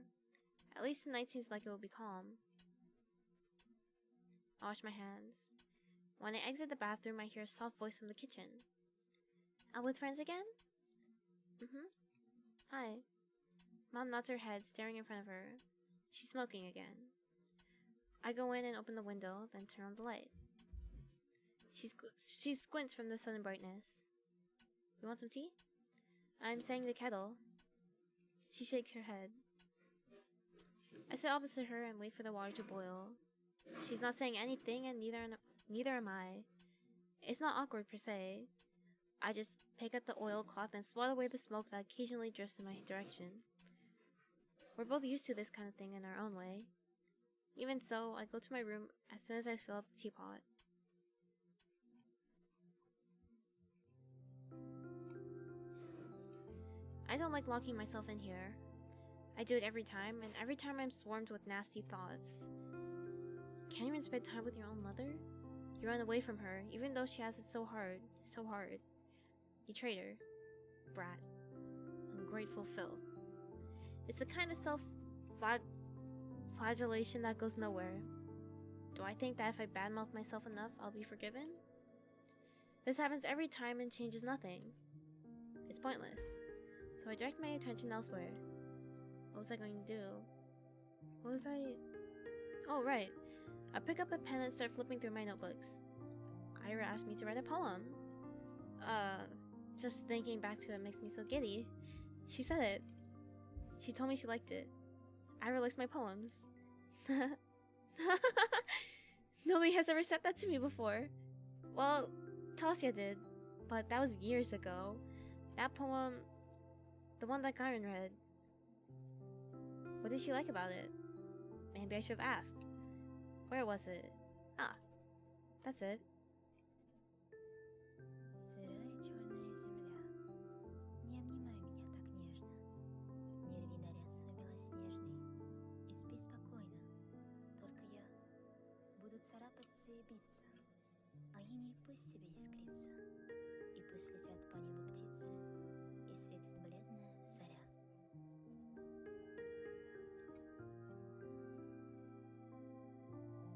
Speaker 1: At least tonight seems like it will be calm. I wash my hands. When I exit the bathroom, I hear a soft voice from the kitchen. Out with friends again? Hi. Mom nods her head, staring in front of her. She's smoking again. I go in and open the window, then turn on the light. She squints from the sudden brightness. You want some tea? I'm setting the kettle. She shakes her head. I sit opposite her and wait for the water to boil. She's not saying anything, and neither am I. It's not awkward per se. I just pick up the oilcloth and swat away the smoke that occasionally drifts in my direction. We're both used to this kind of thing in our own way. Even so, I go to my room as soon as I fill up the teapot. I don't like locking myself in here. I do it every time, and every time I'm swarmed with nasty thoughts. Can't even spend time with your own mother? You run away from her, even though she has it so hard, so hard. You traitor. Brat. Ungrateful filth. It's the kind of self-flagellation that goes nowhere. Do I think that if I badmouth myself enough, I'll be forgiven? This happens every time and changes nothing. It's pointless. So I direct my attention elsewhere. What was I going to do? Oh, right. I pick up a pen and start flipping through my notebooks. Ira asked me to write a poem. Just thinking back to it makes me so giddy. She said it. She told me she liked it. Ira likes my poems. Nobody has ever said that to me before. Well, Tasya did, but that was years ago. That poem, the one that Karen read. What did she like about it? Maybe I should have asked. Where was it? Ah, that's it.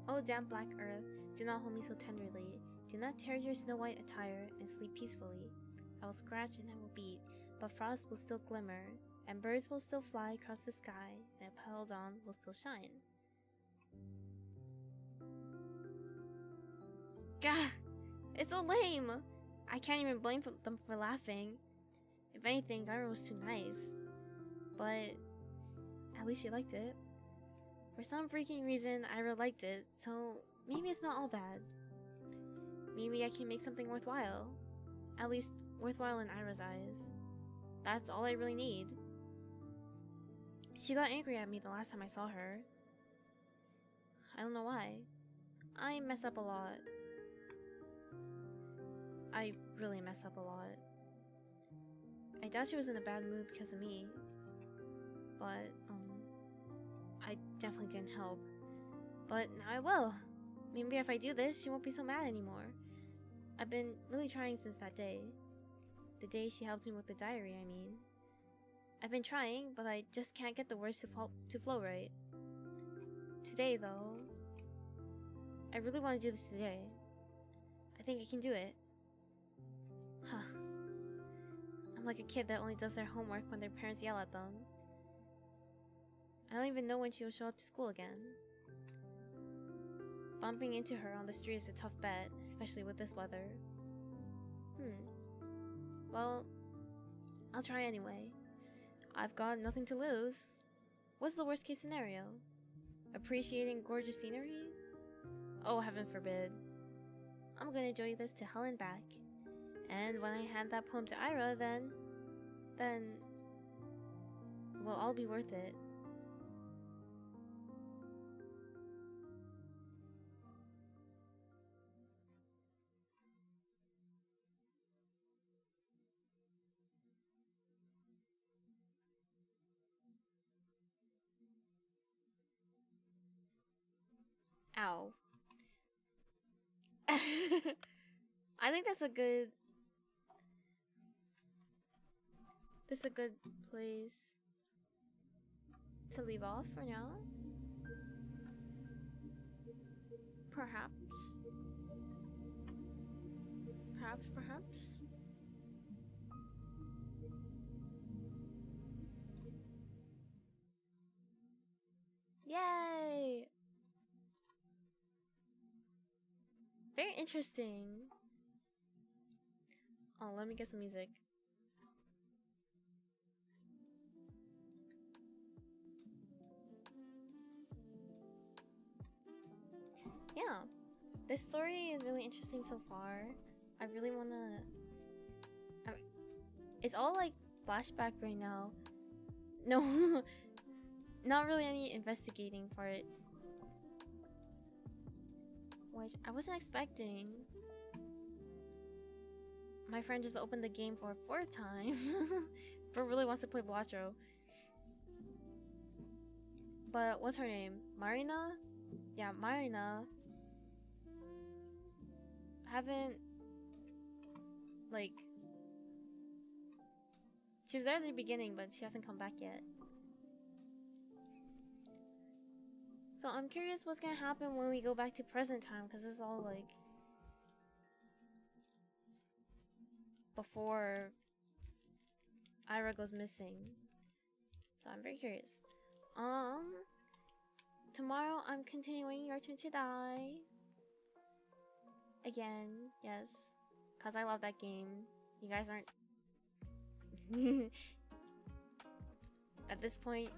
Speaker 1: Oh, damn black earth, do not hold me so tenderly. Do not tear your snow white attire and sleep peacefully. I will scratch and I will beat, but frost will still glimmer, and birds will still fly across the sky, and a pale dawn will still shine. Gah! It's so lame! I can't even blame them for laughing. If anything, Gyro was too nice. But at least she liked it. For some freaking reason, Ira liked it, so maybe it's not all bad. Maybe I can make something worthwhile. At least worthwhile in Ira's eyes. That's all I really need. She got angry at me the last time I saw her. I don't know why. I mess up a lot. I really mess up a lot. I doubt she was in a bad mood because of me. But, I definitely didn't help. But now I will. Maybe if I do this, she won't be so mad anymore. I've been really trying since that day. The day she helped me with the diary, I mean. I've been trying, but I just can't get the words to flow right. Today, though, I really want to do this today. I think I can do it. Huh. I'm like a kid that only does their homework when their parents yell at them. I don't even know when she will show up to school again. Bumping into her on the street is a tough bet, especially with this weather. Well, I'll try anyway. I've got nothing to lose. What's the worst case scenario? Appreciating gorgeous scenery? Oh, heaven forbid. I'm gonna enjoy this to hell and back. And when I hand that poem to Ira, then will all be worth it. Ow. I think that's a good place to leave off for now. Perhaps. Yay! Very interesting. Oh, let me get some music. Yeah, this story is really interesting so far. I really wanna... it's all like flashback right now. No, not really any investigating part. Which I wasn't expecting. My friend just opened the game for a 4th time. But really wants to play Blatro. But what's her name? Marina? Yeah, Marina. Haven't... like... she was there at the beginning, but she hasn't come back yet. So I'm curious what's gonna happen when we go back to present time, because it's all like... before Ira goes missing. So I'm very curious. Tomorrow I'm continuing Your Turn to Die. Again, yes. Because I love that game. You guys aren't... at this point,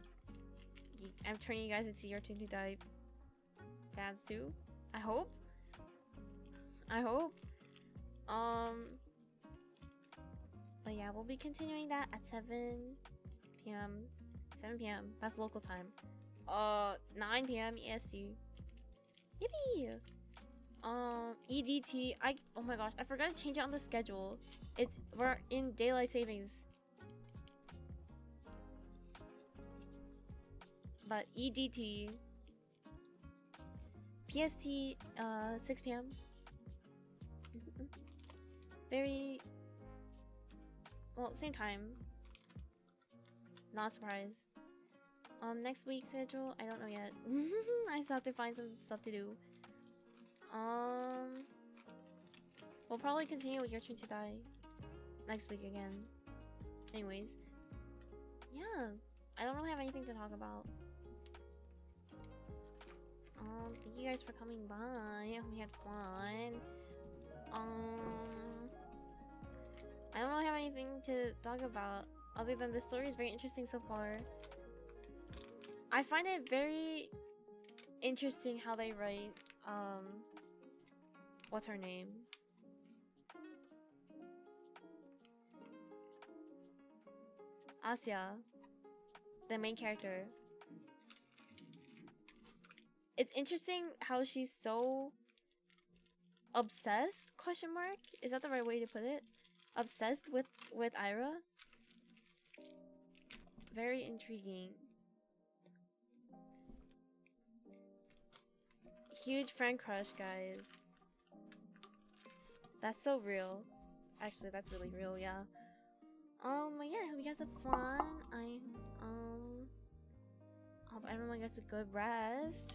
Speaker 1: I'm turning you guys into Your Turn to Die fans too. I hope. But yeah, we'll be continuing that at 7 p.m. 7 p.m. That's local time. 9 p.m. EST. Yippee! EDT. Oh my gosh, I forgot to change it on the schedule. We're in daylight savings. But EDT. PST 6 p.m. Very well, same time. Not surprised. Next week's schedule, I don't know yet. I still have to find some stuff to do. We'll probably continue with Your Turn to Die next week again. Anyways, yeah, I don't really have anything to talk about. Thank you guys for coming by. I hope you had fun. I don't really have anything to talk about other than the story is very interesting so far. I find it very interesting how they write, what's her name? Asya, the main character. It's interesting how she's so obsessed, question mark? Is that the right way to put it? Obsessed with Ira? Very intriguing. Huge friend crush, guys. That's so real. Actually, that's really real, yeah. Yeah, I hope you guys had fun. I hope everyone gets a good rest.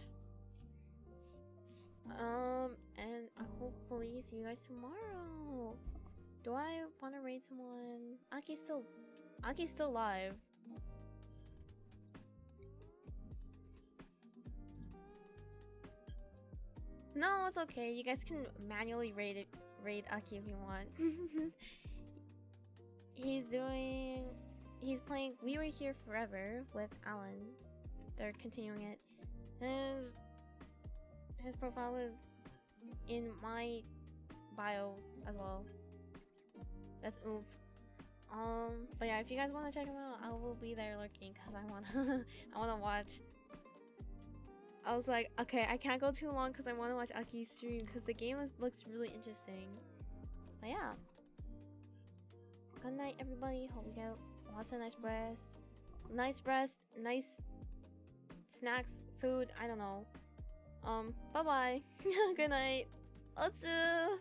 Speaker 1: And I hopefully see you guys tomorrow. Do I want to raid someone? Aki's still live. No, it's okay. You guys can manually raid Aki if you want. He's playing We Were Here Forever with Alan. They're continuing it. His profile is in my bio as well. That's oof. But yeah, if you guys want to check him out, I will be there lurking because I wanna watch. I was like, okay, I can't go too long because I want to watch Aki's stream because the game looks really interesting. But yeah. Good night, everybody. Hope you get lots of nice rest, nice snacks, food. I don't know. Bye bye. Good night. Otsu.